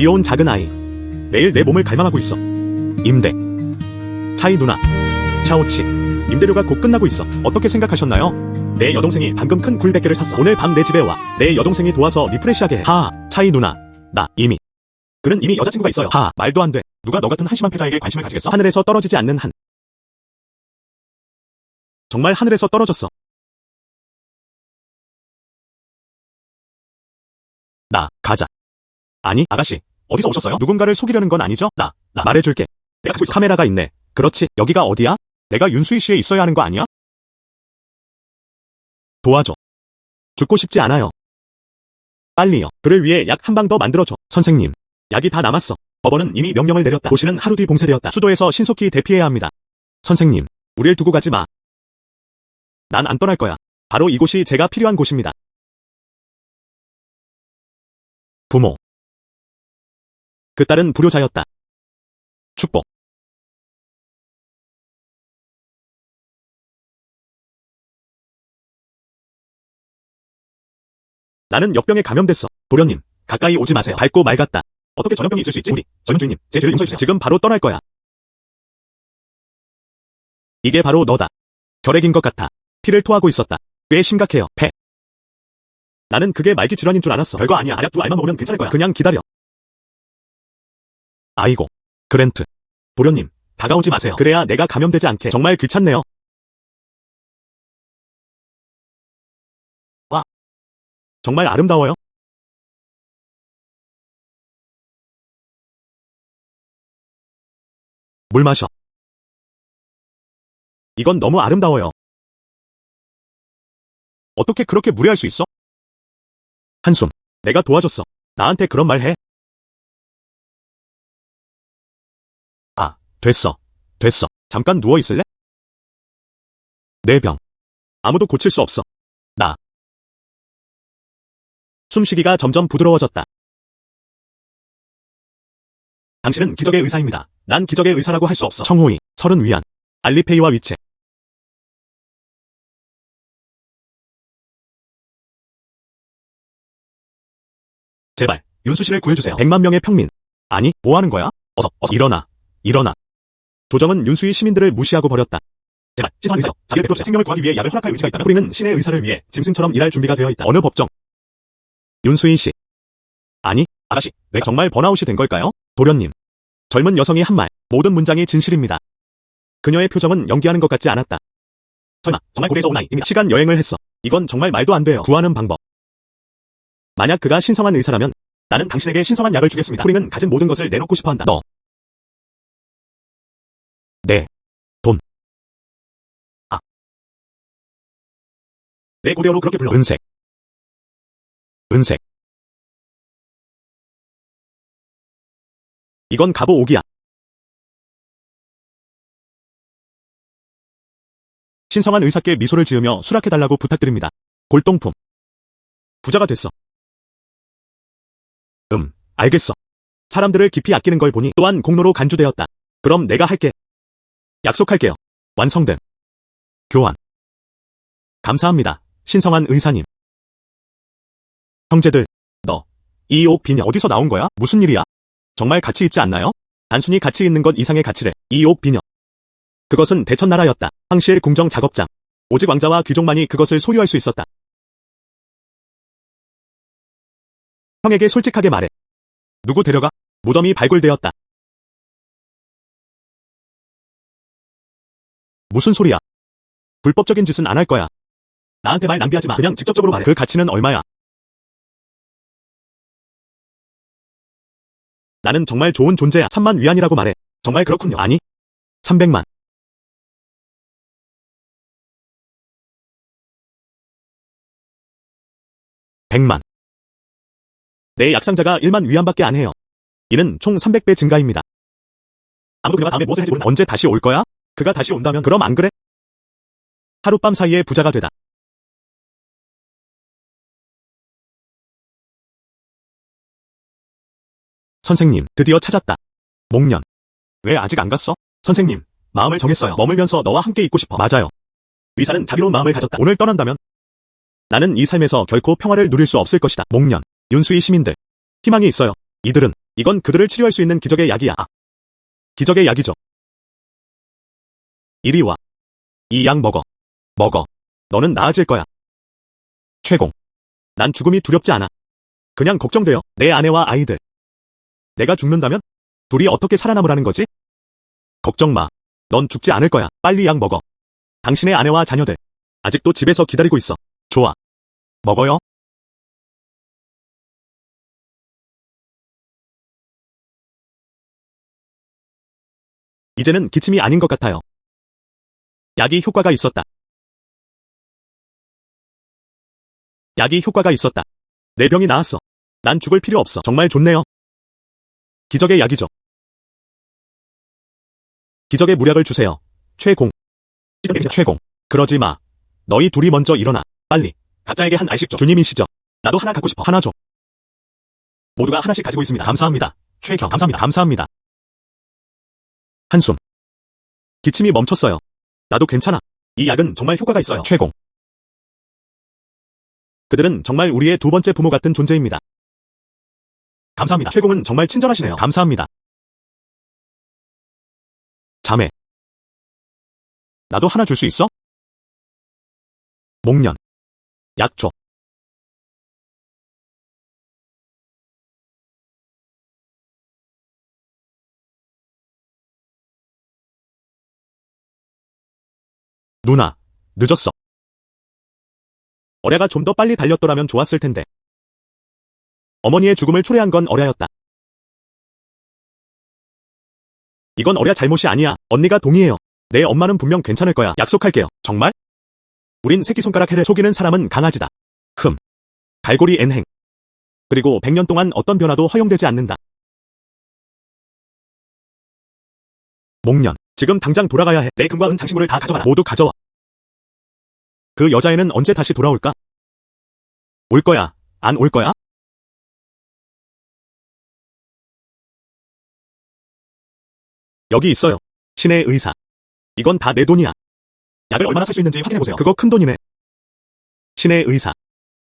귀여운 작은 아이. 매일 내 몸을 갈망하고 있어. 임대. 차이 누나. 샤오치. 임대료가 곧 끝나고 있어. 어떻게 생각하셨나요? 내 여동생이 방금 큰 굴 100개를 샀어. 오늘 밤 내 집에 와. 내 여동생이 도와서 리프레시하게 해. 하하. 차이 누나. 나 이미. 그는 이미 여자친구가 있어요. 하하. 말도 안 돼. 누가 너 같은 한심한 패자에게 관심을 가지겠어? 하늘에서 떨어지지 않는 한. 정말 하늘에서 떨어졌어. 나, 가자. 아니, 아가씨. 어디서 오셨어요? 누군가를 속이려는 건 아니죠? 나 말해줄게. 내가 가지고 있어. 카메라가 있네. 그렇지. 여기가 어디야? 내가 윤수희 씨에 있어야 하는 거 아니야? 도와줘. 죽고 싶지 않아요. 빨리요. 그를 위해 약 한 방 더 만들어줘. 선생님. 약이 다 남았어. 법원은 이미 명령을 내렸다. 도시는 하루 뒤 봉쇄되었다. 수도에서 신속히 대피해야 합니다. 선생님. 우릴 두고 가지 마. 난 안 떠날 거야. 바로 이곳이 제가 필요한 곳입니다. 부모. 그 딸은 불효자였다. 축복. 나는 역병에 감염됐어. 도련님, 가까이 오지 마세요. 밝고 맑았다. 어떻게 전염병이 있을 수 있지? 우리, 전용 주인님, 제 죄를 용서해주세요. 지금 바로 떠날 거야. 이게 바로 너다. 결핵인 것 같아. 피를 토하고 있었다. 꽤 심각해요. 폐. 나는 그게 말기 질환인 줄 알았어. 별거 아니야. 알약 2알만 먹으면 괜찮을 거야. 그냥 기다려. 아이고. 그랜트. 도련님, 다가오지 마세요. 그래야 내가 감염되지 않게. 정말 귀찮네요. 와. 정말 아름다워요. 물 마셔. 이건 너무 아름다워요. 어떻게 그렇게 무례할 수 있어? 한숨. 내가 도와줬어. 나한테 그런 말 해. 아, 됐어. 됐어. 잠깐 누워 있을래? 내 병. 아무도 고칠 수 없어. 나. 숨쉬기가 점점 부드러워졌다. 당신은 기적의 의사입니다. 난 기적의 의사라고 할 수 없어. 청호이, 서른 위안. 알리페이와 위체. 제발, 윤수 씨를 구해주세요. 100만 명의 평민. 아니, 뭐 하는 거야? 어서 일어나. 일어나. 조정은 윤수희 시민들을 무시하고 버렸다. 제발, 신성한 의사여. 자기를 베풀어주세요. 생명을 구하기 위해 약을 허락할 의지가 있다면 우리는 신의 의사를 위해 짐승처럼 일할 준비가 되어 있다. 어느 법정? 윤수희 씨. 아니, 아가씨, 왜 정말 번아웃이 된 걸까요? 도련님. 젊은 여성이 한 말. 모든 문장이 진실입니다. 그녀의 표정은 연기하는 것 같지 않았다. 설마, 정말 고대에서 온 아이입니다. 시간 여행을 했어. 이건 정말 말도 안 돼요. 구하는 방법. 만약 그가 신성한 의사라면 나는 당신에게 신성한 약을 주겠습니다. 우리는 가진 모든 것을 내놓고 싶어한다. 너. 네. 돈. 아. 내 고대어로 그렇게 불러. 은색. 은색. 이건 갑오 옥이야. 신성한 의사께 미소를 지으며 수락해달라고 부탁드립니다. 골동품. 부자가 됐어. 알겠어. 사람들을 깊이 아끼는 걸 보니 또한 공로로 간주되었다. 그럼 내가 할게. 약속할게요. 완성됨. 교환. 감사합니다. 신성한 의사님. 형제들, 너, 이 옥 비녀 어디서 나온 거야? 무슨 일이야? 정말 가치 있지 않나요? 단순히 가치 있는 것 이상의 가치래. 이 옥 비녀. 그것은 대천나라였다. 황실 궁정 작업장. 오직 왕자와 귀족만이 그것을 소유할 수 있었다. 형에게 솔직하게 말해. 누구 데려가? 무덤이 발굴되었다. 무슨 소리야? 불법적인 짓은 안 할 거야. 나한테 말 낭비하지 마. 그냥 직접적으로 말해. 그 가치는 얼마야? 나는 정말 좋은 존재야. 3만 위안이라고 말해. 정말 그렇군요. 아니, 300만. 100만. 내 약상자가 1만 위안밖에 안 해요. 이는 총 300배 증가입니다. 아무도 그가 다음에 무엇을 할지 모른다. 언제 다시 올 거야? 그가 다시 온다면 그럼 안 그래? 하룻밤 사이에 부자가 되다. 선생님, 드디어 찾았다. 목련. 왜 아직 안 갔어? 선생님, 마음을 정했어요. 머물면서 너와 함께 있고 싶어. 맞아요. 의사는 자비로운 마음을 가졌다. 오늘 떠난다면 나는 이 삶에서 결코 평화를 누릴 수 없을 것이다. 목련. 윤수희 시민들. 희망이 있어요. 이들은 이건 그들을 치료할 수 있는 기적의 약이야. 기적의 약이죠. 이리 와. 이 약 먹어. 먹어. 너는 나아질 거야. 최공. 난 죽음이 두렵지 않아. 그냥 걱정돼요. 내 아내와 아이들. 내가 죽는다면? 둘이 어떻게 살아남으라는 거지? 걱정 마. 넌 죽지 않을 거야. 빨리 약 먹어. 당신의 아내와 자녀들. 아직도 집에서 기다리고 있어. 좋아. 먹어요. 이제는 기침이 아닌 것 같아요. 약이 효과가 있었다. 약이 효과가 있었다. 내 병이 나았어. 난 죽을 필요 없어. 정말 좋네요. 기적의 약이죠. 기적의 무약을 주세요. 최공. 최공. 그러지 마. 너희 둘이 먼저 일어나. 빨리. 각자에게 한 알씩 줘. 주님이시죠. 나도 하나 갖고 싶어. 하나 줘. 모두가 하나씩 가지고 있습니다. 감사합니다. 최경. 감사합니다. 감사합니다. 한숨. 기침이 멈췄어요. 나도 괜찮아. 이 약은 정말 효과가 있어요. 최공. 그들은 정말 우리의 두 번째 부모 같은 존재입니다. 감사합니다. 최공은 정말 친절하시네요. 감사합니다. 자매. 나도 하나 줄 수 있어? 목련. 약초. 누나, 늦었어. 어려가 좀 더 빨리 달렸더라면 좋았을 텐데. 어머니의 죽음을 초래한 건 어려였다. 이건 어려 잘못이 아니야. 언니가 동의해요. 내 엄마는 분명 괜찮을 거야. 약속할게요. 정말? 우린 새끼손가락 해를 속이는 사람은 강아지다. 갈고리 N행. 그리고 100년 동안 어떤 변화도 허용되지 않는다. 목련. 지금 당장 돌아가야 해. 내 금과 은 장식물을 다 가져와라. 모두 가져와. 그 여자애는 언제 다시 돌아올까? 올 거야. 안 올 거야? 여기 있어요. 신의 의사. 이건 다 내 돈이야. 약을 얼마나 살 수 있는지 확인해보세요. 그거 큰 돈이네. 신의 의사.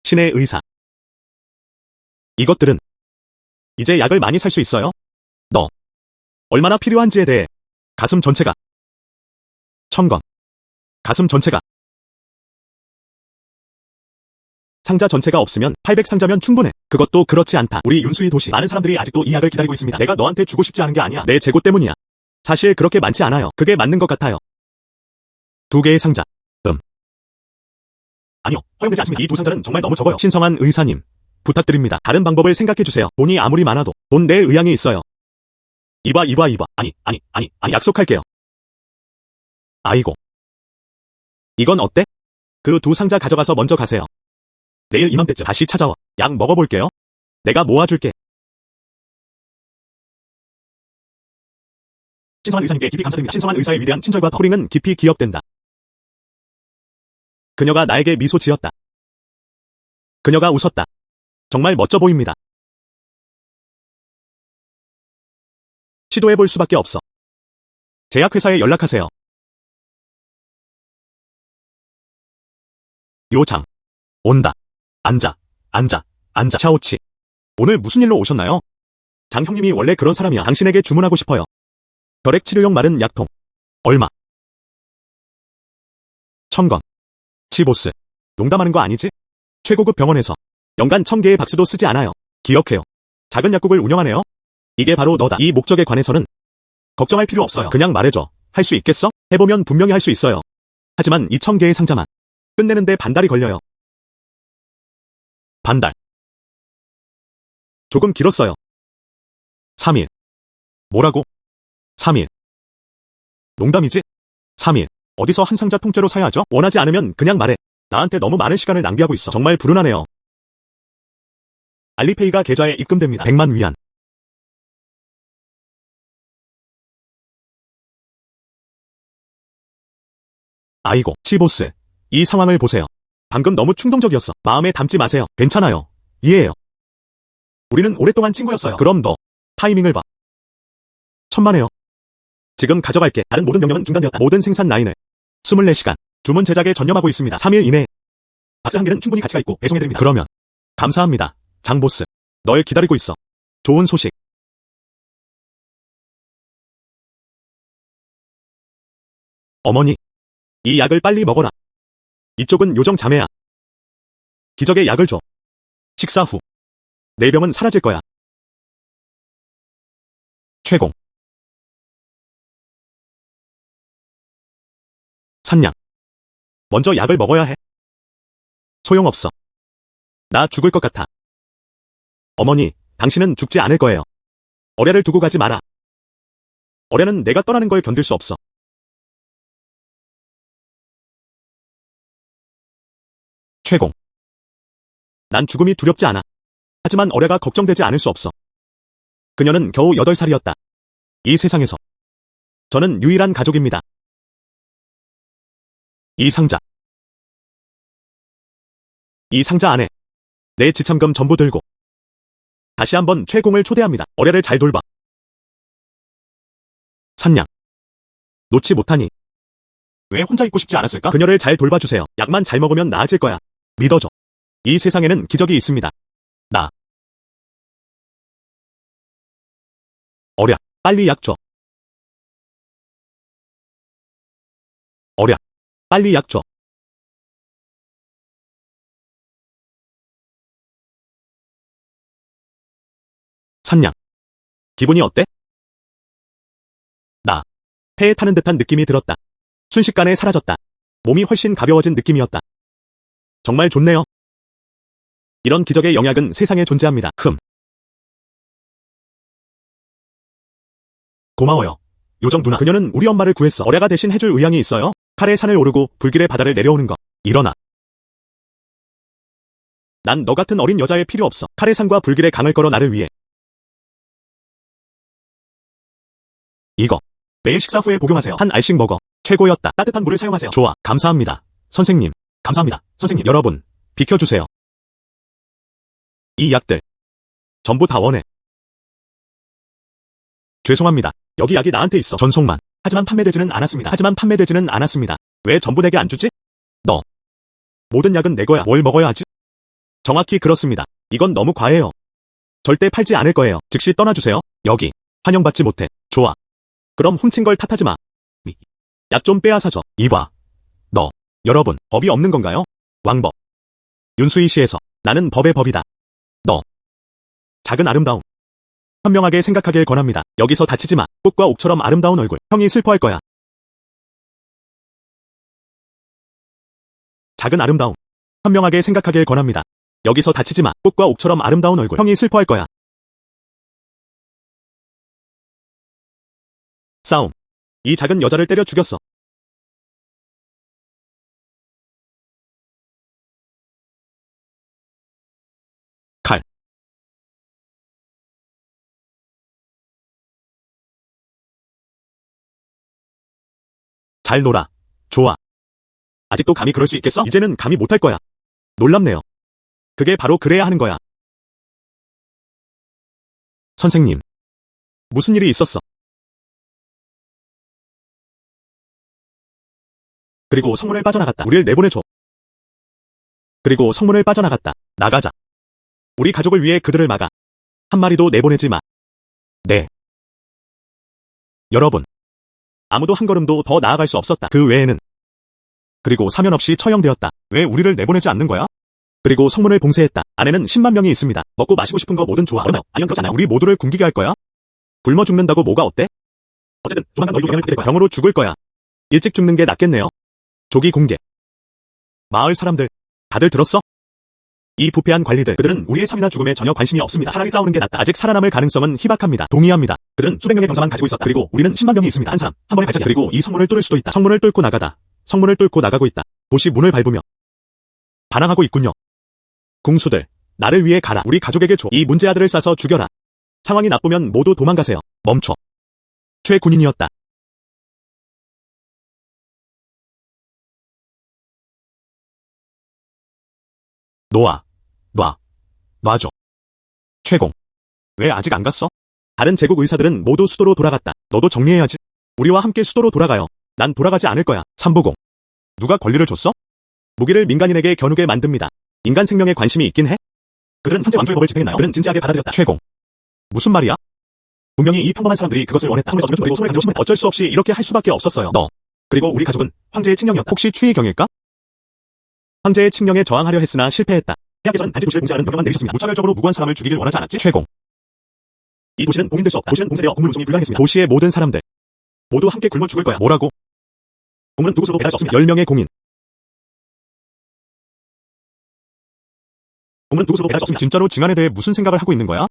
신의 의사. 이것들은 이제 약을 많이 살 수 있어요? 너. 얼마나 필요한지에 대해. 가슴 전체가. 1000건. 가슴 전체가. 상자 전체가 없으면 800상자면 충분해. 그것도 그렇지 않다. 우리 윤수이 도시. 많은 사람들이 아직도 이 약을 기다리고 있습니다. 내가 너한테 주고 싶지 않은 게 아니야. 내 재고 때문이야. 사실 그렇게 많지 않아요. 그게 맞는 것 같아요. 2개의 상자. 아니요. 허용되지 않습니다. 이 2상자는 정말 너무 적어요. 신성한 의사님. 부탁드립니다. 다른 방법을 생각해주세요. 돈이 아무리 많아도 돈 낼 의향이 있어요. 이봐. 아니. 약속할게요. 아이고. 이건 어때? 그 2상자 가져가서 먼저 가세요. 내일 이맘때쯤 다시 찾아와. 약 먹어볼게요. 내가 모아줄게. 신성한 의사님께 깊이 감사드립니다. 신성한 의사의 위대한 친절과 덕후링은 깊이 기억된다. 그녀가 나에게 미소 지었다. 그녀가 웃었다. 정말 멋져 보입니다. 시도해볼 수밖에 없어. 제약회사에 연락하세요. 요장. 온다. 앉아. 샤오치. 오늘 무슨 일로 오셨나요? 장 형님이 원래 그런 사람이야. 당신에게 주문하고 싶어요. 혈액 치료용 마른 약통. 얼마? 1000건. 치보스. 농담하는 거 아니지? 최고급 병원에서 연간 1000개의 박스도 쓰지 않아요. 기억해요. 작은 약국을 운영하네요. 이게 바로 너다. 이 목적에 관해서는 걱정할 필요 없어요. 그냥 말해줘. 할 수 있겠어? 해보면 분명히 할 수 있어요. 하지만 이 1000개의 상자만 끝내는데 반달이 걸려요. 반달. 조금 길었어요. 3일. 뭐라고? 3일. 농담이지? 3일. 어디서 한 상자 통째로 사야 하죠? 원하지 않으면 그냥 말해. 나한테 너무 많은 시간을 낭비하고 있어. 정말 불운하네요. 알리페이가 계좌에 입금됩니다. 100만 위안. 아이고, 치보스. 이 상황을 보세요. 방금 너무 충동적이었어. 마음에 담지 마세요. 괜찮아요. 이해해요. 우리는 오랫동안 친구였어요. 그럼 너 타이밍을 봐. 천만에요. 지금 가져갈게. 다른 모든 명령은 중단되었다. 모든 생산 라인을 24시간 주문 제작에 전념하고 있습니다. 3일 이내에 박스 한 개는 충분히 가치가 있고 배송해드립니다. 그러면 감사합니다. 장보스. 널 기다리고 있어. 좋은 소식. 어머니, 이 약을 빨리 먹어라. 이쪽은 요정 자매야. 기적의 약을 줘. 식사 후 내 병은 사라질 거야. 최공. 산냥. 먼저 약을 먹어야 해. 소용없어. 나 죽을 것 같아. 어머니, 당신은 죽지 않을 거예요. 어뢰를 두고 가지 마라. 어뢰는 내가 떠나는 걸 견딜 수 없어. 최공. 난 죽음이 두렵지 않아. 하지만 어뢰가 걱정되지 않을 수 없어. 그녀는 겨우 8살이었다. 이 세상에서 저는 유일한 가족입니다. 이 상자. 이 상자 안에 내 지참금 전부 들고 다시 한번 최공을 초대합니다. 어뢰를 잘 돌봐. 산냥. 놓지 못하니 왜 혼자 있고 싶지 않았을까? 그녀를 잘 돌봐주세요. 약만 잘 먹으면 나아질 거야. 믿어줘. 이 세상에는 기적이 있습니다. 나. 어랴, 빨리 약 줘. 어랴, 빨리 약 줘. 산냥. 기분이 어때? 나. 배에 타는 듯한 느낌이 들었다. 순식간에 사라졌다. 몸이 훨씬 가벼워진 느낌이었다. 정말 좋네요. 이런 기적의 영약은 세상에 존재합니다. 고마워요. 요정 누나. 그녀는 우리 엄마를 구했어. 어뢰가 대신 해줄 의향이 있어요. 칼의 산을 오르고 불길의 바다를 내려오는 거. 일어나. 난 너 같은 어린 여자에 필요 없어. 칼의 산과 불길의 강을 걸어 나를 위해. 이거. 매일 식사 후에 복용하세요. 한 알씩 먹어. 최고였다. 따뜻한 물을 사용하세요. 좋아. 감사합니다. 선생님. 감사합니다. 선생님. 여러분. 비켜주세요. 이 약들. 전부 다 원해. 죄송합니다. 여기 약이 나한테 있어. 전송만. 하지만 판매되지는 않았습니다. 왜 전부 내게 안 주지? 너. 모든 약은 내 거야. 뭘 먹어야 하지? 정확히 그렇습니다. 이건 너무 과해요. 절대 팔지 않을 거예요. 즉시 떠나주세요. 여기. 환영받지 못해. 좋아. 그럼 훔친 걸 탓하지 마. 약 좀 빼앗아줘. 이봐. 너. 여러분, 법이 없는 건가요? 왕법. 윤수희 씨에서 나는 법의 법이다. 너. 작은 아름다움. 현명하게 생각하길 권합니다. 여기서 다치지 마. 꽃과 옥처럼 아름다운 얼굴. 형이 슬퍼할 거야. 작은 아름다움. 현명하게 생각하길 권합니다. 여기서 다치지 마. 꽃과 옥처럼 아름다운 얼굴. 형이 슬퍼할 거야. 싸움. 이 작은 여자를 때려 죽였어. 칼. 잘 놀아. 좋아. 아직도 감히 그럴 수 있겠어? 이제는 감히 못할 거야. 놀랍네요. 그게 바로 그래야 하는 거야. 선생님. 무슨 일이 있었어? 그리고 성문을 빠져나갔다. 우릴 내보내줘. 그리고 성문을 빠져나갔다. 나가자. 우리 가족을 위해 그들을 막아. 한 마리도 내보내지 마. 네. 여러분. 아무도 한 걸음도 더 나아갈 수 없었다. 그 외에는. 그리고 사면 없이 처형되었다. 왜 우리를 내보내지 않는 거야? 그리고 성문을 봉쇄했다. 안에는 10만 명이 있습니다. 먹고 마시고 싶은 거 뭐든 좋아. 아니면 그렇잖아. 우리 모두를 굶기게 할 거야? 굶어 죽는다고 뭐가 어때? 어쨌든 조만간 너희도 영향을 받게 될 거야. 병으로 죽을 거야. 일찍 죽는 게 낫겠네요. 조기 공개. 마을 사람들. 다들 들었어? 이 부패한 관리들. 그들은 우리의 삶이나 죽음에 전혀 관심이 없습니다. 차라리 싸우는 게 낫다. 아직 살아남을 가능성은 희박합니다. 동의합니다. 그들은 수백 명의 병사만 가지고 있었다. 그리고 우리는 10만 명이 있습니다. 한 사람, 한 번에 발작이야. 그리고 이 성문을 뚫을 수도 있다. 성문을 뚫고 나가다. 성문을 뚫고 나가고 있다. 도시 문을 밟으며. 반항하고 있군요. 궁수들. 나를 위해 가라. 우리 가족에게 줘. 이 문제아들을 싸서 죽여라. 상황이 나쁘면 모두 도망가세요. 멈춰. 최 군인이었다. 놔줘. 최공. 왜 아직 안 갔어? 다른 제국 의사들은 모두 수도로 돌아갔다. 너도 정리해야지. 우리와 함께 수도로 돌아가요. 난 돌아가지 않을 거야. 삼보공. 누가 권리를 줬어? 무기를 민간인에게 겨누게 만듭니다. 인간 생명에 관심이 있긴 해? 그들은 현재 왕조의 법을 집행했나요? 그는 진지하게 받아들였다. 최공. 무슨 말이야? 분명히 이 평범한 사람들이 그것을 원했다. 그리고 손을 가지고 신문했다. 어쩔 수 없이 이렇게 할 수밖에 없었어요. 너. 그리고 우리 가족은 황제의 칙령이었다. 혹시 추의경일까? 황제의 칙령에 저항하려 했으나 실패했다. 폐하께서는 단지 도시를 봉쇄하는 명령만 내리셨습니다. 무차별적으로 무고한 사람을 죽이길 원하지 않았지? 최공. 이 도시는 봉인될 수 없다. 도시는 봉쇄되어 곡물 운송이 불가능했습니다. 도시의 모든 사람들 모두 함께 굶어 죽을 거야. 뭐라고? 곡물은 두 곳으로 배달 수 없습니다. 10명의 공인. 곡물은 두 곳으로 배달 수 없습니다. 진짜로 증안에 대해 무슨 생각을 하고 있는 거야?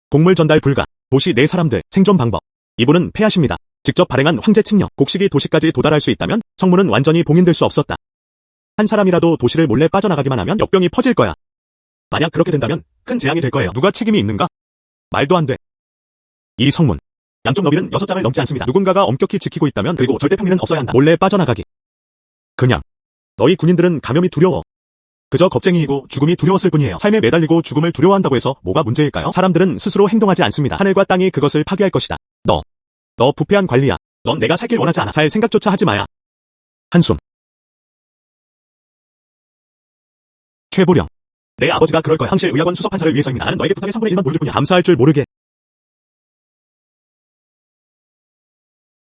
곡물 전달 불가. 도시 내 사람들 생존 방법. 이분은 폐하십니다. 직접 발행한 황제 칙령. 곡식이 도시까지 도달할 수 있다면 성문은 완전히 봉인될 수 없었다. 한 사람이라도 도시를 몰래 빠져나가기만 하면 역병이 퍼질 거야. 만약 그렇게 된다면 큰 재앙이 될 거예요. 누가 책임이 있는가? 말도 안 돼. 이 성문. 양쪽 너비는 6장을 넘지 않습니다. 누군가가 엄격히 지키고 있다면 그리고 절대 평리는 없어야 한다. 몰래 빠져나가기. 그냥. 너희 군인들은 감염이 두려워. 그저 겁쟁이이고 죽음이 두려웠을 뿐이에요. 삶에 매달리고 죽음을 두려워한다고 해서 뭐가 문제일까요? 사람들은 스스로 행동하지 않습니다. 하늘과 땅이 그것을 파괴할 것이다. 너 부패한 관리야. 넌 내가 살길 원하지 않아. 살 생각조차 하지 마야. 한숨. 최보령. 내 아버지가 그럴 거야. 항실 의학원 수석판사를 위해서입니다. 나는 너에게 부탁의 3분의 1만 보여줄 뿐이야. 감사할 줄 모르게.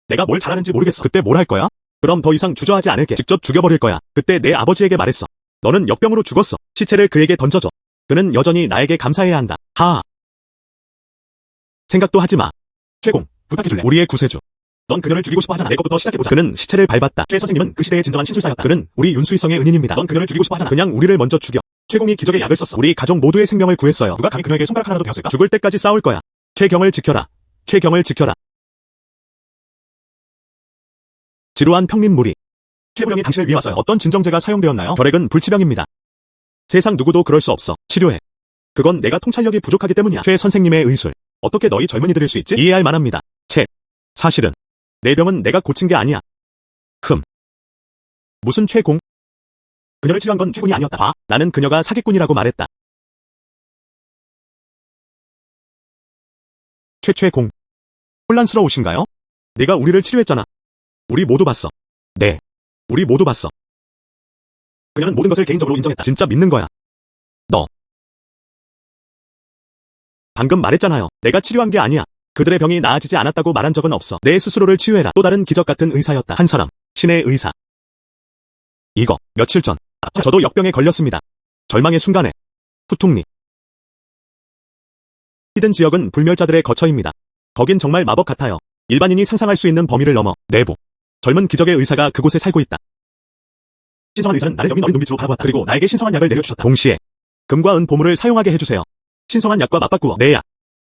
내가 뭘 잘하는지 모르겠어. 그때 뭘 할 거야? 그럼 더 이상 주저하지 않을게. 직접 죽여버릴 거야. 그때 내 아버지에게 말했어. 너는 역병으로 죽었어. 시체를 그에게 던져줘. 그는 여전히 나에게 감사해야 한다. 하하. 생각도 하지 마. 최공, 부탁해줄래? 우리의 구세주. 넌 그녀를 죽이고 싶어 하잖아. 내 것부터 시작해보자. 그는 시체를 밟았다. 최 선생님은 그 시대의 진정한 신술사였다. 그는 우리 윤수이성의 은인입니다. 넌 그녀를 죽이고 싶어 하잖아. 그냥 우리를 먼저 죽여. 최공이 기적의 약을 썼어. 우리 가족 모두의 생명을 구했어요. 누가 감히 그녀에게 손가락 하나도 대었을까? 죽을 때까지 싸울 거야. 최경을 지켜라. 최경을 지켜라. 지루한 평민 무리. 최보령이 당신을 위해 왔어요. 어떤 진정제가 사용되었나요? 결핵은 불치병입니다. 세상 누구도 그럴 수 없어. 치료해. 그건 내가 통찰력이 부족하기 때문이야. 최 선생님의 의술. 어떻게 너희 젊은이들일 수 있지? 이해할 만합니다. 사실은 내 병은 내가 고친 게 아니야. 무슨 최공? 그녀를 치료한 건 최공이 아니었다. 봐. 나는 그녀가 사기꾼이라고 말했다. 최공. 혼란스러우신가요? 네가 우리를 치료했잖아. 우리 모두 봤어. 네. 우리 모두 봤어. 그녀는 모든 것을 개인적으로 인정했다. 진짜 믿는 거야. 너. 방금 말했잖아요. 내가 치료한 게 아니야. 그들의 병이 나아지지 않았다고 말한 적은 없어. 내 스스로를 치유해라. 또 다른 기적 같은 의사였다. 한 사람. 신의 의사. 이거. 며칠 전. 저도 역병에 걸렸습니다. 절망의 순간에. 후퉁리. 히든 지역은 불멸자들의 거처입니다. 거긴 정말 마법 같아요. 일반인이 상상할 수 있는 범위를 넘어. 내부. 젊은 기적의 의사가 그곳에 살고 있다. 신성한 의사는 나를 여긴 어린 눈빛으로 바라봤다. 그리고 나에게 신성한 약을 내려주셨다. 동시에 금과 은 보물을 사용하게 해주세요. 신성한 약과 맞바꾸어. 내 약.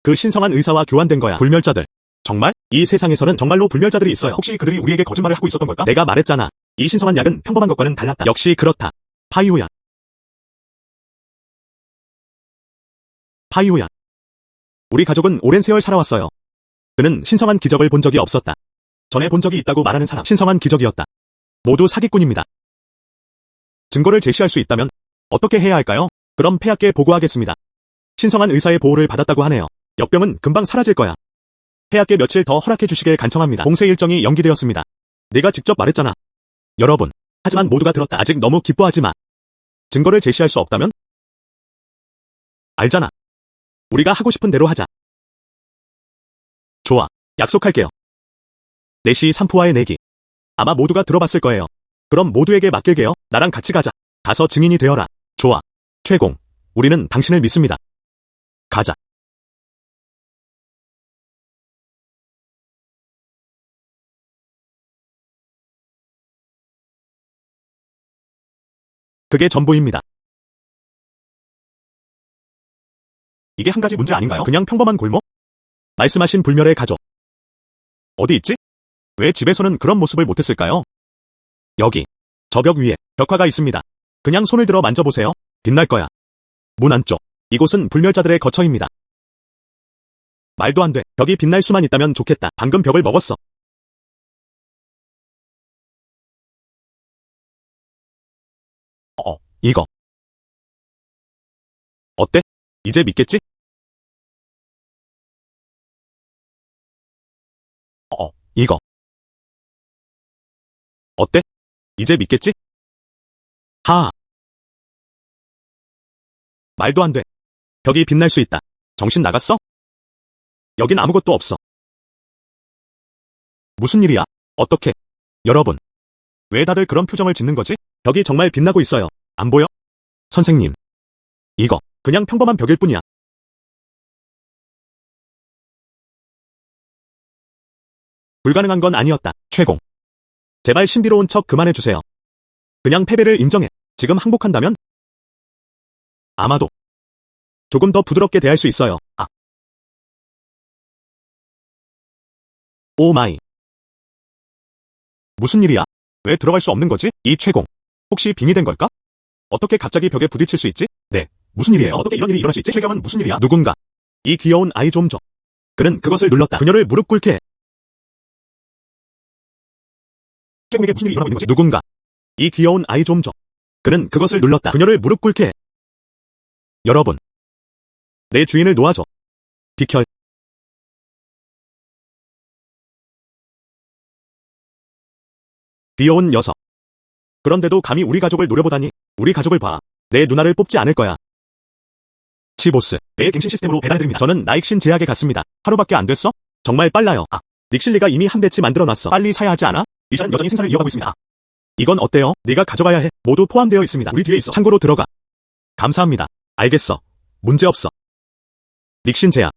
그 신성한 의사와 교환된 거야. 불멸자들. 정말? 이 세상에서는 정말로 불멸자들이 있어요. 혹시 그들이 우리에게 거짓말을 하고 있었던 걸까? 내가 말했잖아. 이 신성한 약은 평범한 것과는 달랐다. 역시 그렇다. 파이오야. 우리 가족은 오랜 세월 살아왔어요. 그는 신성한 기적을 본 적이 없었다. 전에 본 적이 있다고 말하는 사람. 신성한 기적이었다. 모두 사기꾼입니다. 증거를 제시할 수 있다면 어떻게 해야 할까요? 그럼 폐하께 보고하겠습니다. 신성한 의사의 보호를 받았다고 하네요. 역병은 금방 사라질 거야. 폐하께 며칠 더 허락해 주시길 간청합니다. 봉쇄 일정이 연기되었습니다. 내가 직접 말했잖아. 여러분. 하지만 모두가 들었다. 아직 너무 기뻐하지 마. 증거를 제시할 수 없다면? 알잖아. 우리가 하고 싶은 대로 하자. 좋아. 약속할게요. 4시 산푸와의 내기. 아마 모두가 들어봤을 거예요. 그럼 모두에게 맡길게요. 나랑 같이 가자. 가서 증인이 되어라. 좋아. 최공. 우리는 당신을 믿습니다. 가자. 그게 전부입니다. 이게 한 가지 문제 아닌가요? 그냥 평범한 골목? 말씀하신 불멸의 가족. 어디 있지? 왜 집에서는 그런 모습을 못했을까요? 여기. 저 벽 위에 벽화가 있습니다. 그냥 손을 들어 만져보세요. 빛날 거야. 문 안쪽. 이곳은 불멸자들의 거처입니다. 말도 안 돼. 벽이 빛날 수만 있다면 좋겠다. 방금 벽을 먹었어. 이거. 어때? 이제 믿겠지? 이거. 어때? 이제 믿겠지? 하하. 말도 안 돼. 벽이 빛날 수 있다. 정신 나갔어? 여긴 아무것도 없어. 무슨 일이야? 어떻게? 여러분. 왜 다들 그런 표정을 짓는 거지? 벽이 정말 빛나고 있어요. 안 보여? 선생님. 이거 그냥 평범한 벽일 뿐이야. 불가능한 건 아니었다. 최공. 제발 신비로운 척 그만해주세요. 그냥 패배를 인정해. 지금 항복한다면? 아마도 조금 더 부드럽게 대할 수 있어요. 오 마이. 무슨 일이야? 왜 들어갈 수 없는 거지? 이 최공. 혹시 빙이 된 걸까? 어떻게 갑자기 벽에 부딪힐 수 있지? 네. 무슨 일이에요? 어떻게 이런 일이 일어날 수 있지? 최경은 무슨 일이야? 누군가. 이 귀여운 아이 좀 줘. 그는 그것을 눌렀다. 그녀를 무릎 꿇게 해. 최공에게 무슨 일이 일어나고 있는 거지? 누군가. 이 귀여운 아이 좀 줘. 그는 그것을 눌렀다. 그녀를 무릎 꿇게 해. 여러분. 내 주인을 놓아줘. 비켜. 귀여운 녀석. 그런데도 감히 우리 가족을 노려보다니. 우리 가족을 봐. 내 누나를 뽑지 않을 거야. 치보스. 매일 갱신 시스템으로 배달해드립니다. 저는 나익신 제약에 갔습니다. 하루밖에 안 됐어? 정말 빨라요. 닉실리가 이미 한 배치 만들어놨어. 빨리 사야 하지 않아? 리샤는 여전히 생산을 이어가고 있습니다. 이건 어때요? 네가 가져가야 해. 모두 포함되어 있습니다. 우리 뒤에 있어. 창고로 들어가. 감사합니다. 알겠어. 문제없어. 닉신 제약.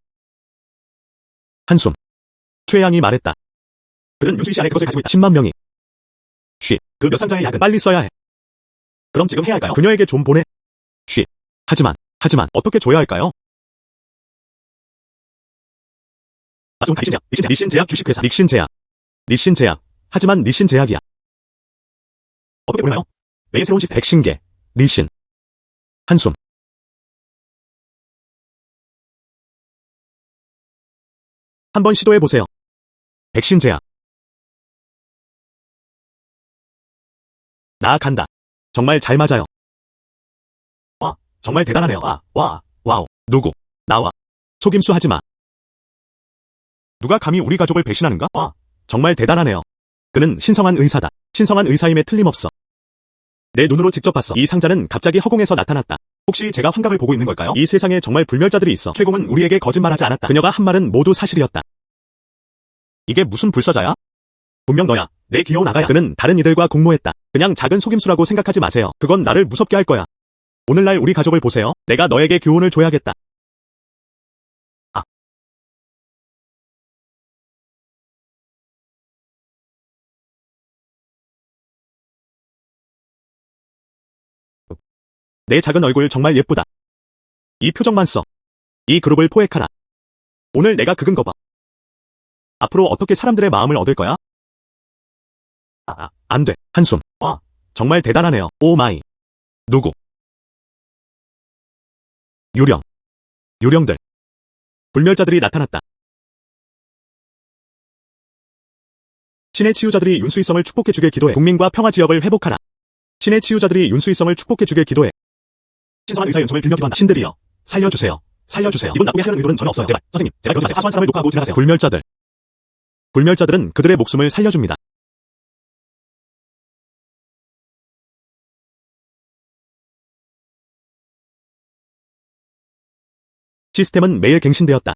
한숨. 최양이 말했다. 그는 윤수희 씨 안에 그것을 가지고 있다. 10만 명이. 그 몇 상자의 약은 빨리 써야 해. 그럼 지금 해야 할까요? 그녀에게 좀 보내. 하지만 어떻게 줘야 할까요? 닉신 제약 주식회사. 닉신 제약. 하지만 닉신 제약이야. 어떻게 보나요? 매일 새로운 시스템. 백신계. 닉신. 한숨. 한번 시도해보세요. 백신 제약. 나아간다. 정말 잘 맞아요. 와, 정말 대단하네요. 와우. 누구? 나와. 속임수 하지 마. 누가 감히 우리 가족을 배신하는가? 와, 정말 대단하네요. 그는 신성한 의사다. 신성한 의사임에 틀림없어. 내 눈으로 직접 봤어. 이 상자는 갑자기 허공에서 나타났다. 혹시 제가 환각을 보고 있는 걸까요? 이 세상에 정말 불멸자들이 있어. 최공은 우리에게 거짓말하지 않았다. 그녀가 한 말은 모두 사실이었다. 이게 무슨 불사자야? 분명 너야. 내 귀여운 아가야. 그는 다른 이들과 공모했다. 그냥 작은 속임수라고 생각하지 마세요. 그건 나를 무섭게 할 거야. 오늘날 우리 가족을 보세요. 내가 너에게 교훈을 줘야겠다. 내 작은 얼굴 정말 예쁘다. 이 표정만 써. 이 그룹을 포획하라. 오늘 내가 그근 거 봐. 앞으로 어떻게 사람들의 마음을 얻을 거야? 안 돼. 한숨. 와, 정말 대단하네요. 오 마이. 누구? 유령들. 불멸자들이 나타났다. 신의 치유자들이 윤수이성을 축복해주길 기도해. 국민과 평화 지역을 회복하라. 신의 치유자들이 윤수이성을 축복해주길 기도해. 신성한 의사의 은총을 빌며 기도한다. 신들이여. 살려주세요. 기분 나쁘게 하려는 의도는 전혀 없어요. 제발, 선생님, 제발 그러지 마세요. 사소한 사람을 녹화하고 지나가세요. 불멸자들은 그들의 목숨을 살려줍니다. 시스템은 매일 갱신되었다.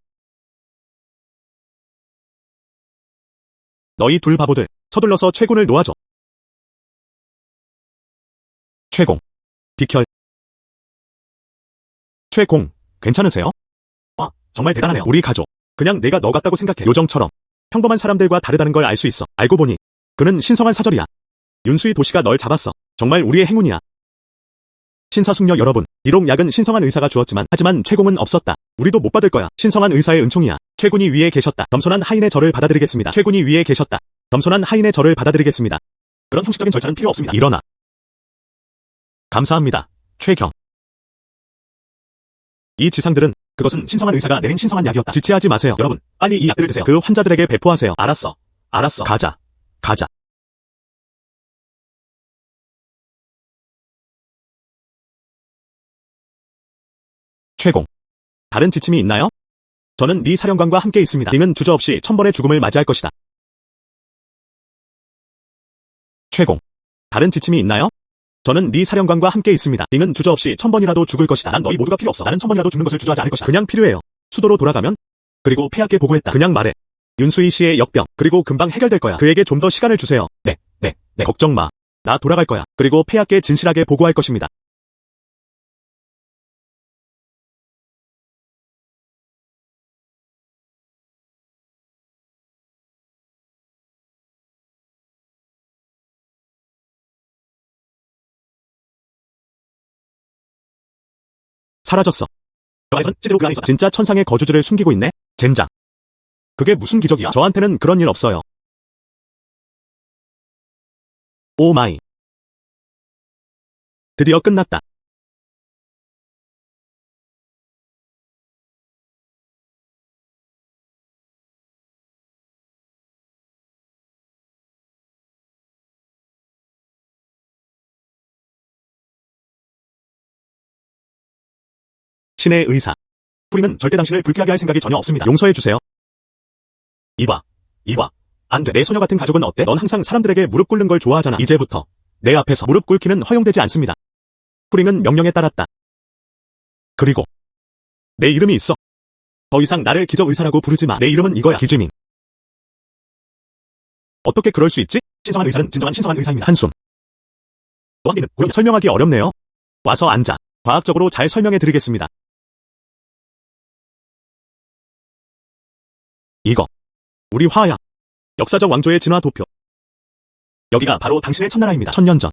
너희 둘 바보들, 서둘러서 최군을 놓아줘. 최공. 비켜. 최공, 괜찮으세요? 와, 정말 대단하네요. 우리 가족. 그냥 내가 너 같다고 생각해. 요정처럼. 평범한 사람들과 다르다는 걸 알 수 있어. 알고 보니 그는 신성한 사절이야. 윤수희 도시가 널 잡았어. 정말 우리의 행운이야. 신사숙녀 여러분, 비록 약은 신성한 의사가 주었지만 하지만 최공은 없었다. 우리도 못 받을 거야. 신성한 의사의 은총이야. 최군이 위에 계셨다. 겸손한 하인의 절을 받아들이겠습니다. 최군이 위에 계셨다. 겸손한 하인의 절을 받아들이겠습니다. 그런 형식적인 절차는 필요 없습니다. 일어나. 감사합니다. 최경. 이 지상들은 그것은 신성한 의사가 내린 신성한 약이었다. 지체하지 마세요. 여러분, 빨리 이 약들을 드세요. 그 환자들에게 배포하세요. 알았어. 가자. 최공. 다른 지침이 있나요? 저는 네 사령관과 함께 있습니다. 링은 주저없이 1000번의 죽음을 맞이할 것이다. 최공. 다른 지침이 있나요? 저는 네 사령관과 함께 있습니다. 링은 주저없이 1000번이라도 죽을 것이다. 난 너희 모두가 필요 없어. 나는 1000번이라도 죽는 것을 주저하지 않을 것이다. 그냥 필요해요. 수도로 돌아가면? 그리고 폐하께 보고했다. 그냥 말해. 윤수희 씨의 역병, 그리고 금방 해결될 거야. 그에게 좀 더 시간을 주세요. 네. 걱정 마. 나 돌아갈 거야. 그리고 폐하께 진실하게 보고할 것입니다. 사라졌어. 영화에선 실제로 그 안에 있어. 진짜 천상의 거주지를 숨기고 있네? 젠장. 그게 무슨 기적이야? 저한테는 그런 일 없어요. 오 마이. 드디어 끝났다. 신의 의사. 뿌리는 절대 당신을 불쾌하게 할 생각이 전혀 없습니다. 용서해주세요. 이봐. 안 돼. 내 소녀 같은 가족은 어때? 넌 항상 사람들에게 무릎 꿇는 걸 좋아하잖아. 이제부터 내 앞에서 무릎 꿇기는 허용되지 않습니다. 뿌링은 명령에 따랐다. 그리고 내 이름이 있어. 더 이상 나를 기적의사라고 부르지 마. 내 이름은 이거야. 기지민. 어떻게 그럴 수 있지? 신성한 의사는 진정한 신성한 의사입니다. 한숨. 너한테는 설명하기 어렵네요. 와서 앉아. 과학적으로 잘 설명해드리겠습니다. 이거. 우리 화야. 역사적 왕조의 진화 도표. 여기가 바로 당신의 첫나라입니다. 1000년 전.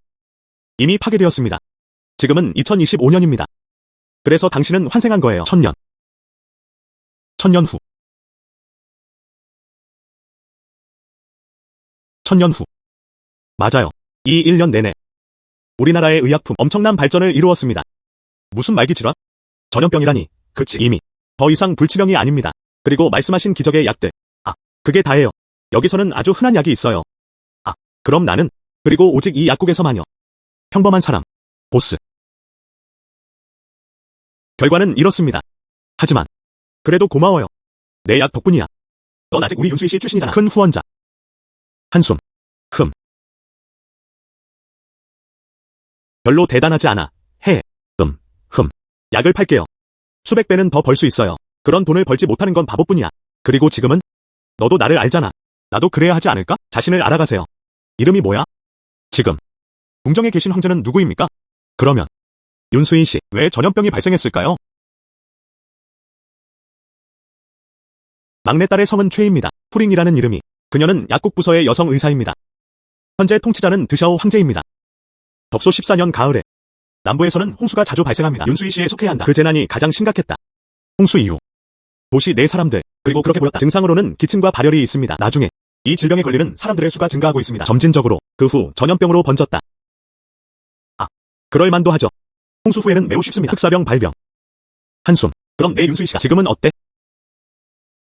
이미 파괴되었습니다. 지금은 2025년입니다. 그래서 당신은 환생한 거예요. 1000년. 1000년 후. 1000년 후. 맞아요. 이 1년 내내 우리나라의 의약품 엄청난 발전을 이루었습니다. 무슨 말기질환? 전염병이라니. 그치. 이미 더 이상 불치병이 아닙니다. 그리고 말씀하신 기적의 약들. 그게 다예요. 여기서는 아주 흔한 약이 있어요. 그럼 나는 그리고 오직 이 약국에서만요. 평범한 사람. 보스. 결과는 이렇습니다. 하지만 그래도 고마워요. 내 약 덕분이야. 넌 아직 우리 윤수희 씨 출신이잖아. 큰 후원자. 한숨. 별로 대단하지 않아. 약을 팔게요. 수백 배는 더 벌 수 있어요. 그런 돈을 벌지 못하는 건 바보뿐이야. 그리고 지금은 너도 나를 알잖아. 나도 그래야 하지 않을까? 자신을 알아가세요. 이름이 뭐야? 지금 궁정에 계신 황제는 누구입니까? 그러면 윤수희 씨, 왜 전염병이 발생했을까요? 막내딸의 성은 최입니다. 푸링이라는 이름이. 그녀는 약국 부서의 여성 의사입니다. 현재 통치자는 드샤오 황제입니다. 덕소 14년 가을에 남부에서는 홍수가 자주 발생합니다. 윤수희 씨에 속해야 한다. 그 재난이 가장 심각했다. 홍수 이후 도시 내 사람들, 그리고 그렇게 보였다. 증상으로는 기침과 발열이 있습니다. 나중에 이 질병에 걸리는 사람들의 수가 증가하고 있습니다. 점진적으로 그 후 전염병으로 번졌다. 그럴 만도 하죠. 홍수 후에는 매우 쉽습니다. 흑사병 발병. 한숨. 그럼 내 윤수희 씨가 지금은 어때?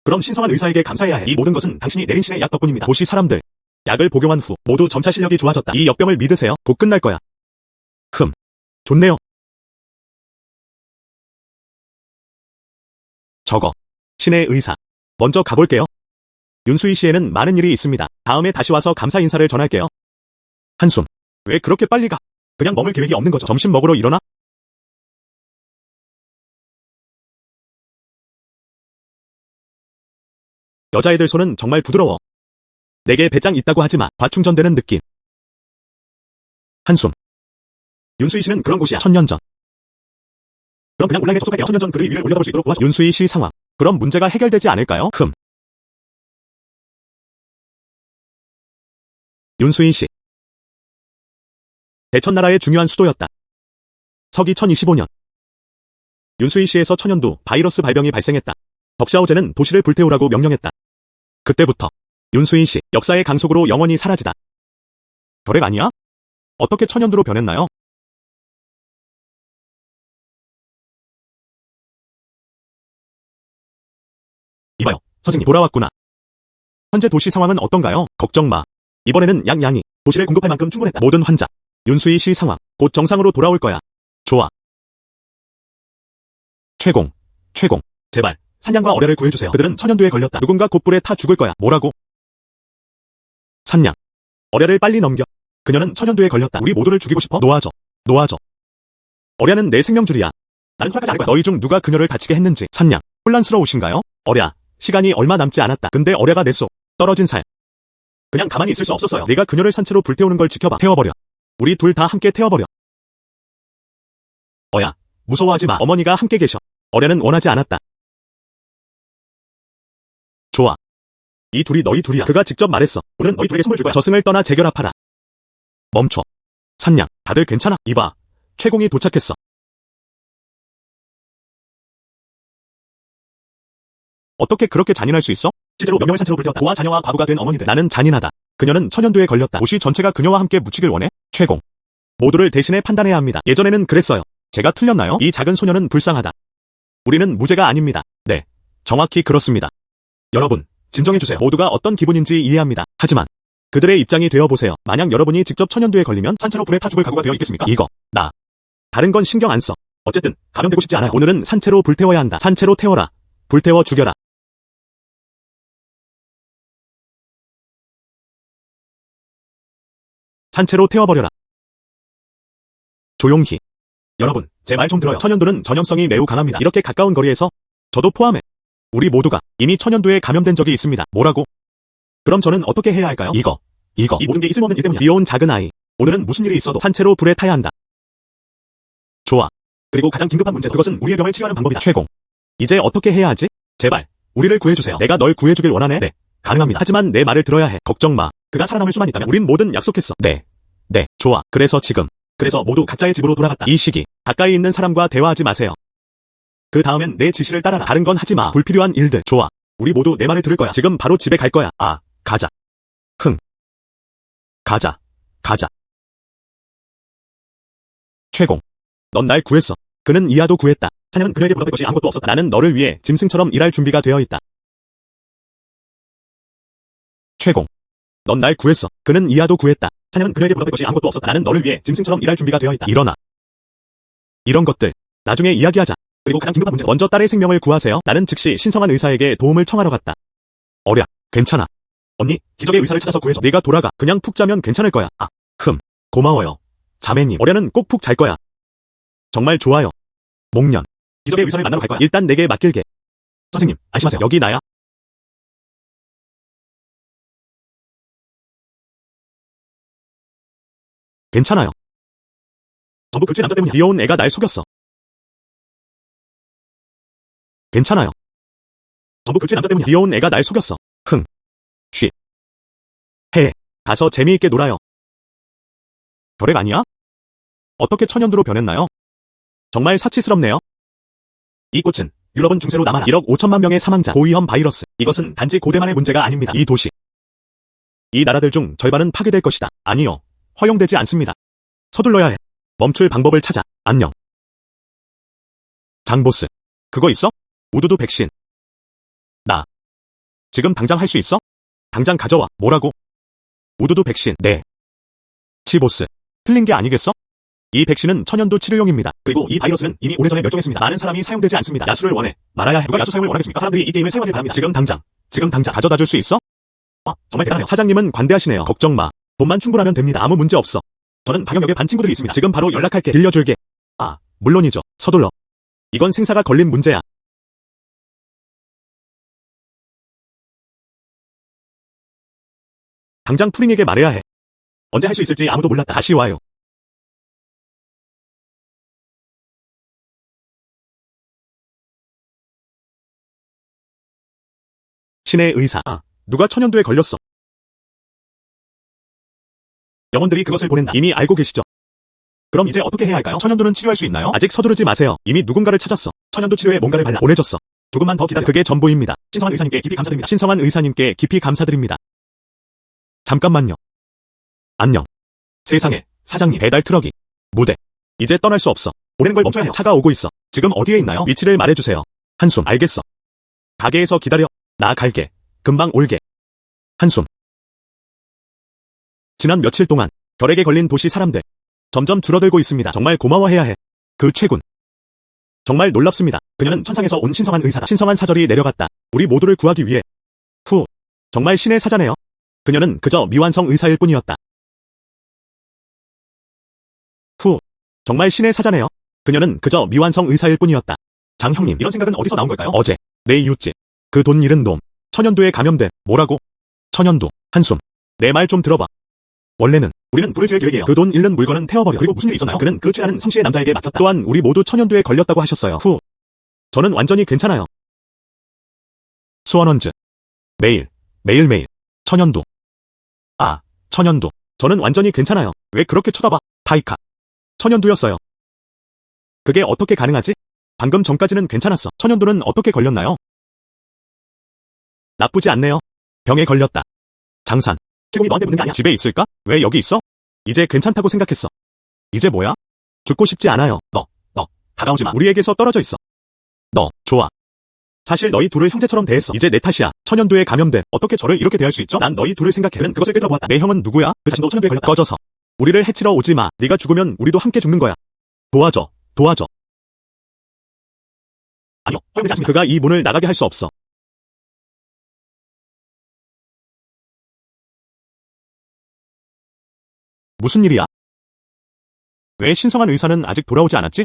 그럼 신성한 의사에게 감사해야 해. 이 모든 것은 당신이 내린 신의 약 덕분입니다. 도시 사람들, 약을 복용한 후 모두 점차 실력이 좋아졌다. 이 역병을 믿으세요. 곧 끝날 거야. 좋네요. 저거. 신의 의사. 먼저 가볼게요. 윤수희 씨에는 많은 일이 있습니다. 다음에 다시 와서 감사 인사를 전할게요. 한숨. 왜 그렇게 빨리 가? 그냥 머물 계획이 없는 거죠. 점심 먹으러 일어나? 여자애들 손은 정말 부드러워. 내게 배짱 있다고 하지 마. 과충전되는 느낌. 한숨. 윤수희 씨는 그런 곳이야. 1000년 전. 그럼 그냥 온라인에 접속할게요. 1000년 전 글의 위를 올려다볼 수 있도록 도와줘. 윤수희 씨 상황. 그럼 문제가 해결되지 않을까요? 윤수희 씨. 대천나라의 중요한 수도였다. 서기 1025년. 윤수희 씨에서 천연두 바이러스 발병이 발생했다. 덕샤오제는 도시를 불태우라고 명령했다. 그때부터 윤수희 씨 역사의 강속으로 영원히 사라지다. 결핵 아니야? 어떻게 천연두로 변했나요? 이봐요, 선생님 돌아왔구나. 현재 도시 상황은 어떤가요? 걱정 마. 이번에는 양이 도시를 공급할 만큼 충분했다. 모든 환자, 윤수희 씨 상황 곧 정상으로 돌아올 거야. 좋아. 최공, 제발 산양과 어뢰를 구해주세요. 그들은 천연두에 걸렸다. 누군가 곧 불에 타 죽을 거야. 뭐라고? 산양, 어뢰를 빨리 넘겨. 그녀는 천연두에 걸렸다. 우리 모두를 죽이고 싶어? 놓아줘. 어뢰는 내 생명줄이야. 나는 허락하지 않을 거야. 너희 중 누가 그녀를 다치게 했는지. 산양, 혼란스러우신가요? 어랴, 시간이 얼마 남지 않았다. 근데 어뢰가 내 속 떨어진 살. 그냥 가만히 있을 수 없었어요. 내가 그녀를 산채로 불태우는 걸 지켜봐. 태워버려. 우리 둘 다 함께 태워버려. 어야, 무서워하지 마. 어머니가 함께 계셔. 어뢰는 원하지 않았다. 좋아. 이 둘이 너희 둘이야. 그가 직접 말했어. 오늘은 너희 둘에게 선물 줄 거야. 저승을 떠나 재결합하라. 멈춰. 산냥, 다들 괜찮아? 이봐. 최공이 도착했어. 어떻게 그렇게 잔인할 수 있어? 실제로 몇 명을 산채로 불태웠다. 고아 자녀와 과부가 된 어머니들. 나는 잔인하다. 그녀는 천연두에 걸렸다. 도시 전체가 그녀와 함께 묻히길 원해? 최공. 모두를 대신해 판단해야 합니다. 예전에는 그랬어요. 제가 틀렸나요? 이 작은 소녀는 불쌍하다. 우리는 무죄가 아닙니다. 네. 정확히 그렇습니다. 여러분, 진정해주세요. 모두가 어떤 기분인지 이해합니다. 하지만 그들의 입장이 되어보세요. 만약 여러분이 직접 천연두에 걸리면 산채로 불에 타 죽을 각오가 되어 있겠습니까? 이거, 나. 다른 건 신경 안 써. 어쨌든 감염되고 싶지 않아요. 오늘은 산채로 불태워야 한다. 산채로 태워라. 불태워 죽여라. 산채로 태워버려라. 조용히. 여러분, 제 말 좀 들어요. 천연두는 전염성이 매우 강합니다. 이렇게 가까운 거리에서 저도 포함해 우리 모두가 이미 천연두에 감염된 적이 있습니다. 뭐라고? 그럼 저는 어떻게 해야 할까요? 이거. 이 모든 게 이 쓸모없는 일 때문이야. 귀여운 작은 아이. 오늘은 무슨 일이 있어도 산채로 불에 타야 한다. 좋아. 그리고 가장 긴급한 문제, 그것은 우리의 병을 치료하는 방법이다. 최공. 이제 어떻게 해야 하지? 제발, 우리를 구해주세요. 내가 널 구해주길 원하네? 네, 가능합니다. 하지만 내 말을 들어야 해. 걱정 마. 그가 살아남을 수만 있다면 우린 뭐든 약속했어. 네, 좋아. 그래서 모두 각자의 집으로 돌아갔다. 이 시기, 가까이 있는 사람과 대화하지 마세요. 그 다음엔 내 지시를 따라라. 다른 건 하지 마. 불필요한 일들. 좋아. 우리 모두 내 말을 들을 거야. 지금 바로 집에 갈 거야. 아, 가자. 가자. 최공. 넌 날 구했어. 그는 이하도 구했다. 찬양은 그녀에게 보답할 것이 아무것도 없었다. 나는 너를 위해 짐승처럼 일할 준비가 되어 있다. 최공. 넌 날 구했어. 그는 이하도 구했다. 찬양은 그녀에게 보답할 것이 아무것도 없었다. 나는 너를 위해 짐승처럼 일할 준비가 되어 있다. 일어나. 이런 것들 나중에 이야기하자. 그리고 가장 긴급한 문제, 먼저 딸의 생명을 구하세요. 나는 즉시 신성한 의사에게 도움을 청하러 갔다. 어랴, 괜찮아. 언니, 기적의 의사를 찾아서 구해줘. 네가 돌아가. 그냥 푹 자면 괜찮을 거야. 고마워요. 자매님, 어랴는 꼭 푹 잘 거야. 정말 좋아요. 목련. 기적의 의사를 만나러 갈 거야. 일단 내게 맡길게. 선생님, 안심하세요. 여기 나야. 괜찮아요. 전부 그죄 남자 때문이야. 귀여운 애가 날 속였어. 괜찮아요. 전부 그죄 남자 때문이야. 귀여운 애가 날 속였어. 쉬. 해. 가서 재미있게 놀아요. 결핵 아니야? 어떻게 천연두로 변했나요? 정말 사치스럽네요. 이 꽃은 유럽은 중세로 남아라. 1억 5천만 명의 사망자, 고위험 바이러스. 이것은 단지 고대만의 문제가 아닙니다. 이 도시, 이 나라들 중 절반은 파괴될 것이다. 아니요. 허용되지 않습니다. 서둘러야 해. 멈출 방법을 찾아. 안녕. 장보스. 그거 있어? 우두두 백신. 나. 지금 당장 할 수 있어? 당장 가져와. 뭐라고? 우두두 백신. 네. 치보스. 틀린 게 아니겠어? 이 백신은 천연두 치료용입니다. 그리고 이 바이러스는 이미 오래전에 멸종했습니다. 많은 사람이 사용되지 않습니다. 야수를 원해. 말아야 해. 누가 야수 사용을 원하겠습니까? 사람들이 이 게임을 사용하길 바랍니다. 지금 당장 가져다 줄 수 있어? 정말 대단해요. 사장님은 관대하시네요. 걱정 마. 돈만 충분하면 됩니다. 아무 문제 없어. 저는 방역역에 반 친구들이 있습니다. 지금 바로 연락할게. 빌려줄게. 물론이죠. 서둘러. 이건 생사가 걸린 문제야. 당장 푸링에게 말해야 해. 언제 할 수 있을지 아무도 몰랐다. 다시 와요. 신의 의사. 누가 천연두에 걸렸어. 영혼들이 그것을 보낸다. 이미 알고 계시죠? 그럼 이제 어떻게 해야 할까요? 천연두는 치료할 수 있나요? 아직 서두르지 마세요. 이미 누군가를 찾았어. 천연두 치료에 뭔가를 발라 보내줬어. 조금만 더 기다려. 그게 전부입니다. 신성한 의사님께 깊이 감사드립니다. 신성한 의사님께 깊이 감사드립니다. 잠깐만요. 안녕. 세상에, 사장님, 배달 트럭이, 무대. 이제 떠날 수 없어. 보내는 걸 멈춰야 해요. 차가 오고 있어. 지금 어디에 있나요? 위치를 말해주세요. 한숨. 알겠어. 가게에서 기다려. 나 갈게. 금방 올게. 한숨. 지난 며칠 동안 결핵에 걸린 도시 사람들 점점 줄어들고 있습니다. 정말 고마워해야 해. 그 최군. 정말 놀랍습니다. 그녀는 천상에서 온 신성한 의사다. 신성한 사절이 내려갔다. 우리 모두를 구하기 위해. 정말 신의 사자네요. 그녀는 그저 미완성 의사일 뿐이었다. 정말 신의 사자네요. 그녀는 그저 미완성 의사일 뿐이었다. 장 형님, 이런 생각은 어디서 나온 걸까요? 어제 내 이웃집 그 돈 잃은 놈. 천연두에 감염돼. 뭐라고? 천연두. 한숨. 내 말 좀 들어봐. 원래는 우리는 불을 지을 계획이에요. 그 돈 잃는 물건은 태워버려. 그리고 무슨 일이 있었나요? 그는 그 취하는 성씨의 남자에게 맡겼다. 또한 우리 모두 천연두에 걸렸다고 하셨어요. 후. 저는 완전히 괜찮아요. 수원원즈. 매일매일. 천연두. 아, 천연두. 저는 완전히 괜찮아요. 왜 그렇게 쳐다봐? 파이카. 천연두였어요. 그게 어떻게 가능하지? 방금 전까지는 괜찮았어. 천연두는 어떻게 걸렸나요? 나쁘지 않네요. 병에 걸렸다. 장산. 최공이 너한테 묻는 게 아니야. 집에 있을까? 왜 여기 있어? 이제 괜찮다고 생각했어. 이제 뭐야? 죽고 싶지 않아요. 너. 다가오지 마. 우리에게서 떨어져 있어. 너, 좋아. 사실 너희 둘을 형제처럼 대했어. 이제 내 탓이야. 천연두에 감염돼. 어떻게 저를 이렇게 대할 수 있죠? 난 너희 둘을 생각해. 그는 그것을 꿰뚫어보았다. 내 형은 누구야? 그 자신도 천연두에 걸렸다. 꺼져서. 우리를 해치러 오지 마. 네가 죽으면 우리도 함께 죽는 거야. 도와줘. 아니요, 허용되지 않습니다. 그가 이 문을 나가게 할 수 없어. 무슨 일이야? 왜 신성한 의사는 아직 돌아오지 않았지?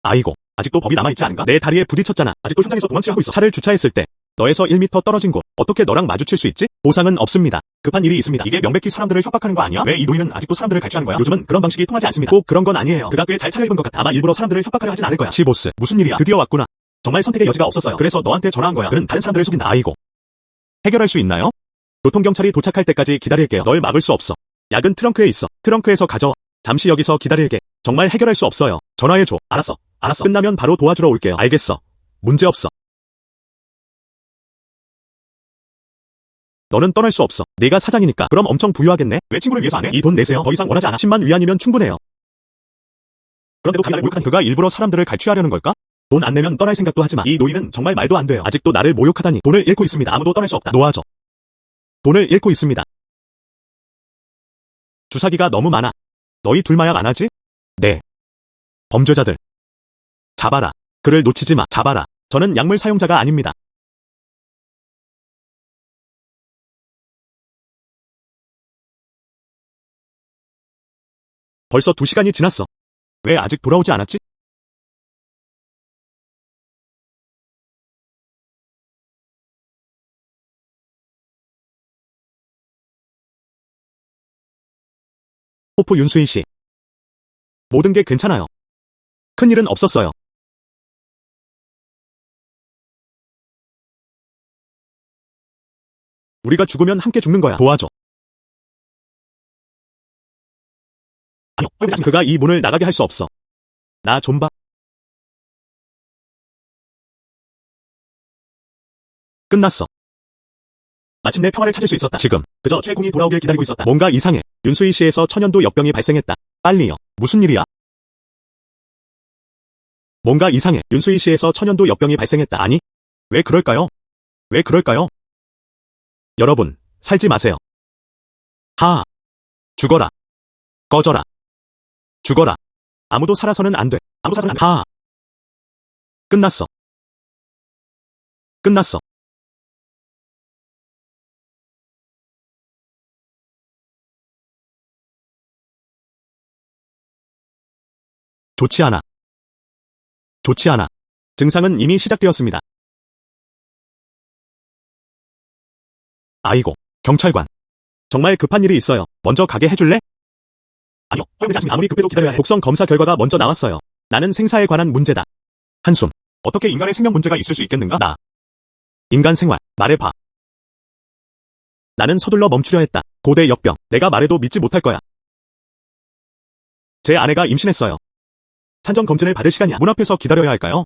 아이고, 아직도 법이 남아있지 않은가? 내 다리에 부딪혔잖아. 아직도 현장에서 도망치려 하고 있어. 차를 주차했을 때 너에서 1m 떨어진 곳 어떻게 너랑 마주칠 수 있지? 보상은 없습니다. 급한 일이 있습니다. 이게 명백히 사람들을 협박하는 거 아니야? 왜 이 노인은 아직도 사람들을 갈취하는 거야? 요즘은 그런 방식이 통하지 않습니다. 꼭 그런 건 아니에요. 그가 꽤 잘 차려입은 것 같아. 아마 일부러 사람들을 협박하려 하진 않을 거야. 치보스, 무슨 일이야? 드디어 왔구나. 정말 선택의 여지가 없었어요. 그래서 너한테 전화한 거야. 그는 다른 사람들을 속인다. 아이고. 해결할 수 있나요? 교통경찰이 도착할 때까지 기다릴게요. 널 막을 수 없어. 약은 트렁크에 있어. 트렁크에서 가져와. 잠시 여기서 기다릴게. 정말 해결할 수 없어요. 전화해줘. 알았어. 끝나면 바로 도와주러 올게요. 알겠어. 문제없어. 너는 떠날 수 없어. 내가 사장이니까. 그럼 엄청 부유하겠네? 왜 친구를 위해서 안 해? 이 돈 내세요. 더 이상 원하지 않아. 10만 위안이면 충분해요. 그런데도 나를 모욕한 그가 일부러 사람들을 갈취하려는 걸까? 돈 안 내면 떠날 생각도 하지 마. 이 노인은 정말 말도 안 돼요. 아직도 나를 모욕하다니. 돈을 잃고 있습니다. 아무도 떠날 수 없다. 놓아줘. 돈을 잃고 있습니다. 주사기가 너무 많아. 너희 둘 마약 안 하지? 네. 범죄자들. 잡아라. 그를 놓치지 마. 잡아라. 저는 약물 사용자가 아닙니다. 벌써 2시간이 지났어. 왜 아직 돌아오지 않았지? 호프 윤수인 씨. 모든 게 괜찮아요. 큰일은 없었어요. 우리가 죽으면 함께 죽는 거야. 도와줘. 아니요, 그가 이 문을 나가게 할 수 없어. 나 좀 봐. 끝났어. 마침내 평화를 찾을 수 있었다. 지금 그저 최공이 돌아오길 기다리고 있었다. 뭔가 이상해. 윤수희 씨에서 천연두 역병이 발생했다. 빨리요. 무슨 일이야? 뭔가 이상해. 윤수희 씨에서 천연두 역병이 발생했다. 아니, 왜 그럴까요? 여러분, 살지 마세요. 하하. 죽어라. 꺼져라. 죽어라. 아무도 살아서는 안 돼. 하하. 끝났어. 좋지 않아. 증상은 이미 시작되었습니다. 아이고, 경찰관. 정말 급한 일이 있어요. 먼저 가게 해줄래? 아니요, 허용되지 않습니다. 아무리 급해도 기다려야 해. 독성 검사 결과가 먼저 나왔어요. 나는 생사에 관한 문제다. 한숨. 어떻게 인간의 생명 문제가 있을 수 있겠는가? 인간 생활. 말해봐. 나는 서둘러 멈추려 했다. 고대 역병. 내가 말해도 믿지 못할 거야. 제 아내가 임신했어요. 산정 검진을 받을 시간이야. 문 앞에서 기다려야 할까요?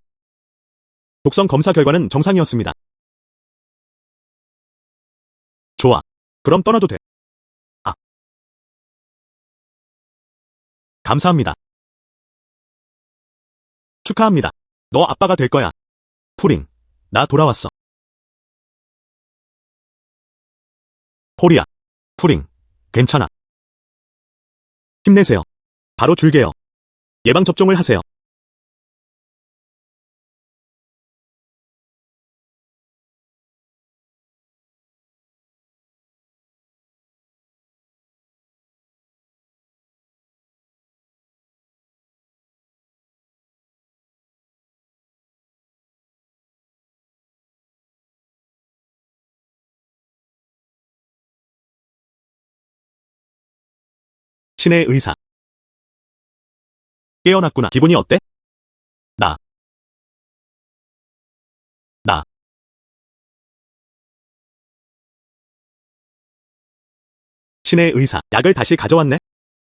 독성 검사 결과는 정상이었습니다. 좋아. 그럼 떠나도 돼. 아. 감사합니다. 축하합니다. 너 아빠가 될 거야. 푸링. 나 돌아왔어. 폴이야. 푸링. 괜찮아. 힘내세요. 바로 줄게요. 예방접종을 하세요. 신의 의사. 깨어났구나. 기분이 어때? 나. 신의 의사. 약을 다시 가져왔네?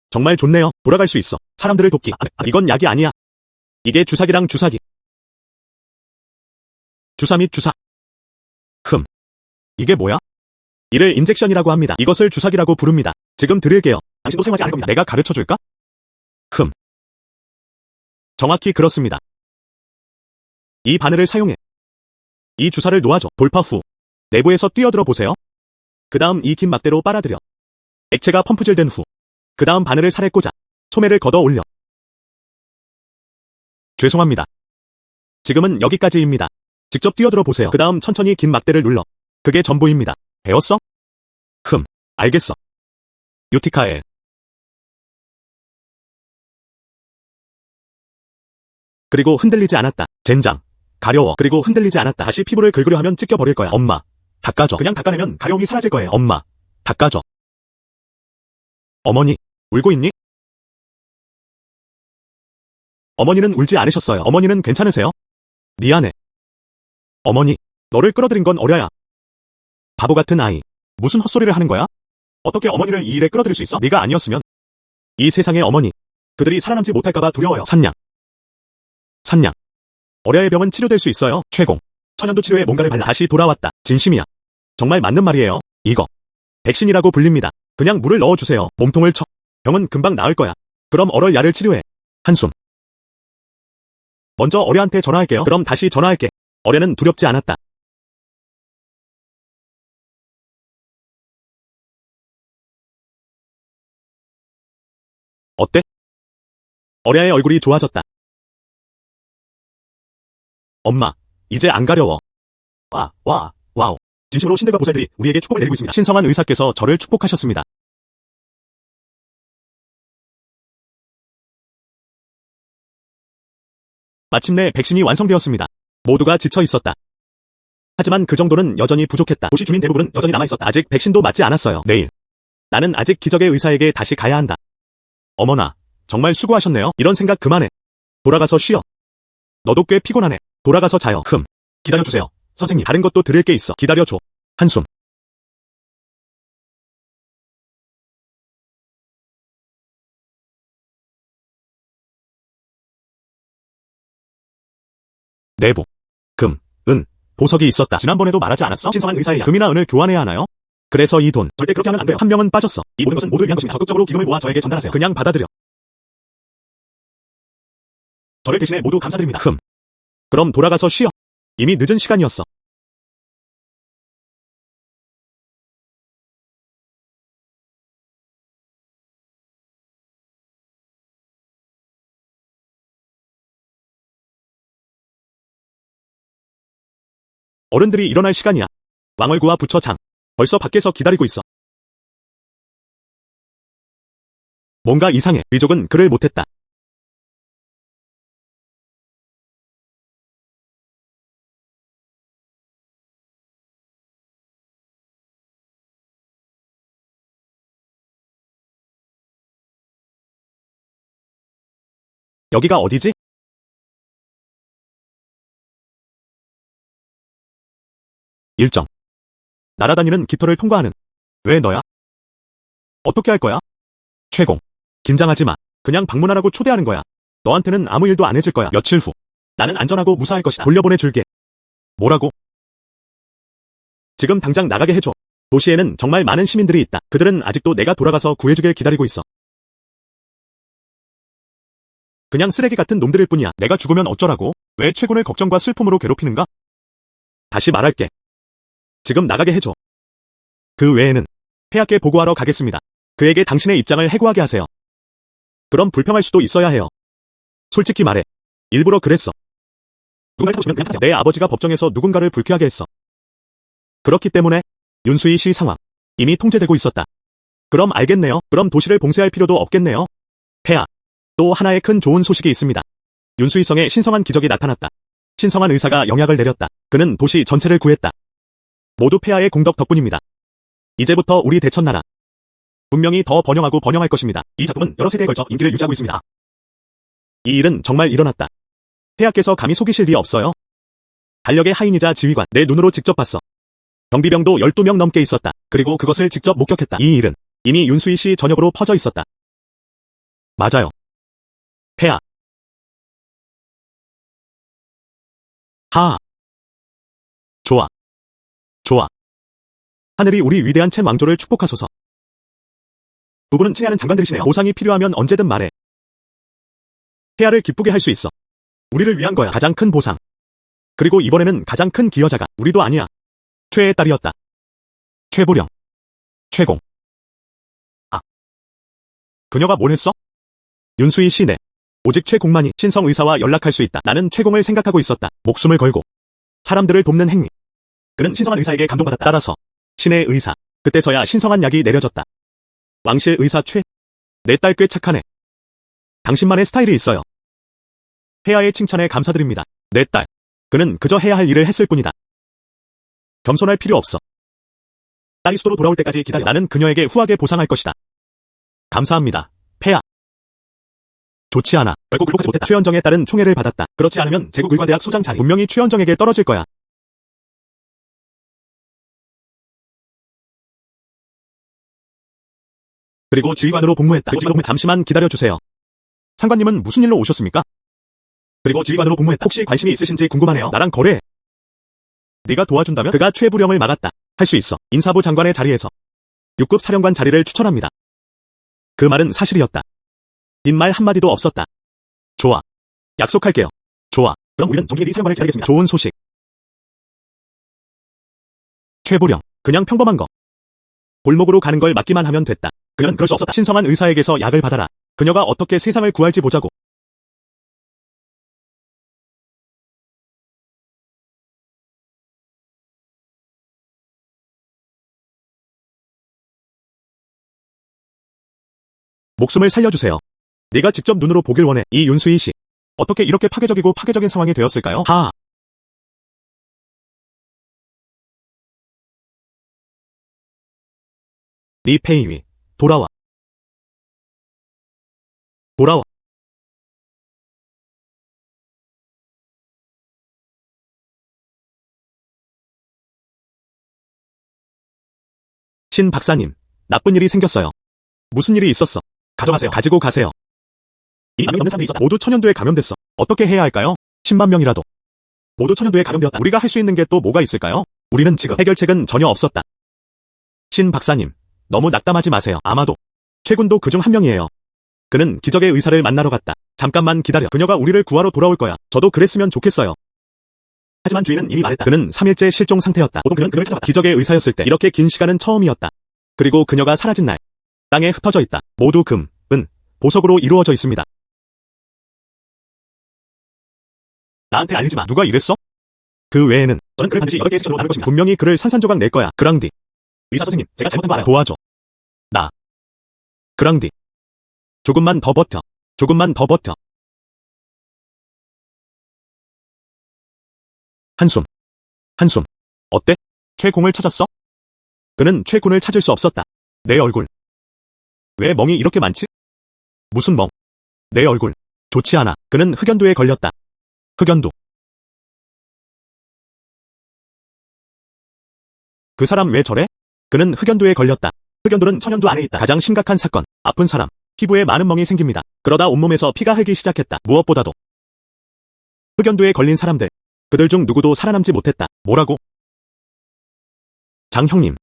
정말 좋네요. 돌아갈 수 있어. 사람들을 돕기. 이건 약이 아니야. 이게 주사기랑 주사기. 주사 및 주사. 이게 뭐야? 이를 인젝션이라고 합니다. 이것을 주사기라고 부릅니다. 지금 드릴게요. 당신도 사용하지 않을 겁니다. 내가 가르쳐줄까? 정확히 그렇습니다. 이 바늘을 사용해. 이 주사를 놓아줘. 돌파 후 내부에서 뛰어들어 보세요. 그 다음 이 긴 막대로 빨아들여. 액체가 펌프질된 후 그 다음 바늘을 살에 꽂아 소매를 걷어 올려. 죄송합니다. 지금은 여기까지입니다. 직접 뛰어들어 보세요. 그 다음 천천히 긴 막대를 눌러. 그게 전부입니다. 배웠어? 알겠어. 유티카엘. 그리고 흔들리지 않았다. 젠장. 가려워. 그리고 흔들리지 않았다. 다시 피부를 긁으려 하면 찢겨버릴 거야. 엄마. 닦아줘. 그냥 닦아내면 가려움이 사라질 거예요. 엄마. 닦아줘. 어머니. 울고 있니? 어머니는 울지 않으셨어요. 어머니는 괜찮으세요? 미안해. 어머니. 너를 끌어들인 건 어려야. 바보 같은 아이. 무슨 헛소리를 하는 거야? 어떻게 어머니를 이 일에 끌어들일 수 있어? 네가 아니었으면. 이 세상의 어머니. 그들이 살아남지 못할까봐 두려워요. 산냥. 어려의 병은 치료될 수 있어요. 최공. 천연두 치료에 뭔가를 발라 다시 돌아왔다. 진심이야. 정말 맞는 말이에요. 이거. 백신이라고 불립니다. 그냥 물을 넣어주세요. 몸통을 쳐. 병은 금방 나을 거야. 그럼 어럴 야를 치료해. 한숨. 먼저 어려한테 전화할게요. 그럼 다시 전화할게. 어려는 두렵지 않았다. 어때? 어려의 얼굴이 좋아졌다. 엄마, 이제 안 가려워. 와우. 진심으로 신들과 보살들이 우리에게 축복을 내리고 있습니다. 신성한 의사께서 저를 축복하셨습니다. 마침내 백신이 완성되었습니다. 모두가 지쳐 있었다. 하지만 그 정도는 여전히 부족했다. 도시 주민 대부분은 여전히 남아있었다. 아직 백신도 맞지 않았어요. 내일. 나는 아직 기적의 의사에게 다시 가야 한다. 어머나, 정말 수고하셨네요. 이런 생각 그만해. 돌아가서 쉬어. 너도 꽤 피곤하네. 돌아가서 자요. 기다려주세요. 선생님, 다른 것도 드릴 게 있어. 기다려줘. 한숨. 내부. 금, 은, 보석이 있었다. 지난번에도 말하지 않았어? 신성한 의사의 약. 금이나 은을 교환해야 하나요? 그래서 이 돈. 절대 그렇게 하면 안 돼요. 한 명은 빠졌어. 이 모든 것은 모두를 위한 것입니다. 적극적으로 기금을 모아 저에게 전달하세요. 그냥 받아들여. 저를 대신해 모두 감사드립니다. 그럼 돌아가서 쉬어. 이미 늦은 시간이었어. 어른들이 일어날 시간이야. 왕얼구와 부처장. 벌써 밖에서 기다리고 있어. 뭔가 이상해. 귀족은 그를 못했다. 여기가 어디지? 일정. 날아다니는 깃털을 통과하는. 왜 너야? 어떻게 할 거야? 최공. 긴장하지 마. 그냥 방문하라고 초대하는 거야. 너한테는 아무 일도 안 해줄 거야. 며칠 후. 나는 안전하고 무사할 것이다. 돌려보내줄게. 뭐라고? 지금 당장 나가게 해줘. 도시에는 정말 많은 시민들이 있다. 그들은 아직도 내가 돌아가서 구해주길 기다리고 있어. 그냥 쓰레기 같은 놈들일 뿐이야. 내가 죽으면 어쩌라고? 왜 최군을 걱정과 슬픔으로 괴롭히는가? 다시 말할게. 지금 나가게 해줘. 그 외에는 폐하께 보고하러 가겠습니다. 그에게 당신의 입장을 해고하게 하세요. 그럼 불평할 수도 있어야 해요. 솔직히 말해. 일부러 그랬어. 누군가를 타고 싶으면 그냥 타세요. 내 아버지가 법정에서 누군가를 불쾌하게 했어. 그렇기 때문에 윤수희 씨 상황 이미 통제되고 있었다. 그럼 알겠네요. 그럼 도시를 봉쇄할 필요도 없겠네요. 폐하. 또 하나의 큰 좋은 소식이 있습니다. 윤수희 성에 신성한 기적이 나타났다. 신성한 의사가 영약을 내렸다. 그는 도시 전체를 구했다. 모두 폐하의 공덕 덕분입니다. 이제부터 우리 대천나라 분명히 더 번영하고 번영할 것입니다. 이 작품은 여러 세대에 걸쳐 인기를 유지하고 있습니다. 이 일은 정말 일어났다. 폐하께서 감히 속이실 리 없어요. 달력의 하인이자 지휘관, 내 눈으로 직접 봤어. 경비병도 12명 넘게 있었다. 그리고 그것을 직접 목격했다. 이 일은 이미 윤수희 씨 전역으로 퍼져 있었다. 맞아요. 폐하. 하하. 좋아. 좋아. 하늘이 우리 위대한 첸 왕조를 축복하소서. 부부는 친애하는 장관들이시네요. 보상이 필요하면 언제든 말해. 폐하를 기쁘게 할 수 있어. 우리를 위한 거야. 가장 큰 보상. 그리고 이번에는 가장 큰 기여자가 우리도 아니야. 최의 딸이었다. 최보령. 최공. 아. 그녀가 뭘 했어? 윤수희 씨네. 오직 최공만이 신성 의사와 연락할 수 있다. 나는 최공을 생각하고 있었다. 목숨을 걸고 사람들을 돕는 행위. 그는 신성한 의사에게 감동받았다. 따라서 신의 의사. 그때서야 신성한 약이 내려졌다. 왕실 의사 최. 내 딸 꽤 착하네. 당신만의 스타일이 있어요. 폐하의 칭찬에 감사드립니다. 내 딸. 그는 그저 해야 할 일을 했을 뿐이다. 겸손할 필요 없어. 딸이 수도로 돌아올 때까지 기다려. 나는 그녀에게 후하게 보상할 것이다. 감사합니다. 폐하. 좋지 않아. 결국 굴복하지 못했다. 최연정의 딸은 총애를 받았다. 그렇지 않으면 제국의과대학 소장 자리 분명히 최연정에게 떨어질 거야. 그리고 지휘관으로 복무했다. 잠시만 기다려주세요. 상관님은 무슨 일로 오셨습니까? 그리고 지휘관으로 복무했다. 혹시 관심이 있으신지 궁금하네요. 나랑 거래해. 네가 도와준다면? 그가 최부령을 막았다. 할 수 있어. 인사부 장관의 자리에서 6급 사령관 자리를 추천합니다. 그 말은 사실이었다. 빈말 한마디도 없었다. 좋아. 약속할게요. 좋아. 그럼 우리는 정기리 사령관을 기다리겠습니다. 좋은 소식. 최부령. 그냥 평범한 거. 골목으로 가는 걸 막기만 하면 됐다. 그는 그럴 수 없었다. 신성한 의사에게서 약을 받아라. 그녀가 어떻게 세상을 구할지 보자고. 목숨을 살려주세요. 네가 직접 눈으로 보길 원해. 이 윤수희 씨. 어떻게 이렇게 파괴적이고 파괴적인 상황이 되었을까요? 하하. 리 페이위. 돌아와. 돌아와. 신 박사님. 나쁜 일이 생겼어요. 무슨 일이 있었어? 가져가세요. 가지고 가세요. 이미 없는 사람이 있었다. 모두 천연두에 감염됐어. 어떻게 해야 할까요? 10만 명이라도. 모두 천연두에 감염되었다. 우리가 할 수 있는 게 또 뭐가 있을까요? 우리는 지금 해결책은 전혀 없었다. 신 박사님. 너무 낙담하지 마세요. 아마도 최군도 그중 한 명이에요. 그는 기적의 의사를 만나러 갔다. 잠깐만 기다려. 그녀가 우리를 구하러 돌아올 거야. 저도 그랬으면 좋겠어요. 하지만 주인은 이미 말했다. 그는 3일째 실종 상태였다. 보통 그는 그를 찾아갔다. 기적의 의사였을 때 이렇게 긴 시간은 처음이었다. 그리고 그녀가 사라진 날 땅에 흩어져 있다. 모두 금, 은, 보석으로 이루어져 있습니다. 나한테 알리지 마. 누가 이랬어? 그 외에는 저는 그를 반드시 8개의 스케줄로 나눌 것입니다. 분명히 그를 산산조각 낼 거야. 그랑디. 의사 선생님, 제가 잘못한 거 알아요. 도와줘. 나. 그랑디. 조금만 더 버텨. 조금만 더 버텨. 한숨. 한숨. 어때? 최공을 찾았어? 그는 최군을 찾을 수 없었다. 내 얼굴. 왜 멍이 이렇게 많지? 무슨 멍? 내 얼굴. 좋지 않아. 그는 흑연두에 걸렸다. 흑연두. 그 사람 왜 저래? 그는 흑연두에 걸렸다. 흑연두는 천연두 안에 있다. 가장 심각한 사건. 아픈 사람. 피부에 많은 멍이 생깁니다. 그러다 온몸에서 피가 흐르기 시작했다. 무엇보다도 흑연두에 걸린 사람들. 그들 중 누구도 살아남지 못했다. 뭐라고? 장 형님.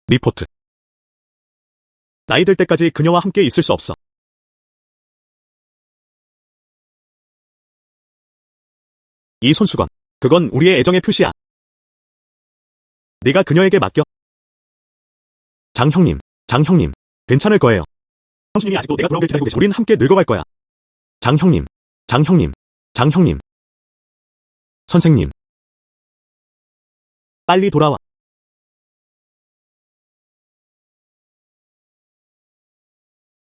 리포트. 나이 들 때까지 그녀와 함께 있을 수 없어. 이 손수건. 그건 우리의 애정의 표시야. 네가 그녀에게 맡겨. 장 형님. 장 형님. 괜찮을 거예요. 형수님이 아직도 내가 돌아오길 기다리고 계셔. 우린 함께 늙어갈 거야. 장 형님. 장 형님. 장 형님. 선생님. 빨리 돌아와.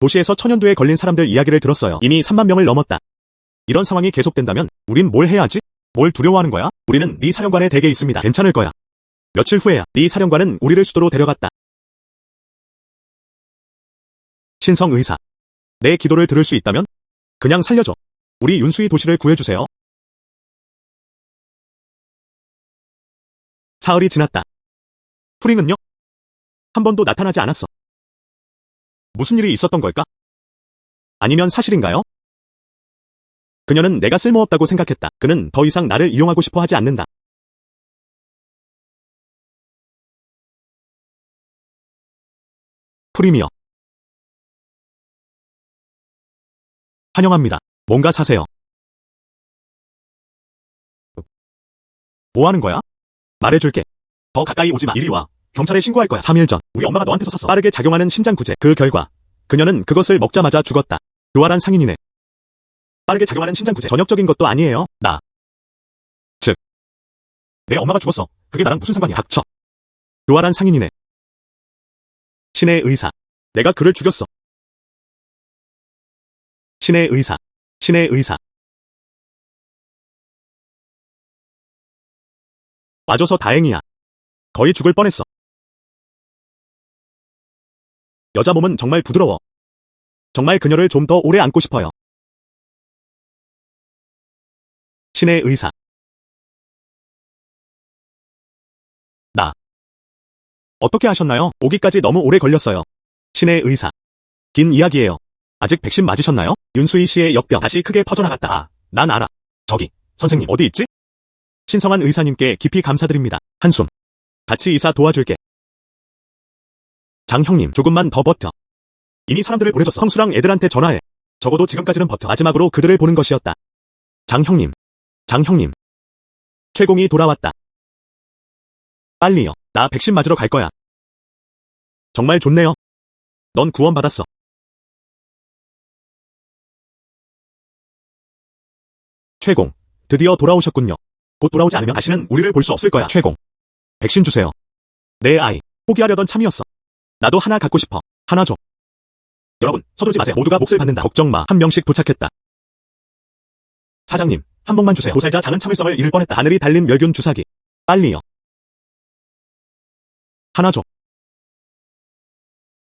도시에서 천연두에 걸린 사람들 이야기를 들었어요. 이미 3만 명을 넘었다. 이런 상황이 계속된다면 우린 뭘 해야 하지? 뭘 두려워하는 거야? 우리는 네 사령관의 댁에 있습니다. 괜찮을 거야. 며칠 후에야 네 사령관은 우리를 수도로 데려갔다. 신성 의사. 내 기도를 들을 수 있다면? 그냥 살려줘. 우리 윤수희 도시를 구해주세요. 사흘이 지났다. 프링은요? 한 번도 나타나지 않았어. 무슨 일이 있었던 걸까? 아니면 사실인가요? 그녀는 내가 쓸모없다고 생각했다. 그는 더 이상 나를 이용하고 싶어 하지 않는다. 프림이요. 환영합니다. 뭔가 사세요. 뭐 하는 거야? 말해줄게. 더 가까이 오지 마. 이리 와. 경찰에 신고할 거야. 3일 전 우리 엄마가 너한테서 샀어. 빠르게 작용하는 심장구제. 그 결과 그녀는 그것을 먹자마자 죽었다. 교활한 상인이네. 빠르게 작용하는 심장구제. 전역적인 것도 아니에요. 즉, 내 엄마가 죽었어. 그게 나랑 무슨 상관이야. 닥쳐. 교활한 상인이네. 신의 의사. 내가 그를 죽였어. 신의 의사. 신의 의사. 와줘서 다행이야. 거의 죽을 뻔했어. 여자 몸은 정말 부드러워. 정말 그녀를 좀 더 오래 안고 싶어요. 신의 의사. 어떻게 하셨나요? 오기까지 너무 오래 걸렸어요. 신의 의사. 긴 이야기예요. 아직 백신 맞으셨나요? 윤수희 씨의 역병 다시 크게 퍼져나갔다. 난 알아. 저기, 선생님 어디 있지? 신성한 의사님께 깊이 감사드립니다. 한숨. 같이 의사 도와줄게. 장 형님, 조금만 더 버텨. 이미 사람들을 보내줬어. 형수랑 애들한테 전화해. 적어도 지금까지는 버텨. 마지막으로 그들을 보는 것이었다. 장 형님. 장 형님. 최공이 돌아왔다. 빨리요. 나 백신 맞으러 갈 거야. 정말 좋네요. 넌 구원받았어. 최공. 드디어 돌아오셨군요. 곧 돌아오지 않으면 다시는 우리를 볼 수 없을 거야. 최공. 백신 주세요. 내 아이. 포기하려던 참이었어. 나도 하나 갖고 싶어. 하나 줘. 여러분, 서두르지 마세요. 모두가 몫을 받는다. 걱정 마. 한 명씩 도착했다. 사장님, 한 봉만 주세요. 도살자 장은 참을성을 잃을 뻔했다. 바늘이 달린 멸균 주사기. 빨리요. 하나 줘.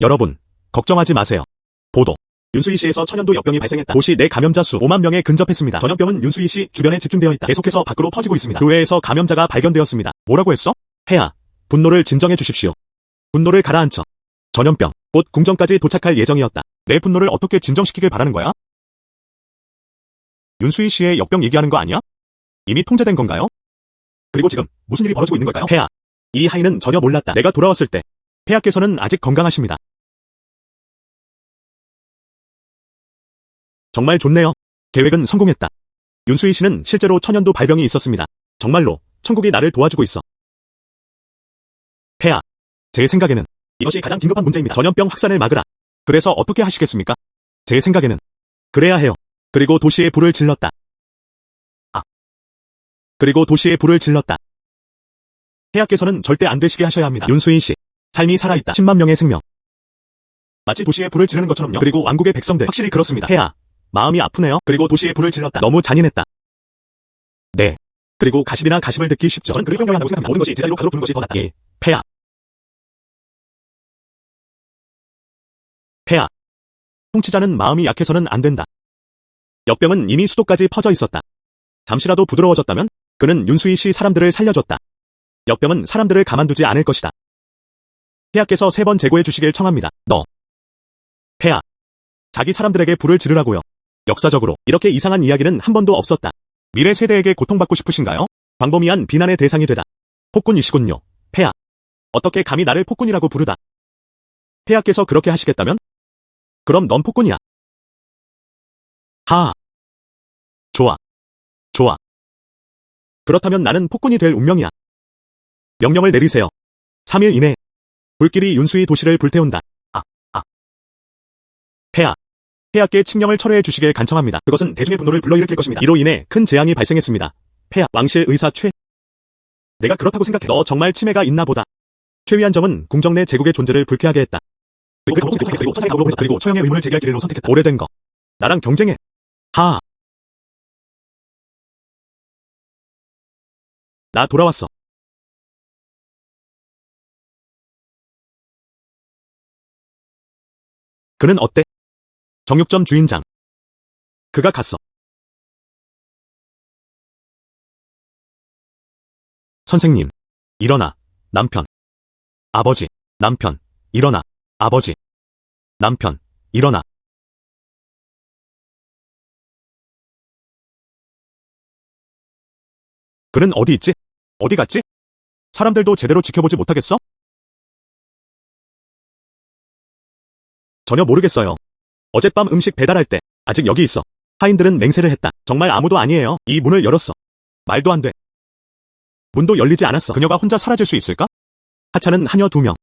여러분, 걱정하지 마세요. 보도. 윤수희 씨에서 천연도 역병이 발생했다. 도시 내 감염자 수 5만 명에 근접했습니다. 전염병은 윤수희 씨 주변에 집중되어 있다. 계속해서 밖으로 퍼지고 있습니다. 교회에서 감염자가 발견되었습니다. 뭐라고 했어? 폐하, 분노를 진정해 주십시오. 분노를 가라앉혀. 전염병, 곧 궁정까지 도착할 예정이었다. 내 분노를 어떻게 진정시키길 바라는 거야? 윤수희 씨의 역병 얘기하는 거 아니야? 이미 통제된 건가요? 그리고 지금 무슨 일이 벌어지고 있는 걸까요? 폐하, 이 하인은 전혀 몰랐다. 내가 돌아왔을 때 폐하께서는 아직 건강하십니다. 정말 좋네요. 계획은 성공했다. 윤수희 씨는 실제로 천연두 발병이 있었습니다. 정말로 천국이 나를 도와주고 있어. 폐하, 제 생각에는 이것이 가장 긴급한 문제입니다. 전염병 확산을 막으라. 그래서 어떻게 하시겠습니까? 제 생각에는 그래야 해요. 그리고 도시에 불을 질렀다. 그리고 도시에 불을 질렀다. 폐하께서는 절대 안 되시게 하셔야 합니다. 윤수희 씨, 삶이 살아있다. 10만 명의 생명. 마치 도시에 불을 지르는 것처럼요. 그리고 왕국의 백성들. 확실히 그렇습니다. 폐하, 마음이 아프네요. 그리고 도시에 불을 질렀다. 너무 잔인했다. 네. 그리고 가십이나 가십을 듣기 쉽죠. 저는 그를 경경한다고 생각합니다. 모든 것이 제자리로 가도록 부는 것이 더 낫다. 예. 폐하. 폐하. 통치자는 마음이 약해서는 안 된다. 역병은 이미 수도까지 퍼져 있었다. 잠시라도 부드러워졌다면 그는 윤수희 씨 사람들을 살려줬다. 역병은 사람들을 가만두지 않을 것이다. 폐하께서 3번 재고해 주시길 청합니다. 폐하. 자기 사람들에게 불을 지르라고요. 역사적으로 이렇게 이상한 이야기는 한 번도 없었다. 미래 세대에게 고통받고 싶으신가요? 광범위한 비난의 대상이 되다. 폭군이시군요. 폐하. 어떻게 감히 나를 폭군이라고 부르다. 폐하께서 그렇게 하시겠다면? 그럼 넌 폭군이야. 하하. 좋아. 좋아. 그렇다면 나는 폭군이 될 운명이야. 명령을 내리세요. 3일 이내에 불길이 윤수희 도시를 불태운다. 폐하께 칙령을 철회해 주시길 간청합니다. 그것은 대중의 분노를 불러일으킬 것입니다. 이로 인해 큰 재앙이 발생했습니다. 폐하, 왕실 의사 최. 내가 그렇다고 생각해. 너 정말 치매가 있나 보다. 최위한 점은 궁정 내 제국의 존재를 불쾌하게 했다. 그리고 처형의 의문을 제기할 길로 선택했다. 오래된 거. 나랑 경쟁해. 하하. 나 돌아왔어. 그는 어때? 정육점 주인장. 그가 갔어. 선생님, 일어나. 남편. 아버지, 남편, 일어나. 아버지, 남편, 일어나. 그는 어디 있지? 어디 갔지? 사람들도 제대로 지켜보지 못하겠어? 전혀 모르겠어요. 어젯밤 음식 배달할 때 아직 여기 있어. 하인들은 맹세를 했다. 정말 아무도 아니에요. 이 문을 열었어. 말도 안 돼. 문도 열리지 않았어. 그녀가 혼자 사라질 수 있을까? 하차는 하녀 2명.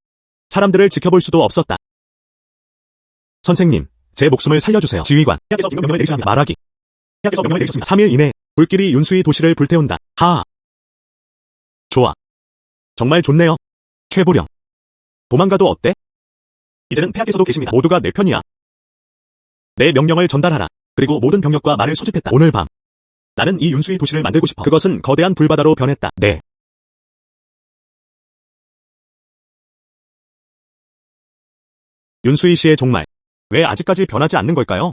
사람들을 지켜볼 수도 없었다. 선생님, 제 목숨을 살려주세요. 지휘관, 폐하께서 긴급 명령을 내리시합니다. 말하기. 폐하께서 명령을 내리셨습니다. 3일 이내에 불길이 윤수의 도시를 불태운다. 하하. 좋아. 정말 좋네요. 최부령. 도망가도 어때? 이제는 폐하께서도 계십니다. 모두가 내 편이야. 내 명령을 전달하라. 그리고 모든 병력과 말을 소집했다. 오늘 밤. 나는 이 윤수의 도시를 만들고 싶어. 그것은 거대한 불바다로 변했다. 네. 윤수의 씨의 종말. 왜 아직까지 변하지 않는 걸까요?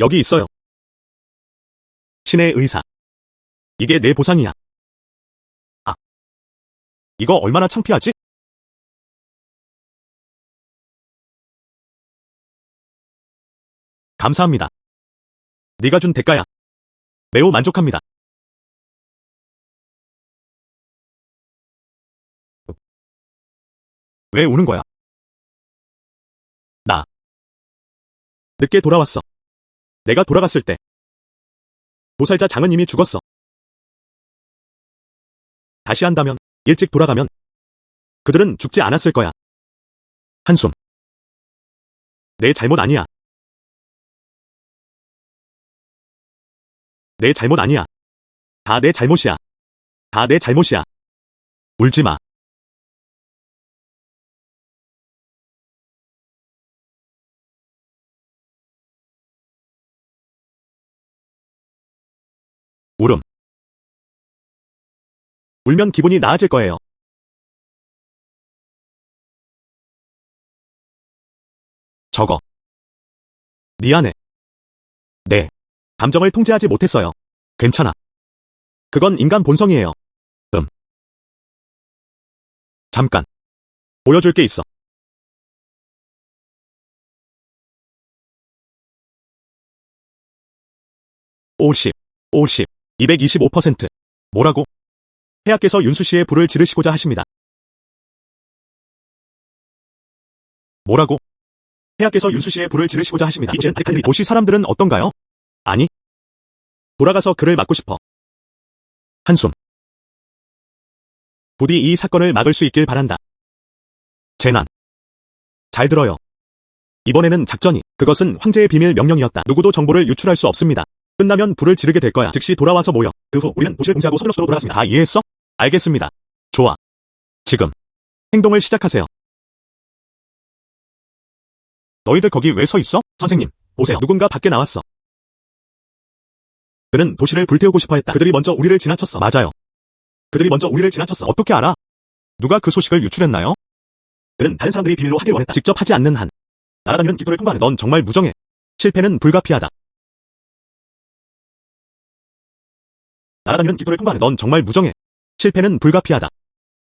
여기 있어요. 신의 의사. 이게 내 보상이야. 아. 이거 얼마나 창피하지? 감사합니다. 네가 준 대가야. 매우 만족합니다. 왜 우는 거야? 나. 늦게 돌아왔어. 내가 돌아갔을 때. 도살자 장은님이 죽었어. 다시 한다면, 일찍 돌아가면, 그들은 죽지 않았을 거야. 한숨. 내 잘못 아니야. 내 잘못 아니야. 다 내 잘못이야. 다 내 잘못이야. 울지 마. 울음. 울면 기분이 나아질 거예요. 저거. 미안해. 네. 감정을 통제하지 못했어요. 괜찮아. 그건 인간 본성이에요. 잠깐. 보여줄 게 있어. 50, 50, 225%. 뭐라고? 폐하께서 윤수 씨의 불을 지르시고자 하십니다. 뭐라고? 폐하께서 윤수 씨의 불을 지르시고자 하십니다. 이제는 도시 사람들은 어떤가요? 아니. 돌아가서 그를 막고 싶어. 한숨. 부디 이 사건을 막을 수 있길 바란다. 재난. 잘 들어요. 이번에는 작전이, 그것은 황제의 비밀 명령이었다. 누구도 정보를 유출할 수 없습니다. 끝나면 불을 지르게 될 거야. 즉시 돌아와서 모여. 그 후 우리는 도시를 봉쇄하고 서둘러서로 돌아왔습니다. 다 이해했어? 알겠습니다. 좋아. 지금 행동을 시작하세요. 너희들 거기 왜 서 있어? 선생님, 보세요. 누군가 밖에 나왔어. 그는 도시를 불태우고 싶어 했다. 그들이 먼저 우리를 지나쳤어. 맞아요. 그들이 먼저 우리를 지나쳤어. 어떻게 알아? 누가 그 소식을 유출했나요? 그는 다른 사람들이 비밀로 하길 원했다. 직접 하지 않는 한. 날아다니는 깃도를 통과하는 넌 정말 무정해. 실패는 불가피하다. 날아다니는 깃도를 통과하는 넌 정말 무정해. 실패는 불가피하다.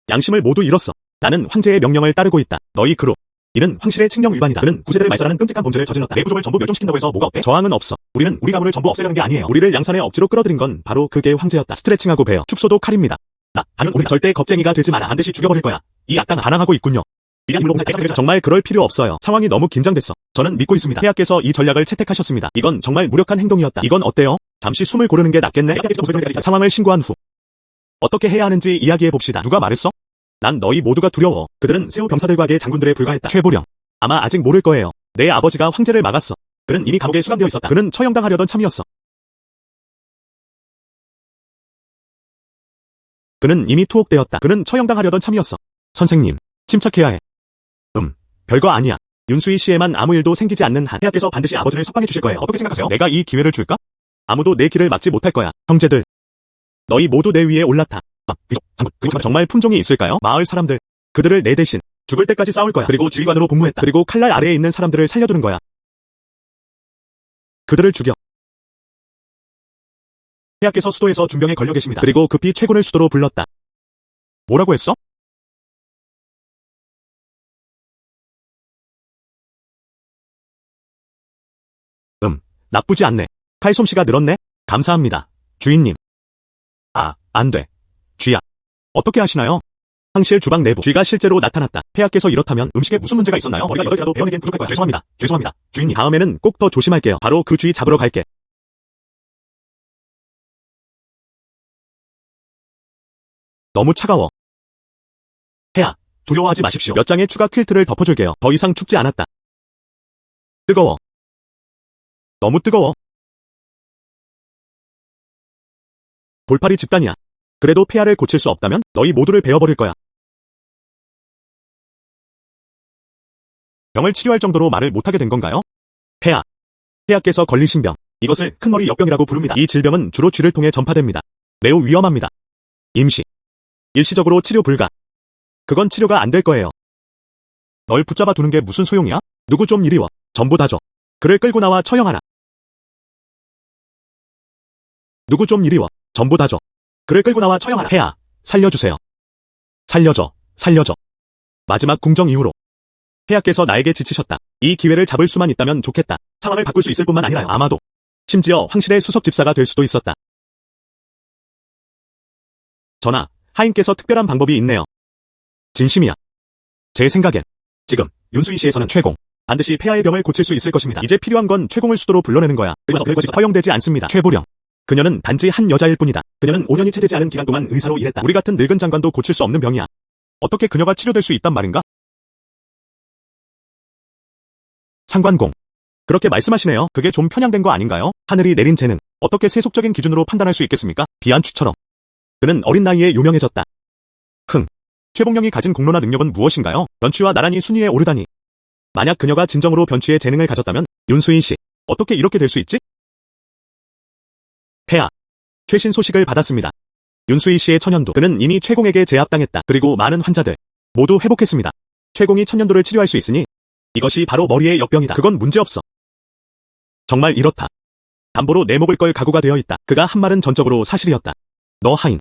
양심을 모두 잃었어. 나는 황제의 명령을 따르고 있다. 너희 그룹. 이는 황실의 칙령 위반이다. 그는 구세대를 말살하는 끔찍한 범죄를 저질렀다. 내 부족을 전부 멸종시킨다고 해서 뭐가 어때? 저항은 없어. 우리는 우리 가문을 전부 없애려는 게 아니에요. 우리를 양산의 억지로 끌어들인 건 바로 그게 황제였다. 스트레칭하고 베어. 축소도 칼입니다. 나는 우리 절대 겁쟁이가 되지 마라. 반드시 죽여버릴 거야. 이 악당 반항하고 있군요. 정말 그럴 필요 없어요. 상황이 너무 긴장됐어. 저는 믿고 있습니다. 폐하께서 이 전략을 채택하셨습니다. 이건 정말 무력한 행동이었다. 이건 어때요? 잠시 숨을 고르는 게 낫겠네. 상황을 신고한 후 어떻게 해야 하는지 이야기해봅시다. 누가 말했어? 난 너희 모두가 두려워. 그들은 세우 병사들과 개 장군들에 불과했다. 최부령. 아마 아직 모를 거예요. 내 아버지가 황제를 막았어. 그는 이미 감옥에 수감되어 있었다. 그는 처형당하려던 참이었어. 그는 이미 투옥되었다. 그는 처형당하려던 참이었어. 선생님, 침착해야 해. 별거 아니야. 윤수희 씨에만 아무 일도 생기지 않는 한 폐하께서 반드시 아버지를 석방해 주실 거예요. 어떻게 생각하세요? 내가 이 기회를 줄까? 아무도 내 길을 막지 못할 거야. 형제들, 너희 모두 내 위에 올라타. 귀족, 장군, 그리고 정말 품종이 있을까요? 마을 사람들, 그들을 내 대신 죽을 때까지 싸울 거야. 그리고 지휘관으로 복무했다. 그리고 칼날 아래에 있는 사람들을 살려두는 거야. 그들을 죽여. 폐하께서 수도에서 중병에 걸려 계십니다. 그리고 급히 최군을 수도로 불렀다. 뭐라고 했어? 나쁘지 않네. 칼솜씨가 늘었네? 감사합니다. 주인님. 안 돼. 쥐야. 어떻게 하시나요? 황실 주방 내부. 쥐가 실제로 나타났다. 폐하께서 이렇다면 음식에 무슨 문제가 있었나요? 머리가 8개라도 베어내기엔 부족할 거야. 죄송합니다. 주인님. 다음에는 꼭 더 조심할게요. 바로 그 쥐 잡으러 갈게. 너무 차가워. 폐하, 두려워하지 마십시오. 몇 장의 추가 퀼트를 덮어줄게요. 더 이상 춥지 않았다. 뜨거워. 너무 뜨거워. 돌팔이 집단이야. 그래도 폐하를 고칠 수 없다면 너희 모두를 베어버릴 거야. 병을 치료할 정도로 말을 못하게 된 건가요? 폐하께서 걸리신 병. 이것을 큰머리 역병이라고 부릅니다. 이 질병은 주로 쥐를 통해 전파됩니다. 매우 위험합니다. 일시적으로 치료 불가. 그건 치료가 안 될 거예요. 널 붙잡아 두는 게 무슨 소용이야? 누구 좀 이리 와. 전부 다 줘. 그를 끌고 나와 처형하라. 누구 좀 이리 와. 전부 다 줘. 그를 끌고 나와 처형하라. 폐하, 살려주세요. 살려줘. 마지막 궁정 이후로 폐하께서 나에게 지치셨다. 이 기회를 잡을 수만 있다면 좋겠다. 상황을 바꿀 수 있을 뿐만 아니라요. 아마도 심지어 황실의 수석 집사가 될 수도 있었다. 전하, 하인께서 특별한 방법이 있네요. 진심이야. 제 생각엔 지금 윤수희 씨에서는 최공, 반드시 폐하의 병을 고칠 수 있을 것입니다. 이제 필요한 건 최공을 수도로 불러내는 거야. 그래서 허용되지 않습니다. 최보령. 그녀는 단지 한 여자일 뿐이다. 그녀는 5년이 채 되지 않은 기간 동안 의사로 일했다. 우리 같은 늙은 장관도 고칠 수 없는 병이야. 어떻게 그녀가 치료될 수 있단 말인가? 상관공. 그렇게 말씀하시네요. 그게 좀 편향된 거 아닌가요? 하늘이 내린 재능. 어떻게 세속적인 기준으로 판단할 수 있겠습니까? 비안추처럼. 그는 어린 나이에 유명해졌다. 최봉령이 가진 공로나 능력은 무엇인가요? 변취와 나란히 순위에 오르다니. 만약 그녀가 진정으로 변취의 재능을 가졌다면 윤수희 씨, 어떻게 이렇게 될 수 있지? 폐하, 최신 소식을 받았습니다. 윤수희 씨의 천연두, 그는 이미 최공에게 제압당했다. 그리고 많은 환자들 모두 회복했습니다. 최공이 천연두를 치료할 수 있으니 이것이 바로 머리의 역병이다. 그건 문제없어. 정말 이렇다. 담보로 내 목을 걸 각오가 되어 있다. 그가 한 말은 전적으로 사실이었다. 너 하인.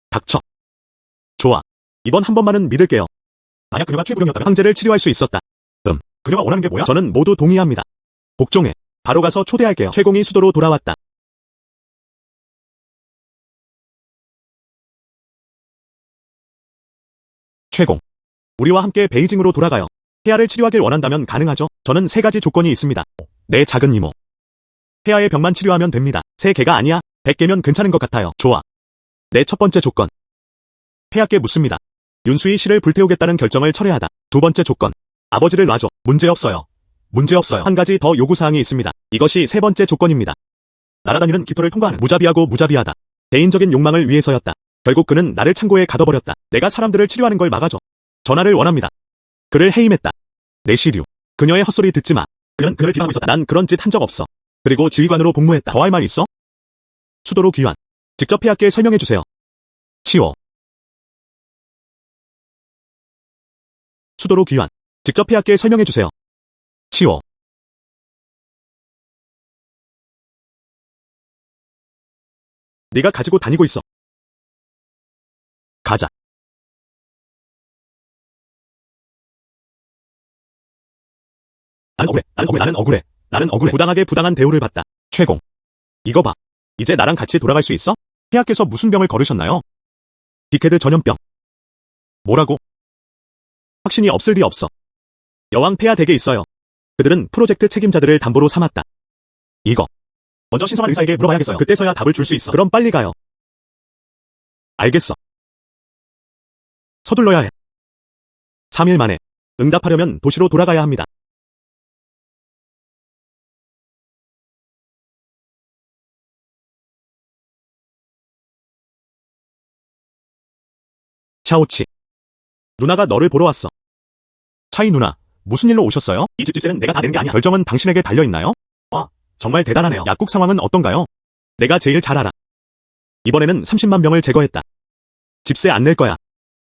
닥쳐. 좋아. 이번 한 번만은 믿을게요. 만약 그녀가 최부령이었다면 황제를 치료할 수 있었다. 그녀가 원하는 게 뭐야? 저는 모두 동의합니다. 복종해. 바로 가서 초대할게요. 최공이 수도로 돌아왔다. 최공. 우리와 함께 베이징으로 돌아가요. 폐하를 치료하길 원한다면 가능하죠? 저는 3가지 조건이 있습니다. 내 작은 이모. 폐하의 병만 치료하면 됩니다. 3개가 아니야. 100개면 괜찮은 것 같아요. 좋아. 내 첫 번째 조건. 폐하께 묻습니다. 윤수희 씨를 불태우겠다는 결정을 철회하다. 2번째 조건. 아버지를 놔줘. 문제없어요. 한 가지 더 요구사항이 있습니다. 이것이 3번째 조건입니다. 날아다니는 깃털을 통과하는. 무자비하고 무자비하다. 개인적인 욕망을 위해서였다. 결국 그는 나를 창고에 가둬버렸다. 내가 사람들을 치료하는 걸 막아줘. 전하를 원합니다. 그를 해임했다. 내 시류. 그녀의 헛소리 듣지 마. 그는 그를 비방하고 있었다. 난 그런 짓 한 적 없어. 그리고 지휘관으로 복무했다. 더 할 말 있어? 수도로 귀환. 직접 폐하께 설명해주세요. 치워. 수도로 귀환. 직접 폐하께 설명해주세요. 치워. 네가 가지고 다니고 있어. 가자. 나는 억울해. 부당하게 부당한 대우를 받다. 최공. 이거 봐. 이제 나랑 같이 돌아갈 수 있어? 폐하께서 무슨 병을 걸으셨나요? 빅헤드 전염병. 뭐라고? 확신이 없을 리 없어. 여왕 폐하 댁에 있어요. 그들은 프로젝트 책임자들을 담보로 삼았다. 이거. 먼저 신성한 의사에게 물어봐야겠어요. 그때서야 답을 줄 수 있어. 그럼 빨리 가요. 알겠어. 서둘러야 해. 3일 만에 응답하려면 도시로 돌아가야 합니다. 샤오치. 누나가 너를 보러 왔어. 차이 누나, 무슨 일로 오셨어요? 이 집집세는 내가 다 내는 게 아니야. 결정은 당신에게 달려있나요? 와, 정말 대단하네요. 약국 상황은 어떤가요? 내가 제일 잘 알아. 이번에는 30만 명을 제거했다. 집세 안 낼 거야.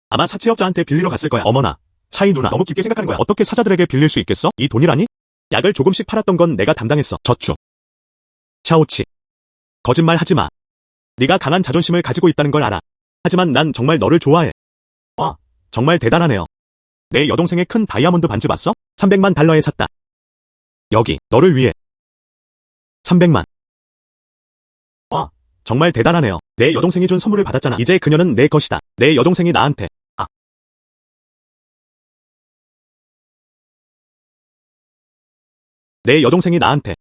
아마 사채업자한테 빌리러 갔을 거야. 어머나, 차이 누나 너무 깊게 생각하는 거야. 어떻게 사자들에게 빌릴 수 있겠어? 이 돈이라니? 약을 조금씩 팔았던 건 내가 담당했어. 저축. 샤오치. 거짓말 하지 마. 네가 강한 자존심을 가지고 있다는 걸 알아. 하지만 난 정말 너를 좋아해. 와, 정말 대단하네요. 내 여동생의 큰 다이아몬드 반지 봤어? 300만 달러에 샀다. 여기, 너를 위해. 300만. 와, 정말 대단하네요. 내 여동생이 준 선물을 받았잖아. 이제 그녀는 내 것이다. 내 여동생이 나한테. 내 여동생이 나한테.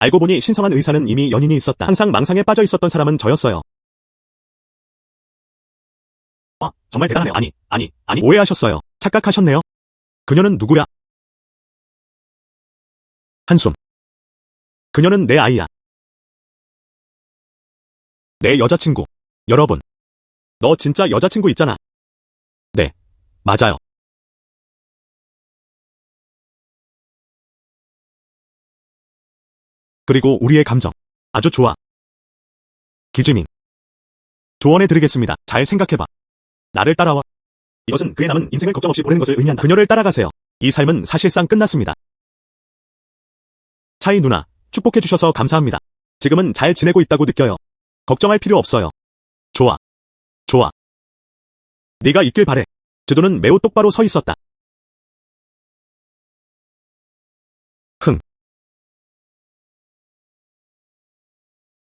알고 보니 신성한 의사는 이미 연인이 있었다. 항상 망상에 빠져 있었던 사람은 저였어요. 정말 대단하네요. 아니, 오해하셨어요. 착각하셨네요. 그녀는 누구야? 한숨. 그녀는 내 아이야. 내 여자친구. 여러분. 너 진짜 여자친구 있잖아. 네. 맞아요. 그리고 우리의 감정. 아주 좋아. 기즈민. 조언해드리겠습니다. 잘 생각해봐. 나를 따라와. 이것은 그의 남은 인생을 걱정 없이 보내는 것을 의미한다. 그녀를 따라가세요. 이 삶은 사실상 끝났습니다. 차이 누나, 축복해주셔서 감사합니다. 지금은 잘 지내고 있다고 느껴요. 걱정할 필요 없어요. 좋아. 좋아. 네가 있길 바래. 지도는 매우 똑바로 서 있었다. 흥.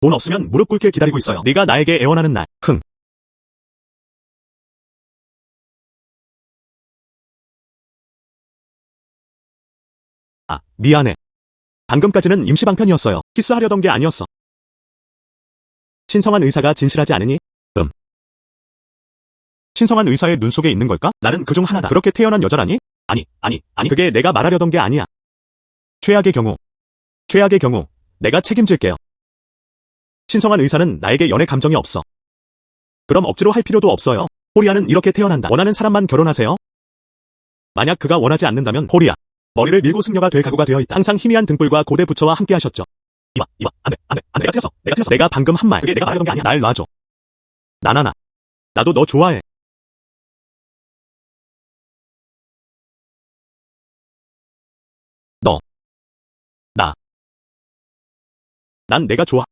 돈 없으면 무릎 꿇길 기다리고 있어요. 네가 나에게 애원하는 날. 흥. 미안해. 방금까지는 임시방편이었어요. 키스하려던 게 아니었어. 신성한 의사가 진실하지 않으니? 신성한 의사의 눈 속에 있는 걸까? 나는 그중 하나다. 그렇게 태어난 여자라니? 아니. 그게 내가 말하려던 게 아니야. 최악의 경우, 내가 책임질게요. 신성한 의사는 나에게 연애 감정이 없어. 그럼 억지로 할 필요도 없어요. 호리아는 이렇게 태어난다. 원하는 사람만 결혼하세요. 만약 그가 원하지 않는다면 호리아. 머리를 밀고 승려가 될 각오가 되어 있다. 항상 희미한 등불과 고대 부처와 함께 하셨죠. 이봐, 안 돼. 내가 틀렸어. 내가 방금 한 말. 그게 내가 말하던 게 아니야. 날 놔줘. 나나나. 나도 너 좋아해. 너. 나. 난 내가 좋아.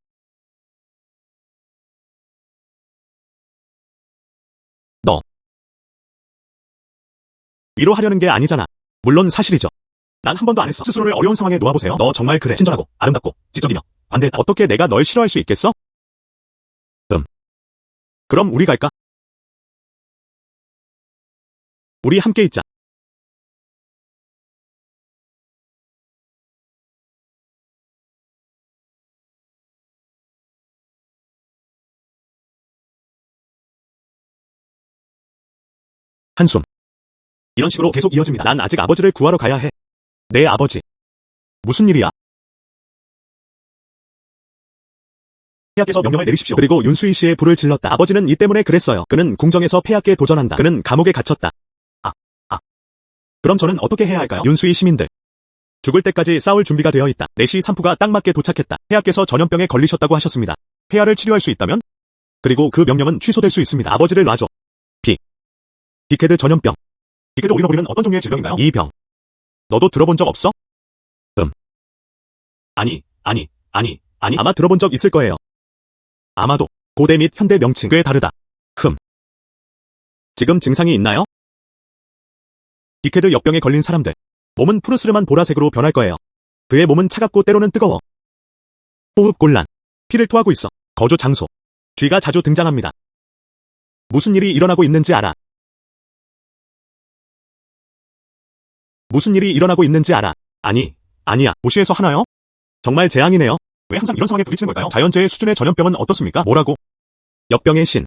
너. 위로하려는 게 아니잖아. 물론 사실이죠. 난 한 번도 안 했어. 스스로를 어려운 상황에 놓아보세요. 너 정말 그래. 친절하고, 아름답고, 지적이며, 관대했다. 어떻게 내가 널 싫어할 수 있겠어? 그럼 우리 갈까? 우리 함께 있자. 한숨. 이런 식으로 계속 이어집니다. 난 아직 아버지를 구하러 가야 해. 내 아버지. 무슨 일이야? 폐하께서 명령을 내리십시오. 그리고 윤수희 씨의 불을 질렀다. 아버지는 이 때문에 그랬어요. 그는 궁정에서 폐하께 도전한다. 그는 감옥에 갇혔다. 그럼 저는 어떻게 해야 할까요? 윤수희 시민들. 죽을 때까지 싸울 준비가 되어 있다. 4시 3푸가 딱 맞게 도착했다. 폐하께서 전염병에 걸리셨다고 하셨습니다. 폐하를 치료할 수 있다면? 그리고 그 명령은 취소될 수 있습니다. 아버지를 놔줘. 빅헤드 전염병. 빅헤드 오리너브리는 어떤 종류의 질병인가요? 이 병. 너도 들어본 적 없어? 아니. 아마 들어본 적 있을 거예요. 아마도 고대 및 현대 명칭 꽤 다르다. 지금 증상이 있나요? 빅헤드 역병에 걸린 사람들. 몸은 푸르스름한 보라색으로 변할 거예요. 그의 몸은 차갑고 때로는 뜨거워. 호흡 곤란. 피를 토하고 있어. 거주 장소. 쥐가 자주 등장합니다. 무슨 일이 일어나고 있는지 알아. 무슨 일이 일어나고 있는지 알아. 아니야. 도시에서 하나요? 정말 재앙이네요. 왜 항상 이런 상황에 부딪히는 걸까요? 자연재해 수준의 전염병은 어떻습니까? 뭐라고? 역병의 신.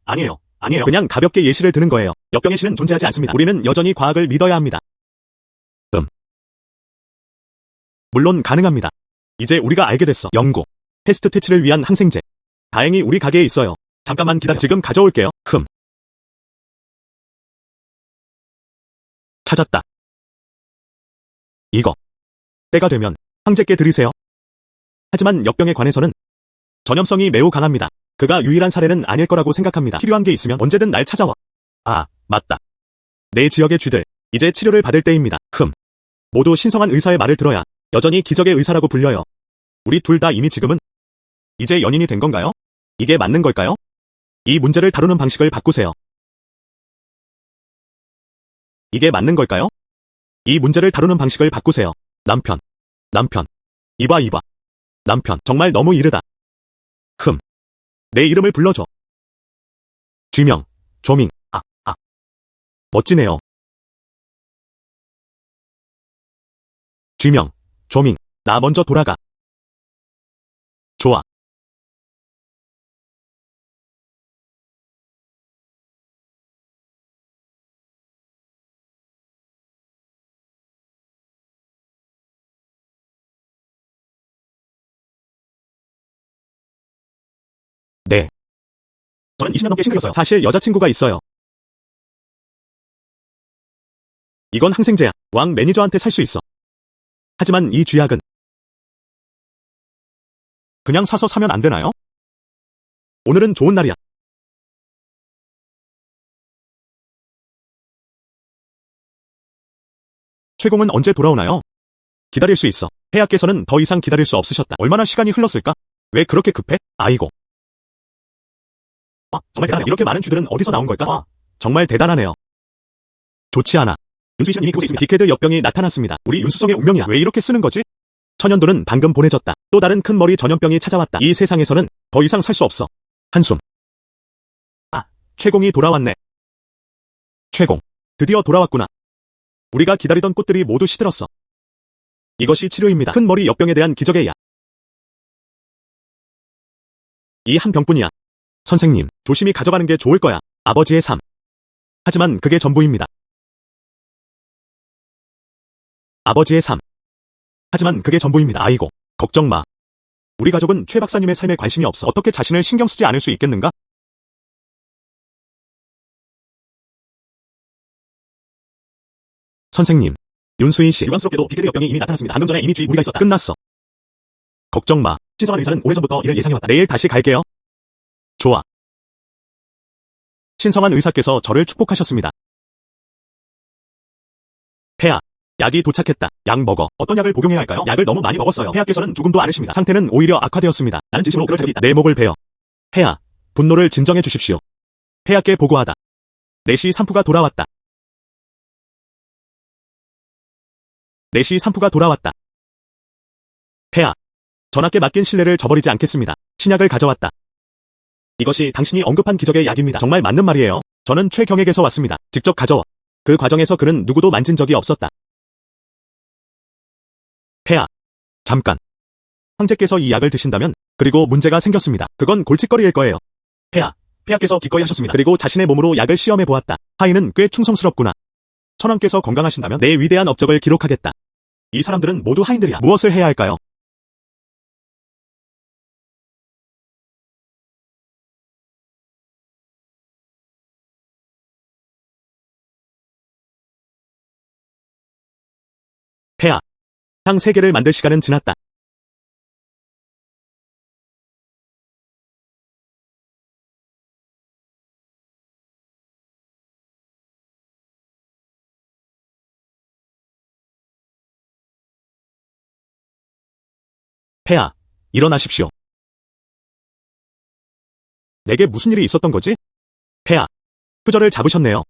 아니에요. 그냥 가볍게 예시를 드는 거예요. 역병의 신은 존재하지 않습니다. 우리는 여전히 과학을 믿어야 합니다. 물론 가능합니다. 이제 우리가 알게 됐어. 연구. 패스트 퇴치를 위한 항생제. 다행히 우리 가게에 있어요. 잠깐만 기다려. 지금 가져올게요. 찾았다. 이거. 때가 되면 황제께 드리세요. 하지만 역병에 관해서는 전염성이 매우 강합니다. 그가 유일한 사례는 아닐 거라고 생각합니다. 필요한 게 있으면 언제든 날 찾아와. 아, 맞다. 내 지역의 쥐들, 이제 치료를 받을 때입니다. 모두 신성한 의사의 말을 들어야 여전히 기적의 의사라고 불려요. 우리 둘 다 이미 지금은 이제 연인이 된 건가요? 이게 맞는 걸까요? 이 문제를 다루는 방식을 바꾸세요. 이게 맞는 걸까요? 이 문제를 다루는 방식을 바꾸세요. 남편. 이봐. 남편, 정말 너무 이르다. 내 이름을 불러줘. 쥐명, 조밍, 멋지네요. 쥐명, 조밍, 나 먼저 돌아가. 좋아. 네. 저는 20년 넘게 싱글이었어요. 사실 여자친구가 있어요. 이건 항생제야. 왕 매니저한테 살 수 있어. 하지만 이 쥐약은 그냥 사서 사면 안 되나요? 오늘은 좋은 날이야. 최공은 언제 돌아오나요? 기다릴 수 있어. 폐하께서는 더 이상 기다릴 수 없으셨다. 얼마나 시간이 흘렀을까? 왜 그렇게 급해? 아이고. 정말 대단해. 이렇게 많은 쥐들은 어디서 나온 걸까? 정말 대단하네요. 좋지 않아. 윤수희 씨는 이미 그곳에 있습니다. 빅헤드 역병이 나타났습니다. 우리 윤수성의 운명이야. 왜 이렇게 쓰는 거지? 천연돌은 방금 보내졌다. 또 다른 큰 머리 전염병이 찾아왔다. 이 세상에서는 더 이상 살 수 없어. 한숨. 최공이 돌아왔네. 최공. 드디어 돌아왔구나. 우리가 기다리던 꽃들이 모두 시들었어. 이것이 치료입니다. 큰 머리 역병에 대한 기적의 약. 이 한 병뿐이야. 선생님, 조심히 가져가는 게 좋을 거야. 아버지의 삶. 하지만 그게 전부입니다. 아버지의 삶. 하지만 그게 전부입니다. 아이고, 걱정 마. 우리 가족은 최 박사님의 삶에 관심이 없어. 어떻게 자신을 신경 쓰지 않을 수 있겠는가? 선생님, 윤수인 씨, 유감스럽게도 빅헤드 역병이 이미 나타났습니다. 방금 전에 이미 쥐 무리가 있었다. 끝났어. 걱정 마. 신성한 의사는 오래전부터 이를 예상해왔다. 내일 다시 갈게요. 좋아. 신성한 의사께서 저를 축복하셨습니다. 폐하, 약이 도착했다. 약 먹어. 어떤 약을 복용해야 할까요? 약을 너무 많이 먹었어요. 폐하께서는 조금도 않으십니다. 상태는 오히려 악화되었습니다. 나는 진심으로 그럴 자격이 있다. 내 목을 베어. 폐하, 분노를 진정해 주십시오. 폐하께 보고하다. 4시 산푸가 돌아왔다. 4시 산푸가 돌아왔다. 폐하, 전하께 맡긴 신뢰를 저버리지 않겠습니다. 신약을 가져왔다. 이것이 당신이 언급한 기적의 약입니다. 정말 맞는 말이에요. 저는 최경에게서 왔습니다. 직접 가져와. 그 과정에서 그는 누구도 만진 적이 없었다. 폐하, 잠깐. 황제께서 이 약을 드신다면 그리고 문제가 생겼습니다. 그건 골칫거리일 거예요. 폐하께서 기꺼이 하셨습니다. 그리고 자신의 몸으로 약을 시험해 보았다. 하인은 꽤 충성스럽구나. 천왕께서 건강하신다면 내 위대한 업적을 기록하겠다. 이 사람들은 모두 하인들이야. 무엇을 해야 할까요? 폐하, 향 3개를 만들 시간은 지났다. 폐하, 일어나십시오. 내게 무슨 일이 있었던 거지? 폐하, 표절을 잡으셨네요.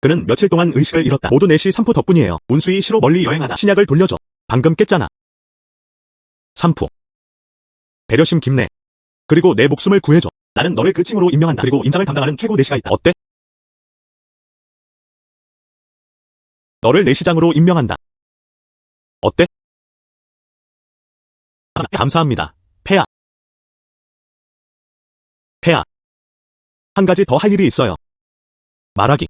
그는 며칠 동안 의식을 잃었다. 모두 4시 산푸 덕분이에요. 운수이 시로 멀리 여행하다. 신약을 돌려줘. 방금 깼잖아. 산푸. 배려심 깊네. 그리고 내 목숨을 구해줘. 나는 너를 그 칭호로 임명한다. 그리고 인장을 담당하는 최고 내시가 있다. 어때? 너를 내시장으로 임명한다. 어때? 감사합니다. 폐하. 한 가지 더 할 일이 있어요. 말하기.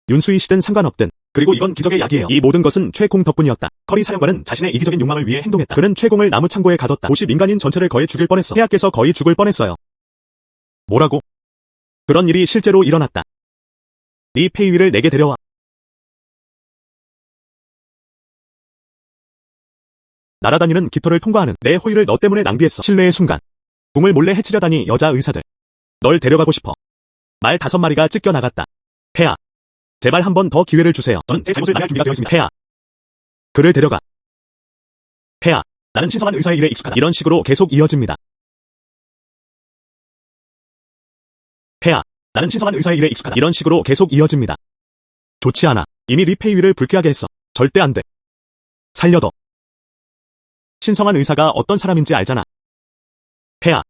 윤수이 씨든 상관없든. 그리고 이건 기적의 약이에요. 이 모든 것은 최공 덕분이었다. 커리 사령관은 자신의 이기적인 욕망을 위해 행동했다. 그는 최공을 나무 창고에 가뒀다. 도시 민간인 전체를 거의 죽일 뻔했어. 폐하께서 거의 죽을 뻔했어요. 뭐라고? 그런 일이 실제로 일어났다. 네 폐위를 내게 데려와. 날아다니는 깃털을 통과하는 내 호의를 너 때문에 낭비했어. 신뢰의 순간. 궁을 몰래 해치려다니 여자 의사들. 널 데려가고 싶어. 말 5마리가 찢겨 나갔다. 폐하. 제발 한 번 더 기회를 주세요. 저는 제 잘못을 만회할 준비가 되어 있습니다. 폐하. 그를 데려가. 폐하. 나는 신성한 의사의 일에 익숙하다. 이런 식으로 계속 이어집니다. 폐하. 나는 신성한 의사의 일에 익숙하다. 이런 식으로 계속 이어집니다. 좋지 않아. 이미 리페이위를 불쾌하게 했어. 절대 안 돼. 살려둬. 신성한 의사가 어떤 사람인지 알잖아. 폐하.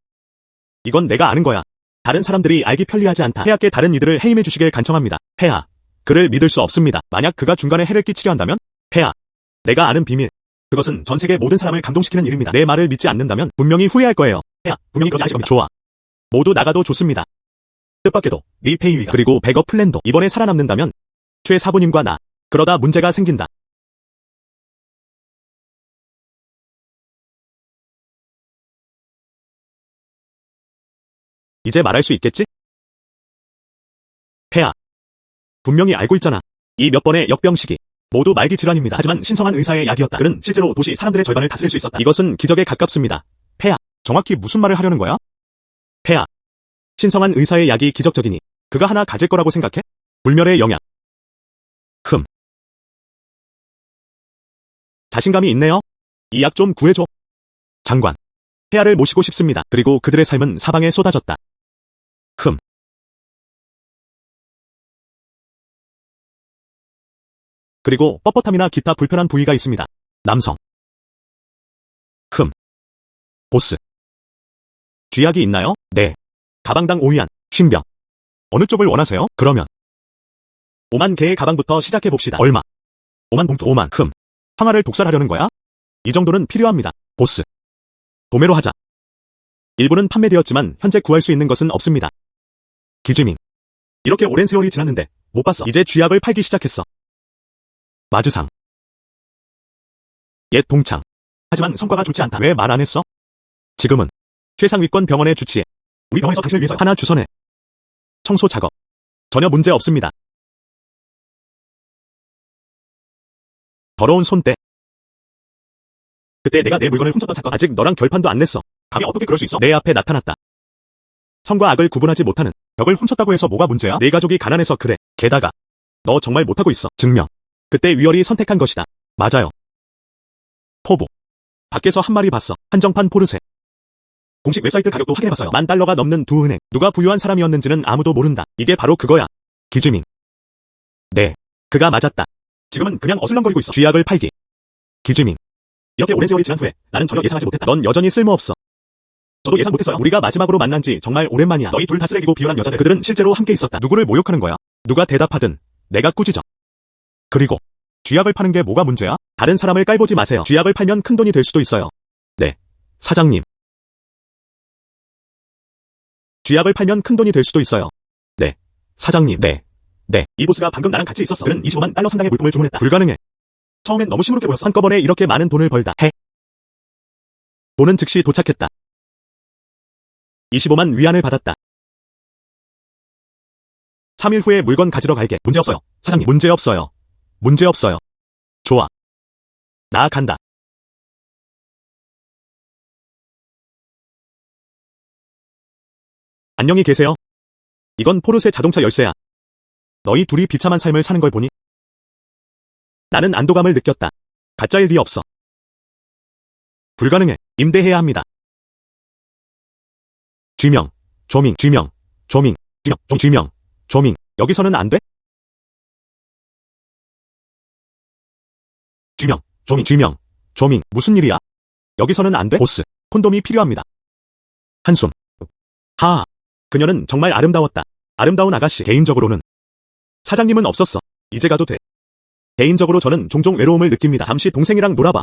이건 내가 아는 거야. 다른 사람들이 알기 편리하지 않다. 폐하께 다른 이들을 해임해 주시길 간청합니다. 폐하. 그를 믿을 수 없습니다. 만약 그가 중간에 해를 끼치려 한다면? 폐하. 내가 아는 비밀. 그것은 전 세계 모든 사람을 감동시키는 일입니다. 내 말을 믿지 않는다면 분명히 후회할 거예요. 폐하. 분명히 그러지 않을 겁니다. 좋아. 모두 나가도 좋습니다. 뜻밖에도 리페이위가 그리고 백업 플랜도 이번에 살아남는다면 최 사부님과 나. 그러다 문제가 생긴다. 이제 말할 수 있겠지? 폐하. 분명히 알고 있잖아. 이 몇 번의 역병식이 모두 말기 질환입니다. 하지만 신성한 의사의 약이었다. 그는 실제로 도시 사람들의 절반을 다스릴 수 있었다. 이것은 기적에 가깝습니다. 폐하. 정확히 무슨 말을 하려는 거야? 폐하. 신성한 의사의 약이 기적적이니 그가 하나 가질 거라고 생각해? 불멸의 영양. 자신감이 있네요. 이 약 좀 구해줘. 장관. 폐하를 모시고 싶습니다. 그리고 그들의 삶은 사방에 쏟아졌다. 그리고 뻣뻣함이나 기타 불편한 부위가 있습니다. 남성. 보스. 쥐약이 있나요? 네. 가방당 5위안, 쉰병. 어느 쪽을 원하세요? 그러면 5만 개의 가방부터 시작해봅시다. 얼마? 5만 봉투 5만. 황하를 독살하려는 거야? 이 정도는 필요합니다. 보스. 도매로 하자. 일부는 판매되었지만 현재 구할 수 있는 것은 없습니다. 기지민. 이렇게 오랜 세월이 지났는데 못 봤어. 이제 쥐약을 팔기 시작했어. 마주상. 옛 동창. 하지만 성과가 좋지 않다. 왜 말 안 했어? 지금은 최상위권 병원에 주치해. 우리 병원에서 당신을 위해서 하나 주선해. 청소 작업. 전혀 문제 없습니다. 더러운 손때. 그때 내가 내 물건을 훔쳤던 사건. 아직 너랑 결판도 안 냈어. 감히 어떻게 그럴 수 있어? 내 앞에 나타났다. 선과 악을 구분하지 못하는 벽을 훔쳤다고 해서 뭐가 문제야? 내 가족이 가난해서 그래. 게다가 너 정말 못하고 있어. 증명. 그때 위얼이 선택한 것이다. 맞아요. 포부. 밖에서 한 마리 봤어. 한정판 포르쉐. 공식 웹사이트 가격도 확인해봤어요. $10,000가 넘는 두 은행. 누가 부유한 사람이었는지는 아무도 모른다. 이게 바로 그거야. 기지민. 네. 그가 맞았다. 지금은 그냥 어슬렁거리고 있어. 쥐약을 팔기. 기지민. 이렇게 오랜 세월이 지난 후에 나는 전혀 예상하지 못했다. 넌 여전히 쓸모없어. 저도 예상 못했어요. 우리가 마지막으로 만난 지 정말 오랜만이야. 너희 둘 다 쓰레기고 비열한 여자들. 그들은 실제로 함께 있었다. 누구를 모욕하는 거야? 누가 대답하든 내가 꾸짖어. 그리고 쥐약을 파는 게 뭐가 문제야? 다른 사람을 깔보지 마세요. 쥐약을 팔면 큰돈이 될 수도 있어요. 네. 사장님. 쥐약을 팔면 큰돈이 될 수도 있어요. 네. 사장님. 네. 이 보스가 방금 나랑 같이 있었어. 그는 $25만 상당의 물품을 주문했다. 불가능해. 처음엔 너무 시무룩해 보였어. 한꺼번에 이렇게 많은 돈을 벌다 해. 돈은 즉시 도착했다. 25만 위안을 받았다. 3일 후에 물건 가지러 갈게. 문제없어요. 사장님. 문제없어요. 문제없어요. 좋아. 나 간다. 안녕히 계세요. 이건 포르쉐 자동차 열쇠야. 너희 둘이 비참한 삶을 사는 걸 보니 나는 안도감을 느꼈다. 가짜일 리 없어. 불가능해. 임대해야 합니다. 쥐명, 조밍, 쥐명, 조밍, 쥐명, 조밍. 여기서는 안 돼? 쥐명, 조밍, 쥐명, 조밍. 무슨 일이야? 여기서는 안 돼? 보스, 콘돔이 필요합니다. 한숨. 하하. 그녀는 정말 아름다웠다. 아름다운 아가씨. 개인적으로는 사장님은 없었어. 이제 가도 돼. 개인적으로 저는 종종 외로움을 느낍니다. 잠시 동생이랑 놀아봐.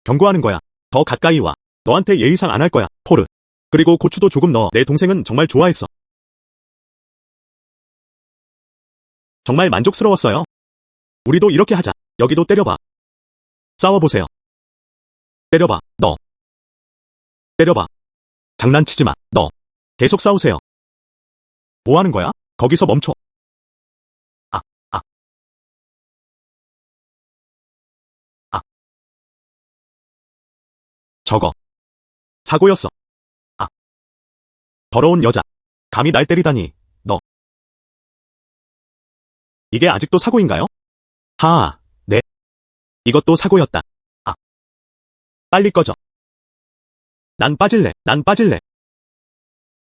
경고하는 거야. 더 가까이 와. 너한테 예의상 안 할 거야. 포르. 그리고 고추도 조금 넣어. 내 동생은 정말 좋아했어. 정말 만족스러웠어요. 우리도 이렇게 하자. 여기도 때려봐. 싸워보세요. 때려봐. 너. 때려봐. 장난치지 마. 너. 계속 싸우세요. 뭐 하는 거야? 거기서 멈춰. 저거. 사고였어. 아. 더러운 여자. 감히 날 때리다니, 너. 이게 아직도 사고인가요? 네. 이것도 사고였다. 아. 빨리 꺼져. 난 빠질래.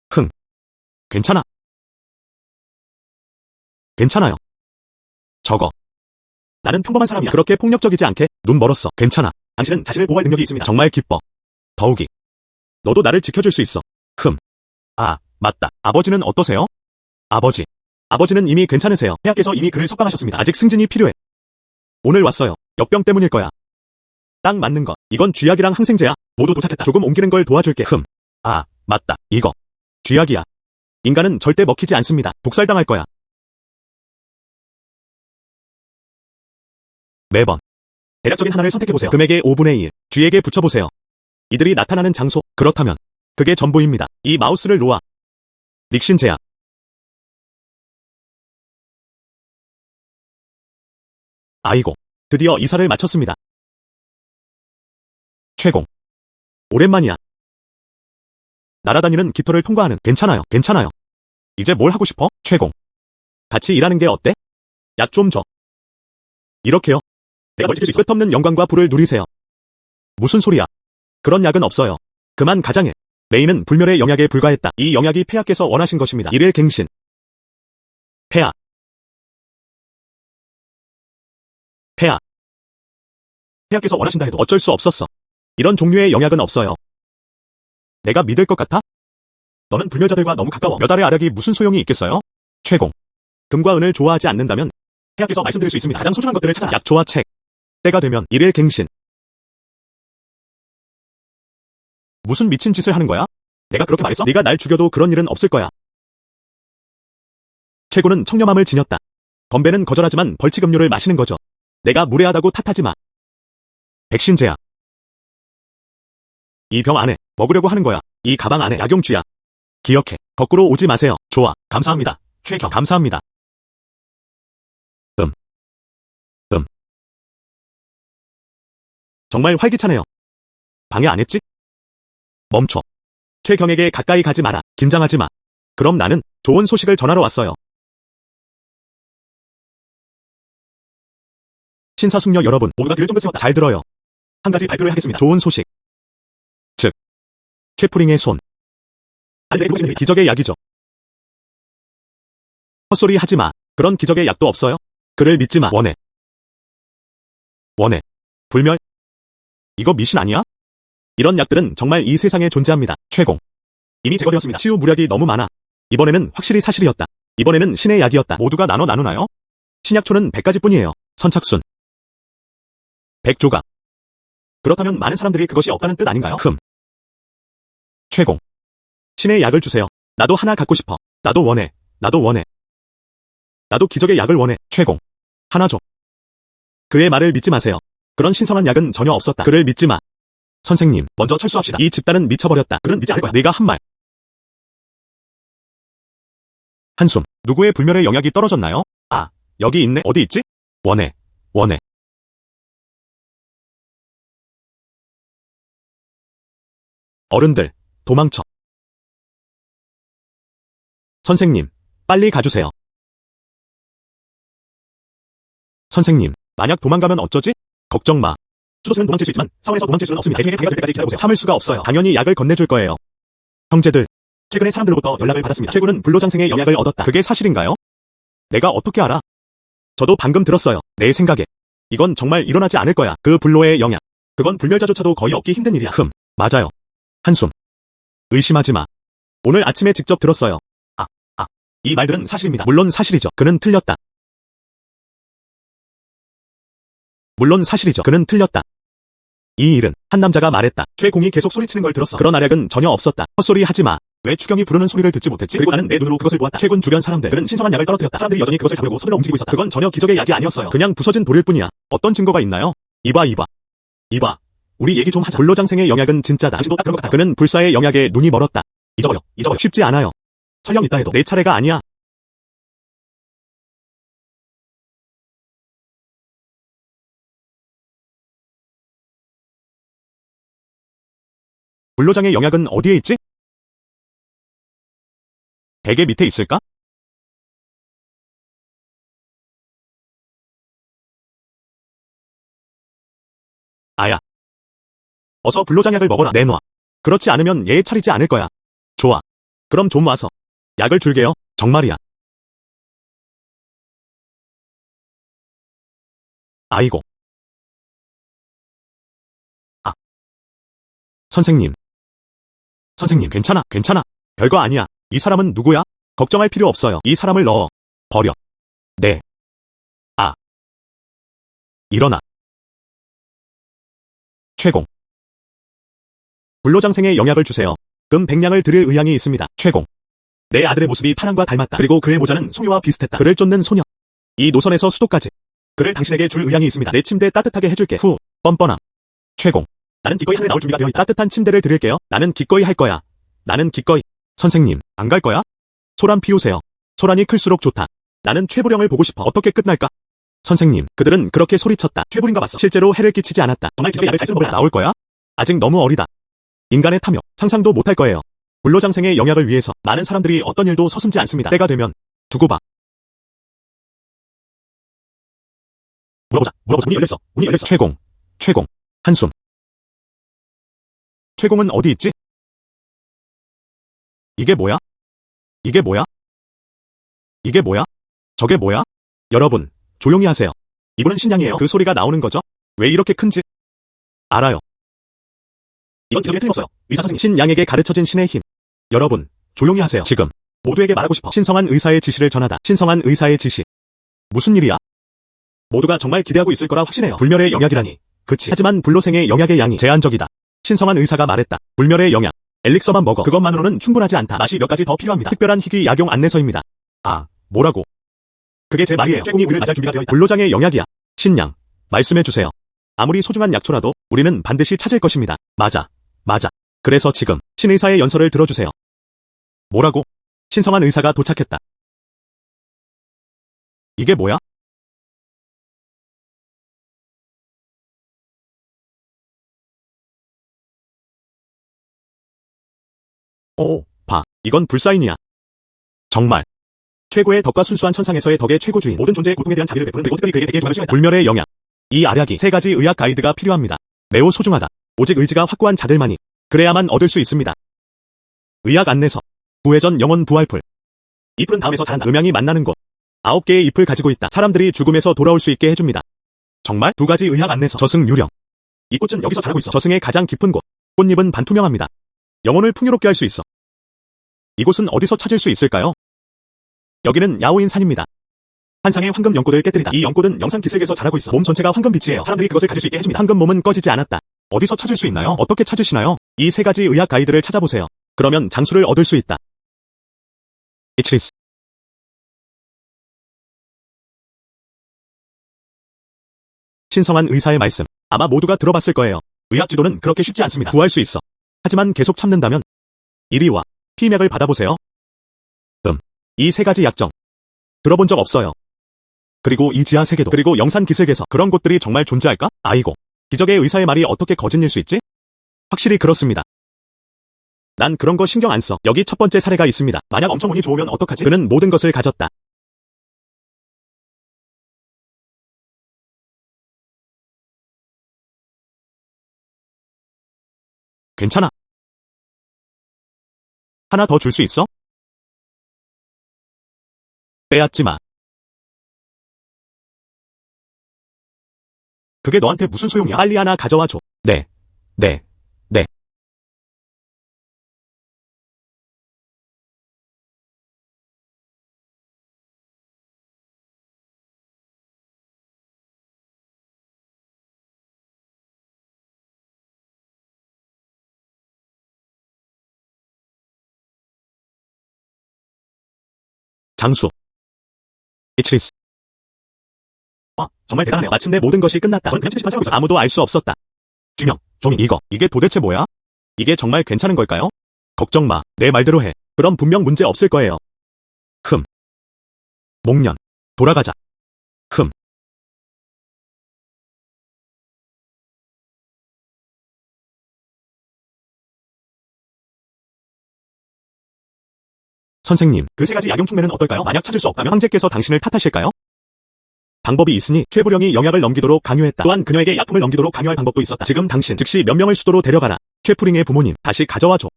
흥. 괜찮아. 괜찮아요. 저거. 나는 평범한 사람이야. 그렇게 폭력적이지 않게 눈 멀었어. 괜찮아. 당신은 자신을 보호할 능력이 있습니다. 정말 기뻐. 더욱이. 너도 나를 지켜줄 수 있어. 맞다. 아버지는 어떠세요? 아버지는 이미 괜찮으세요. 폐하께서 이미 그를 석방하셨습니다. 아직 승진이 필요해. 오늘 왔어요. 역병 때문일 거야. 딱 맞는 것. 이건 쥐약이랑 항생제야. 모두 도착했다. 조금 옮기는 걸 도와줄게. 맞다. 이거. 쥐약이야. 인간은 절대 먹히지 않습니다. 독살당할 거야. 매번. 대략적인 하나를 선택해보세요. 금액의 5분의 1. 쥐에게 붙여보세요. 이들이 나타나는 장소. 그렇다면. 그게 전부입니다. 이 마우스를 놓아. 닉신 제약. 아이고. 드디어 이사를 마쳤습니다. 최공. 오랜만이야. 날아다니는 깃털을 통과하는. 괜찮아요. 이제 뭘 하고 싶어? 최공. 같이 일하는 게 어때? 약 좀 줘. 이렇게요. 내가 널 지킬 수 있어. 끝없는 영광과 부를 누리세요. 무슨 소리야? 그런 약은 없어요. 그만 가장해. 메인은 불멸의 영약에 불과했다. 이 영약이 폐하께서 원하신 것입니다. 이를 갱신. 폐하께서 원하신다 해도 어쩔 수 없었어. 이런 종류의 영약은 없어요. 내가 믿을 것 같아? 너는 불멸자들과 너무 가까워. 몇 알의 알약이 무슨 소용이 있겠어요? 최공. 금과 은을 좋아하지 않는다면 폐하께서 말씀드릴 수 있습니다. 가장 소중한 것들을 찾아. 약초와 책. 때가 되면 이를 갱신. 무슨 미친 짓을 하는 거야? 내가 그렇게 말했어? 네가 날 죽여도 그런 일은 없을 거야. 최고는 청렴함을 지녔다. 건배는 거절하지만 벌칙 음료를 마시는 거죠. 내가 무례하다고 탓하지 마. 백신 제약. 이 병 안에 먹으려고 하는 거야. 이 가방 안에 약용쥐야. 기억해. 거꾸로 오지 마세요. 좋아. 감사합니다. 최경. 감사합니다. 정말 활기차네요. 방해 안 했지? 멈춰. 최경에게 가까이 가지 마라. 긴장하지 마. 그럼 나는 좋은 소식을 전하러 왔어요. 신사숙녀 여러분, 모두가 귀를 쫑긋 세웠다. 잘 들어요. 한 가지 발표를 하겠습니다. 좋은 소식. 즉, 최프링의 손. 기적의 약이죠. 헛소리 하지 마. 그런 기적의 약도 없어요? 그를 믿지 마. 원해. 불멸? 이거 미신 아니야? 이런 약들은 정말 이 세상에 존재합니다. 최공. 이미 제거되었습니다. 치유 무약이 너무 많아. 이번에는 확실히 사실이었다. 이번에는 신의 약이었다. 모두가 나누나요? 신약초는 100가지뿐이에요. 선착순. 100조각. 그렇다면 많은 사람들이 그것이 없다는 뜻 아닌가요? 최공. 신의 약을 주세요. 나도 하나 갖고 싶어. 나도 원해. 나도 기적의 약을 원해. 최공. 하나 줘. 그의 말을 믿지 마세요. 그런 신성한 약은 전혀 없었다. 그를 믿지 마. 선생님, 먼저 철수합시다. 이 집단은 미쳐버렸다. 그는 믿지 않을 거야. 네가 한 말. 한숨. 누구의 불멸의 영약이 떨어졌나요? 여기 있네. 어디 있지? 원해. 어른들, 도망쳐. 선생님, 빨리 가주세요. 선생님, 만약 도망가면 어쩌지? 걱정 마. 수도승은 도망칠 수 있지만 사원에서 도망칠 수는 없습니다. 대중에게 방해가 될 때까지 기다려보세요. 참을 수가 없어요. 당연히 약을 건네줄 거예요. 형제들, 최근에 사람들로부터 연락을 받았습니다. 최고는 불로장생의 영약을 얻었다. 그게 사실인가요? 내가 어떻게 알아? 저도 방금 들었어요. 내 생각에. 이건 정말 일어나지 않을 거야. 그 불로의 영약. 그건 불멸자조차도 거의 얻기 힘든 일이야. 맞아요. 한숨. 의심하지 마. 오늘 아침에 직접 들었어요. 이 말들은 사실입니다. 물론 사실이죠. 그는 틀렸다. 이 일은 한 남자가 말했다. 최공이 계속 소리치는 걸 들었어. 그런 알약은 전혀 없었다. 헛소리 하지 마. 왜 추경이 부르는 소리를 듣지 못했지? 그리고 나는 내 눈으로 그것을 보았다. 최군 주변 사람들. 그는 신성한 약을 떨어뜨렸다. 사람들이 여전히 그것을 잡으려고 손으로 움직이고 있었다. 그건 전혀 기적의 약이 아니었어요. 그냥 부서진 돌일 뿐이야. 어떤 증거가 있나요? 이봐. 우리 얘기 좀 하자. 불로장생의 영약은 진짜다. 당신도 딱 그런 것 같아. 그는 불사의 영약에 눈이 멀었다. 잊어버려. 쉽지 않아요. 설령 있다 해도 내 차례가 아니야. 불로장의 영약은 어디에 있지? 베개 밑에 있을까? 아야. 어서 불로장약을 먹어라. 내놔. 그렇지 않으면 예의 차리지 않을 거야. 좋아. 그럼 좀 와서 약을 줄게요. 정말이야. 아이고. 아, 선생님. 선생님, 괜찮아, 괜찮아. 별거 아니야. 이 사람은 누구야? 걱정할 필요 없어요. 이 사람을 넣어. 버려. 네. 아, 일어나. 최공. 불로장생의 영약을 주세요. 금 100냥을 드릴 의향이 있습니다. 최공. 내 아들의 모습이 파랑과 닮았다. 그리고 그의 모자는 소녀와 비슷했다. 그를 쫓는 소녀. 이 노선에서 수도까지. 그를 당신에게 줄 의향이 있습니다. 내 침대 따뜻하게 해줄게. 후, 뻔뻔함. 최공. 나는 기꺼이 하늘에 나올 준비가 되어 있다. 따뜻한 침대를 드릴게요. 나는 기꺼이 할 거야. 나는 기꺼이. 선생님, 안 갈 거야? 소란 피우세요. 소란이 클수록 좋다. 나는 최부령을 보고 싶어. 어떻게 끝날까? 선생님, 그들은 그렇게 소리쳤다. 최부린가 봤어. 실제로 해를 끼치지 않았다. 정말 기적의 약을 잘 쓰는 법이다. 나올 거야? 아직 너무 어리다. 인간의 탐욕, 상상도 못할 거예요. 불로장생의 영약을 위해서 많은 사람들이 어떤 일도 서슴지 않습니다. 때가 되면 두고 봐. 물어보자. 문이 열렸어. 문이 열렸어. 최공. 한숨. 최공은 어디 있지? 이게 뭐야? 이게 뭐야? 이게 뭐야? 저게 뭐야? 여러분, 조용히 하세요. 이분은 신양이에요. 그 소리가 나오는 거죠? 왜 이렇게 큰지? 알아요. 이건 기적에 틀림없어요. 의사 선생님, 신양에게 가르쳐진 신의 힘. 여러분, 조용히 하세요. 지금 모두에게 말하고 싶어. 신성한 의사의 지시를 전하다. 신성한 의사의 지시. 무슨 일이야? 모두가 정말 기대하고 있을 거라 확신해요. 불멸의 영약이라니. 그치. 하지만 불로생의 영약의 양이 제한적이다. 신성한 의사가 말했다. 불멸의 영약. 엘릭서만 먹어. 그것만으로는 충분하지 않다. 맛이 몇 가지 더 필요합니다. 특별한 희귀 약용 안내서입니다. 아, 뭐라고? 그게 제 말이에요. 최공이 우리를 맞을 준비가 되어 있다. 불로장의 영약이야. 신양, 말씀해주세요. 아무리 소중한 약초라도 우리는 반드시 찾을 것입니다. 맞아. 그래서 지금 신의사의 연설을 들어주세요. 뭐라고? 신성한 의사가 도착했다. 이게 뭐야? 오, 봐. 이건 불사인이야. 정말. 최고의 덕과 순수한 천상에서의 덕의 최고주인. 모든 존재의 고통에 대한 자비를 베푸는 그리고 특별히 그에게 대기해 주어야 수행했다. 불멸의 영약. 이 알약이 3가지 의학 가이드가 필요합니다. 매우 소중하다. 오직 의지가 확고한 자들만이 그래야만 얻을 수 있습니다. 의학 안내서. 부회전 영혼 부활풀. 이 풀은 다음에서 자란다. 음양이 만나는 곳. 9개의 잎을 가지고 있다. 사람들이 죽음에서 돌아올 수 있게 해줍니다. 정말 2가지 의학 안내서. 저승 유령. 이 꽃은 여기서 자라고 있어. 저승의 가장 깊은 곳. 꽃잎은 반투명합니다. 영혼을 풍요롭게 할 수 있어. 이곳은 어디서 찾을 수 있을까요? 여기는 야오인 산입니다. 한 상의 황금 연꽃을 깨뜨리다. 이 연꽃은 영상 기슭에서 자라고 있어. 몸 전체가 황금빛이에요. 사람들이 그것을 가질 수 있게 해줍니다. 황금 몸은 꺼지지 않았다. 어디서 찾을 수 있나요? 어떻게 찾으시나요? 이 3가지 의학 가이드를 찾아보세요. 그러면 장수를 얻을 수 있다. 이치리스. 신성한 의사의 말씀. 아마 모두가 들어봤을 거예요. 의학 지도는 그렇게 쉽지 않습니다. 구할 수 있어. 하지만 계속 참는다면 이리 와. 피맥을 받아보세요. 이 3가지 약정. 들어본 적 없어요. 그리고 이 지하 세계도. 그리고 영산 기슭에서 그런 곳들이 정말 존재할까? 아이고. 기적의 의사의 말이 어떻게 거짓일 수 있지? 확실히 그렇습니다. 난 그런 거 신경 안 써. 여기 첫 번째 사례가 있습니다. 만약 엄청 운이 좋으면 어떡하지? 그는 모든 것을 가졌다. 괜찮아. 하나 더 줄 수 있어? 빼앗지 마. 그게 너한테 무슨 소용이야? 빨리 하나 가져와 줘. 네. 장수. 이치리스. 정말 대단하네요. 마침내 모든 것이 끝났다. 넌 그냥 채식만 살고 있어. 아무도 알 수 없었다. 준영, 종이, 이게 도대체 뭐야? 이게 정말 괜찮은 걸까요? 걱정 마. 내 말대로 해. 그럼 분명 문제 없을 거예요. 목련. 돌아가자. 선생님, 그 세 가지 약용촉매는 어떨까요? 만약 찾을 수 없다면 황제께서 당신을 탓하실까요? 방법이 있으니 최부령이 영약을 넘기도록 강요했다. 또한 그녀에게 약품을 넘기도록 강요할 방법도 있었다. 지금 당신 즉시 몇 명을 수도로 데려가라. 최푸링의 부모님, 다시 가져와줘.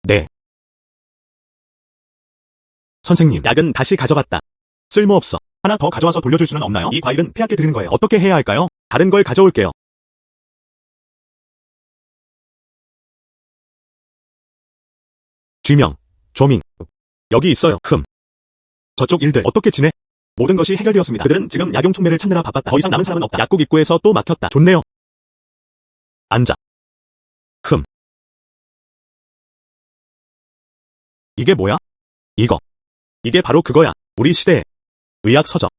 네. 선생님, 약은 다시 가져갔다. 쓸모없어. 하나 더 가져와서 돌려줄 수는 없나요? 이 과일은 폐하께 드리는 거예요. 어떻게 해야 할까요? 다른 걸 가져올게요. 쥐명, 조밍. 여기 있어요. 저쪽 일들 어떻게 지내? 모든 것이 해결되었습니다. 그들은 지금 약용촉매를 찾느라 바빴다. 더 이상 남은 사람은 없다. 약국 입구에서 또 막혔다. 좋네요. 앉아. 이게 뭐야? 이게 바로 그거야. 우리 시대의 의학 서적.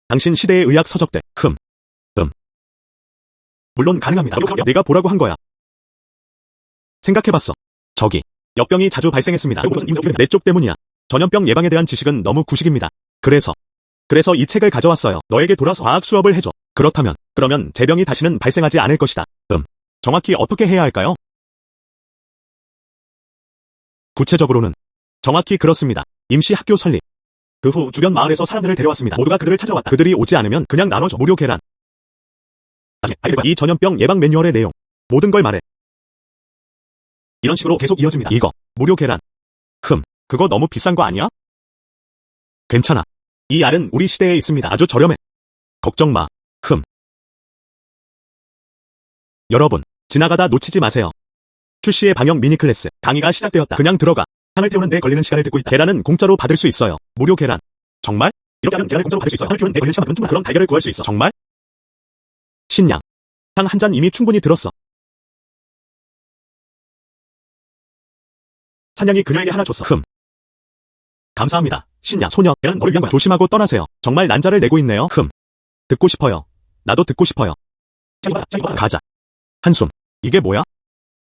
당신 시대의 의학 서적들. 물론 가능합니다. 내가 보라고 한 거야. 생각해봤어. 저기 역병이 자주 발생했습니다. 내 쪽 때문이야. 전염병 예방에 대한 지식은 너무 구식입니다. 그래서 이 책을 가져왔어요. 너에게 돌아서 과학 수업을 해줘. 그러면 재병이 다시는 발생하지 않을 것이다. 정확히 어떻게 해야 할까요? 구체적으로는 정확히 그렇습니다. 임시 학교 설립. 그 후 주변 마을에서 사람들을 데려왔습니다. 모두가 그들을 찾아왔다. 그들이 오지 않으면 그냥 나눠줘. 무료 계란. 이 전염병 예방 매뉴얼의 내용. 모든 걸 말해. 이런 식으로 계속 이어집니다. 이거 무료 계란. 그거 너무 비싼 거 아니야? 괜찮아. 이 알은 우리 시대에 있습니다. 아주 저렴해. 걱정 마. 여러분, 지나가다 놓치지 마세요. 출시의 방역 미니 클래스 강의가 시작되었다. 그냥 들어가. 향을 태우는데 걸리는 시간을 듣고 있다. 계란은 공짜로 받을 수 있어요. 무료 계란. 정말? 이렇게 하면 계란을 공짜로 받을 수 있어요. 향을 태우는데 걸리는 시간만큼 충분하. 그럼 달걀을 구할 수 있어. 정말? 신양. 향 한 잔 이미 충분히 들었어. 산양이 그녀에게 하나 줬어. 감사합니다. 신양, 소녀, 계란 너를 위한 거야. 조심하고 떠나세요. 정말 난자를 내고 있네요. 듣고 싶어요. 나도 듣고 싶어요. 가자. 한숨. 이게 뭐야?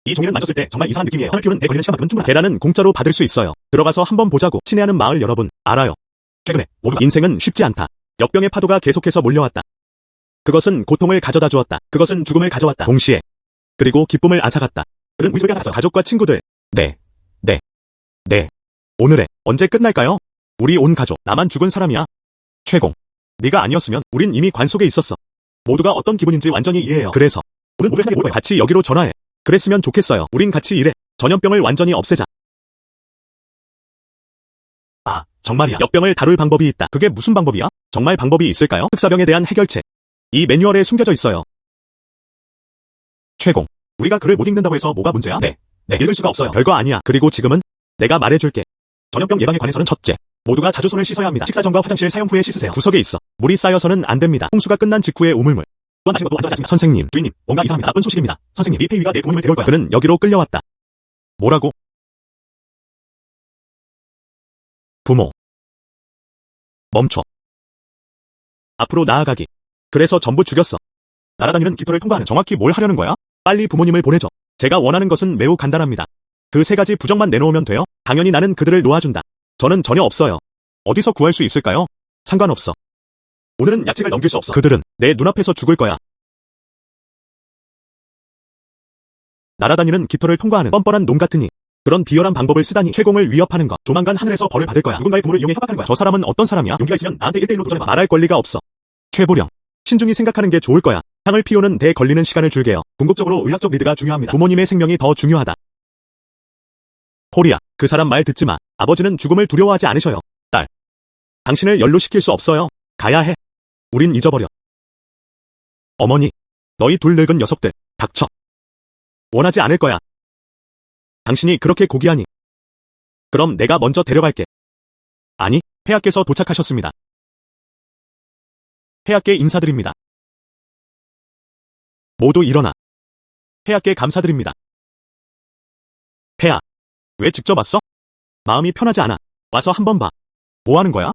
이 종이를 만졌을 때 정말 이상한 느낌이에요. 향을 피우는 내 걸리는 시간만큼은 충분하. 계란은 공짜로 받을 수 있어요. 들어가서 한번 보자고. 친애하는 마을 여러분, 알아요. 최근에 모두가 인생은 쉽지 않다. 역병의 파도가 계속해서 몰려왔다. 그것은 고통을 가져다 주었다. 그것은 죽음을 가져왔다. 동시에. 그리고 기쁨을 앗아갔다. 그는 우리 집에 앗아갔어. 가족과 친구들. 네. 오늘에 언제 끝날까요? 우리 온 가족. 나만 죽은 사람이야. 최공. 네가 아니었으면 우린 이미 관 속에 있었어. 모두가 어떤 기분인지 완전히 이해해요. 그래서 우린 모두 모두 같이 여기로 전화해. 그랬으면 좋겠어요. 우린 같이 일해. 전염병을 완전히 없애자. 아, 정말이야. 역병을 다룰 방법이 있다. 그게 무슨 방법이야? 정말 방법이 있을까요? 흑사병에 대한 해결책. 이 매뉴얼에 숨겨져 있어요. 최공. 우리가 글을 못 읽는다고 해서 뭐가 문제야? 네. 읽을 수가 없어요. 별거 아니야. 그리고 지금은 내가 말해줄게. 전염병 예방에 관해서는 첫째. 모두가 자주 손을 씻어야 합니다. 식사 전과 화장실 사용 후에 씻으세요. 구석에 있어. 물이 쌓여서는 안 됩니다. 홍수가 끝난 직후의 우물물. 또한 마신 것도 완전하지 않습니다. 선생님, 주인님, 뭔가 이상합니다. 나쁜 소식입니다. 선생님, 이 페이위가 내 부모님을 데려올 거야. 그는 여기로 끌려왔다. 뭐라고? 부모. 멈춰. 앞으로 나아가기. 그래서 전부 죽였어. 날아다니는 깃털을 통과하는. 정확히 뭘 하려는 거야? 빨리 부모님을 보내줘. 제가 원하는 것은 매우 간단합니다. 그 세 가지 부정만 내놓으면 돼요? 당연히 나는 그들을 놓아준다. 저는 전혀 없어요. 어디서 구할 수 있을까요? 상관없어. 오늘은 약책을 넘길 수 없어. 그들은 내 눈앞에서 죽을 거야. 날아다니는 깃털을 통과하는 뻔뻔한 놈 같으니. 그런 비열한 방법을 쓰다니. 최공을 위협하는 것. 조만간 하늘에서 벌을 받을 거야. 누군가의 부모를 이용해 협박하는 거야. 저 사람은 어떤 사람이야? 용기가 있으면 나한테 1대1로 도전해봐. 말할 권리가 없어. 최부령. 신중히 생각하는 게 좋을 거야. 향을 피우는 데 걸리는 시간을 줄게요. 궁극적으로 의학적 리드가 중요합니다. 부모님의 생명이 더 중요하다. 호리야, 그 사람 말 듣지 마. 아버지는 죽음을 두려워하지 않으셔요. 딸. 당신을 연루시킬 수 없어요. 가야 해. 우린 잊어버려. 어머니. 너희 둘 늙은 녀석들. 닥쳐. 원하지 않을 거야. 당신이 그렇게 고귀하니. 그럼 내가 먼저 데려갈게. 아니, 폐하께서 도착하셨습니다. 폐하께 인사드립니다. 모두 일어나. 폐하께 감사드립니다. 폐하. 왜 직접 왔어? 마음이 편하지 않아. 와서 한번 봐. 뭐 하는 거야?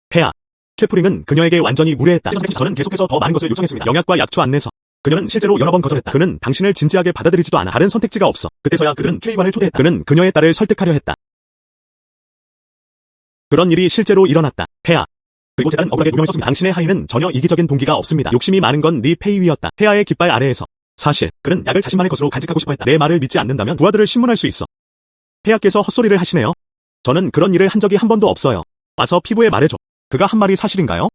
폐하. 최푸링은 그녀에게 완전히 무례했다. 저는 계속해서 더 많은 것을 요청했습니다. 영약과 약초 안내서. 그녀는 실제로 여러 번 거절했다. 그는 당신을 진지하게 받아들이지도 않아. 다른 선택지가 없어. 그때서야 그들은 최의관을 초대했다. 그는 그녀의 딸을 설득하려 했다. 그런 일이 실제로 일어났다. 폐하. 그리고 재단은 억울하게 누명을 썼습니다. 당신의 하인은 전혀 이기적인 동기가 없습니다. 욕심이 많은 건 네 폐위위였다. 폐하의 깃발 아래에서. 사실 그는 약을 자신만의 것으로 간직하고 싶어했다. 내 말을 믿지 않는다면 부하들을 신문할 수 있어. 폐하께서 헛소리를 하시네요. 저는 그런 일을 한 적이 한 번도 없어요. 와서 피부에 말해줘. 그가 한 말이 사실인가요?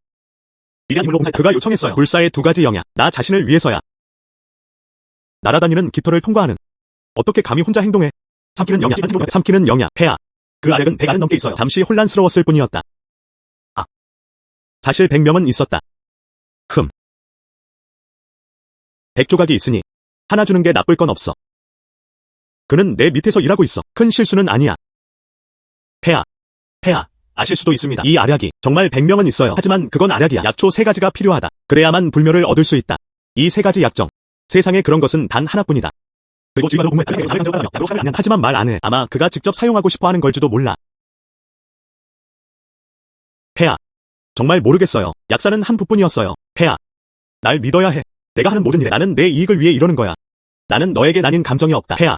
위대한 인물로 봉사. 그가 요청했어요. 불사의 2가지 영야. 나 자신을 위해서야. 날아다니는 깃털을 통과하는. 어떻게 감히 혼자 행동해? 삼키는 영야. 폐하. 그 아력은 100알은 넘게 있어요. 잠시 혼란스러웠을 뿐이었다. 아. 사실 100명은 있었다. 100조각이 있으니 하나 주는 게 나쁠 건 없어. 그는 내 밑에서 일하고 있어. 큰 실수는 아니야. 폐하. 아실 수도 있습니다. 이 알약이 정말 100명은 있어요. 하지만 그건 알약이야. 약초 3가지가 필요하다. 그래야만 불멸을 얻을 수 있다. 이 3가지 약정. 세상에 그런 것은 단 하나뿐이다. 그리고 지금도 공부에 하지만 말 안 해. 아마 그가 직접 사용하고 싶어 하는 걸지도 몰라. 폐하. 정말 모르겠어요. 약사는 한 부뿐이었어요. 폐하. 날 믿어야 해. 내가 하는 모든 일에 나는 내 이익을 위해 이러는 거야. 나는 너에게 나뉜 감정이 없다. 폐하.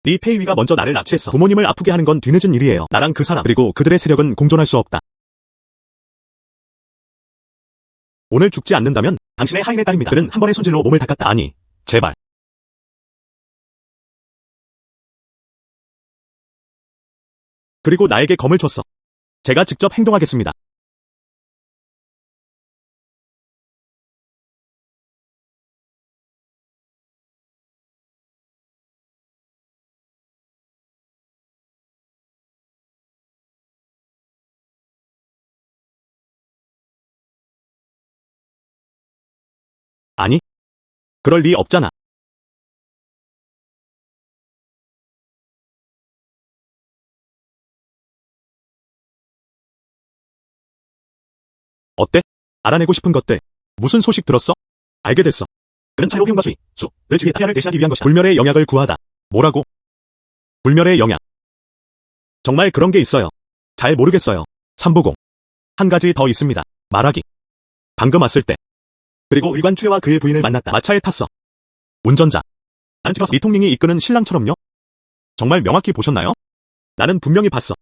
네 폐위가 먼저 나를 납치했어. 부모님을 아프게 하는 건 뒤늦은 일이에요. 나랑 그 사람 그리고 그들의 세력은 공존할 수 없다. 오늘 죽지 않는다면 당신의 하인의 딸입니다. 그는 한 번의 손질로 몸을 닦았다. 아니, 제발. 그리고 나에게 검을 줬어. 제가 직접 행동하겠습니다. 아니, 그럴 리 없잖아. 어때? 알아내고 싶은 것들. 무슨 소식 들었어? 알게 됐어. 그는 차로비움과 수를 지게 폐하를 대신하기 위한 것이다. 불멸의 영약을 구하다. 뭐라고? 불멸의 영약. 정말 그런 게 있어요. 잘 모르겠어요. 삼부공. 한 가지 더 있습니다. 말하기. 방금 왔을 때. 그리고 의관 최와 그의 부인을 만났다. 마차에 탔어. 운전자. 나는 집에서 리통링이 이끄는 신랑처럼요? 정말 명확히 보셨나요? 나는 분명히 봤어.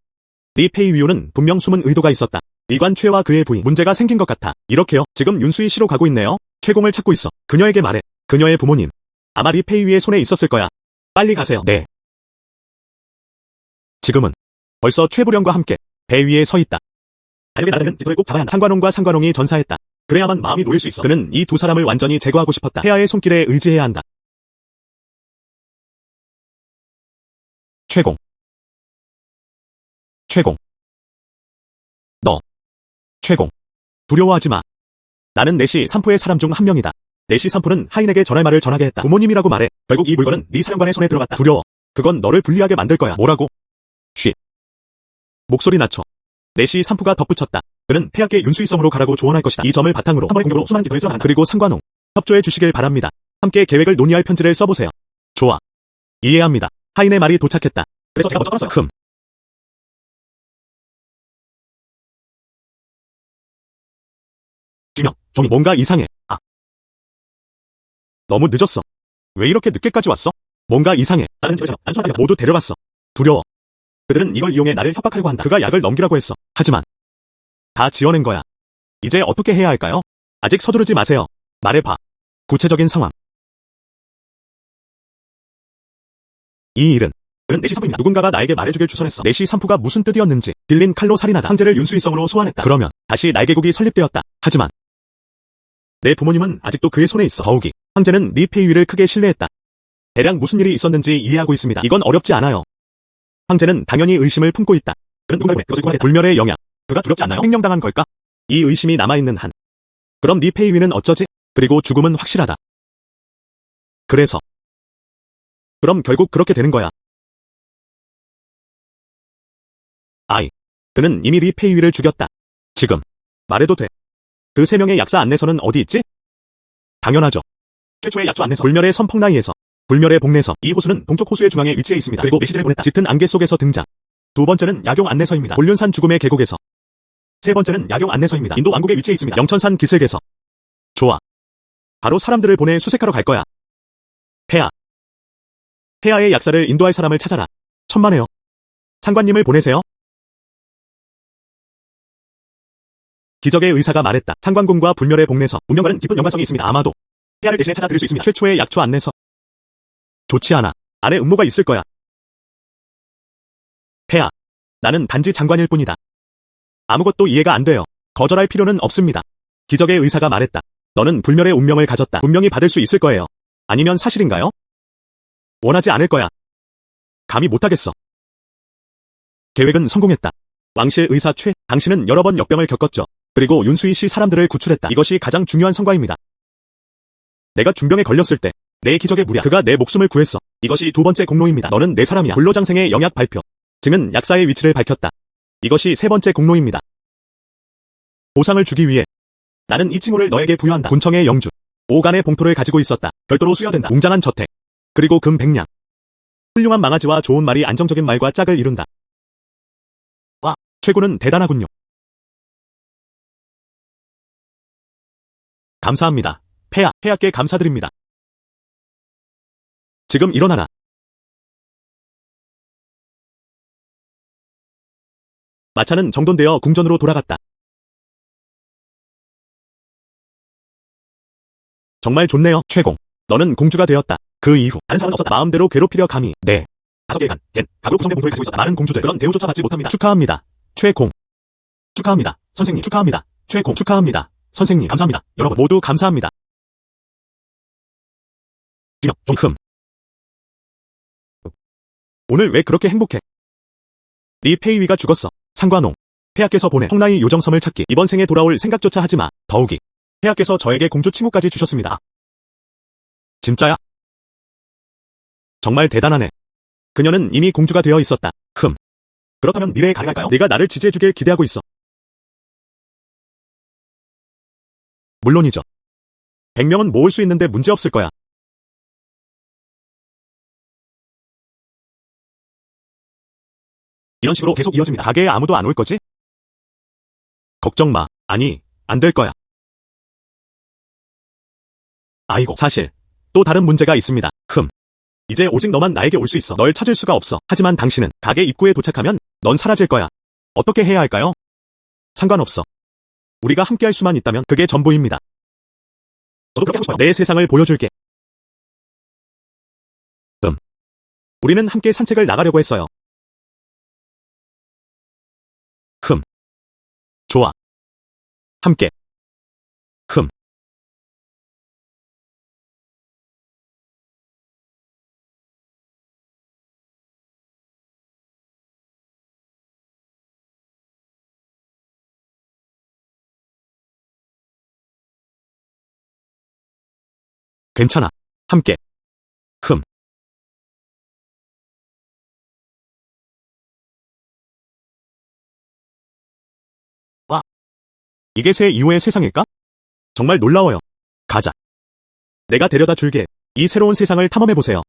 네 폐위위호는 분명 숨은 의도가 있었다. 의관 최와 그의 부인. 문제가 생긴 것 같아. 이렇게요. 지금 윤수희 씨로 가고 있네요. 최공을 찾고 있어. 그녀에게 말해. 그녀의 부모님. 아마 네 폐위위의 손에 있었을 거야. 빨리 가세요. 네. 지금은 벌써 최부령과 함께 배 위에 서 있다. 아역의 나라는 깃털을 꼭 잡아야 한다. 상관홍과 상관홍이 전사했다. 그래야만 마음이 놓일 수 있어. 그는 이 2 사람을 완전히 제거하고 싶었다. 폐하의 손길에 의지해야 한다. 최공. 너. 최공. 두려워하지 마. 나는 내시 삼포의 사람 중 한 명이다. 내시 삼포는 하인에게 전할 말을 전하게 했다. 부모님이라고 말해. 결국 이 물건은 네 사령관의 손에 들어갔다. 두려워. 그건 너를 불리하게 만들 거야. 뭐라고? 쉬. 목소리 낮춰. 내시 삼포가 덧붙였다. 그는 폐하께 윤수이성으로 가라고 조언할 것이다. 이 점을 바탕으로 한 번의 공격으로 수많은 깃털을 써나간다. 그리고 상관홍. 협조해 주시길 바랍니다. 함께 계획을 논의할 편지를 써보세요. 좋아. 이해합니다. 하인의 말이 도착했다. 그래서 제가 먼저 떠났어요. 지명, 종이 뭔가 이상해. 아. 너무 늦었어. 왜 이렇게 늦게까지 왔어? 뭔가 이상해. 나는 안수한테 모두 데려갔어. 두려워. 그들은 이걸 이용해 나를 협박하려고 한다. 그가 약을 넘기라고 했어. 하지만 다 지어낸 거야. 이제 어떻게 해야 할까요? 아직 서두르지 마세요. 말해봐. 구체적인 상황. 이 일은 그는 내시 삼포입니다. 누군가가 나에게 말해주길 주선했어. 내시 삼포가 무슨 뜻이었는지. 빌린 칼로 살인하다. 황제를 윤수이성으로 소환했다. 그러면 다시 날개국이 설립되었다. 하지만 내 부모님은 아직도 그의 손에 있어. 더욱이 황제는 네 폐위를 크게 신뢰했다. 대략 무슨 일이 있었는지 이해하고 있습니다. 이건 어렵지 않아요. 황제는 당연히 의심을 품고 있다. 그는 누군가를 그것을 구하래. 불멸의 영향. 그가 두렵지 않나요? 횡령당한 걸까? 이 의심이 남아있는 한. 그럼 네 폐위는 어쩌지? 그리고 죽음은 확실하다. 그래서 그럼 결국 그렇게 되는 거야. 아이. 그는 이미 네 폐위를 죽였다. 지금 말해도 돼. 그 3명의 약사 안내서는 어디 있지? 당연하죠. 최초의 약초 안내서. 불멸의 선펑나이에서. 불멸의 복내서. 이 호수는 동쪽 호수의 중앙에 위치해 있습니다. 그리고 메시지를 보냈다. 짙은 안개 속에서 등장. 2번째는 야경 안내서입니다. 본륜산 죽음의 계곡에서. 3번째는 야경 안내서입니다. 인도 왕국에 위치해 있습니다. 영천산 기슭에서. 좋아. 바로 사람들을 보내 수색하러 갈 거야. 폐하. 폐하의 약사를 인도할 사람을 찾아라. 천만에요. 상관님을 보내세요. 기적의 의사가 말했다. 상관궁과 불멸의 복내서. 운명과는 깊은 연관성이 있습니다. 아마도 폐하를 대신해 찾아드릴 수 있습니다. 최초의 약초 안내서. 좋지 않아. 안에 음모가 있을 거야. 폐하. 나는 단지 장관일 뿐이다. 아무것도 이해가 안 돼요. 거절할 필요는 없습니다. 기적의 의사가 말했다. 너는 불멸의 운명을 가졌다. 분명히 받을 수 있을 거예요. 아니면 사실인가요? 원하지 않을 거야. 감히 못하겠어. 계획은 성공했다. 왕실 의사 최, 당신은 여러 번 역병을 겪었죠. 그리고 윤수희 씨 사람들을 구출했다. 이것이 가장 중요한 성과입니다. 내가 중병에 걸렸을 때, 내 기적의 무려 그가 내 목숨을 구했어. 이것이 두 번째 공로입니다. 너는 내 사람이야. 불로장생의 영약 발표. 증은 약사의 위치를 밝혔다. 이것이 세 번째 공로입니다. 보상을 주기 위해 나는 이 칭호를 너에게 부여한다. 군청의 영주. 5간의 봉토를 가지고 있었다. 별도로 수여된다. 웅장한 저택. 그리고 금 100냥. 훌륭한 망아지와 좋은 말이 안정적인 말과 짝을 이룬다. 와, 최고는 대단하군요. 감사합니다. 폐하께 감사드립니다. 지금 일어나라. 마차는 정돈되어 궁전으로 돌아갔다. 정말 좋네요, 최공. 너는 공주가 되었다. 그 이후 다른 사람은 없었다. 마음대로 괴롭히려 감히. 네. 5개간, 각으로 구성된 봉투를 가지고 있었다. 많은 공주들 그런 대우조차 받지 못합니다. 축하합니다, 최공. 축하합니다, 선생님. 축하합니다, 최공. 축하합니다, 선생님. 감사합니다. 여러분 모두 감사합니다. 흠. 오늘 왜 그렇게 행복해? 네 폐위위가 죽었어. 상관홍. 폐하께서 보낸 성나이 요정섬을 찾기. 이번 생에 돌아올 생각조차 하지 마. 더욱이 폐하께서 저에게 공주 칭호까지 주셨습니다. 진짜야? 정말 대단하네. 그녀는 이미 공주가 되어 있었다. 그렇다면 미래에 가능할까요? 네가 나를 지지해주길 기대하고 있어. 물론이죠. 100명은 모을 수 있는데 문제없을 거야. 이런 식으로 계속 이어집니다. 가게에 아무도 안 올 거지? 걱정 마. 아니, 안 될 거야. 아이고, 사실 또 다른 문제가 있습니다. 이제 오직 너만 나에게 올 수 있어. 널 찾을 수가 없어. 하지만 당신은 가게 입구에 도착하면 넌 사라질 거야. 어떻게 해야 할까요? 상관없어. 우리가 함께할 수만 있다면 그게 전부입니다. 너도 그렇게 하고 싶어요. 내 세상을 보여줄게. 우리는 함께 산책을 나가려고 했어요. 좋아. 함께. 괜찮아. 함께. 와. 이게 새 이후의 세상일까? 정말 놀라워요. 가자. 내가 데려다 줄게. 이 새로운 세상을 탐험해보세요.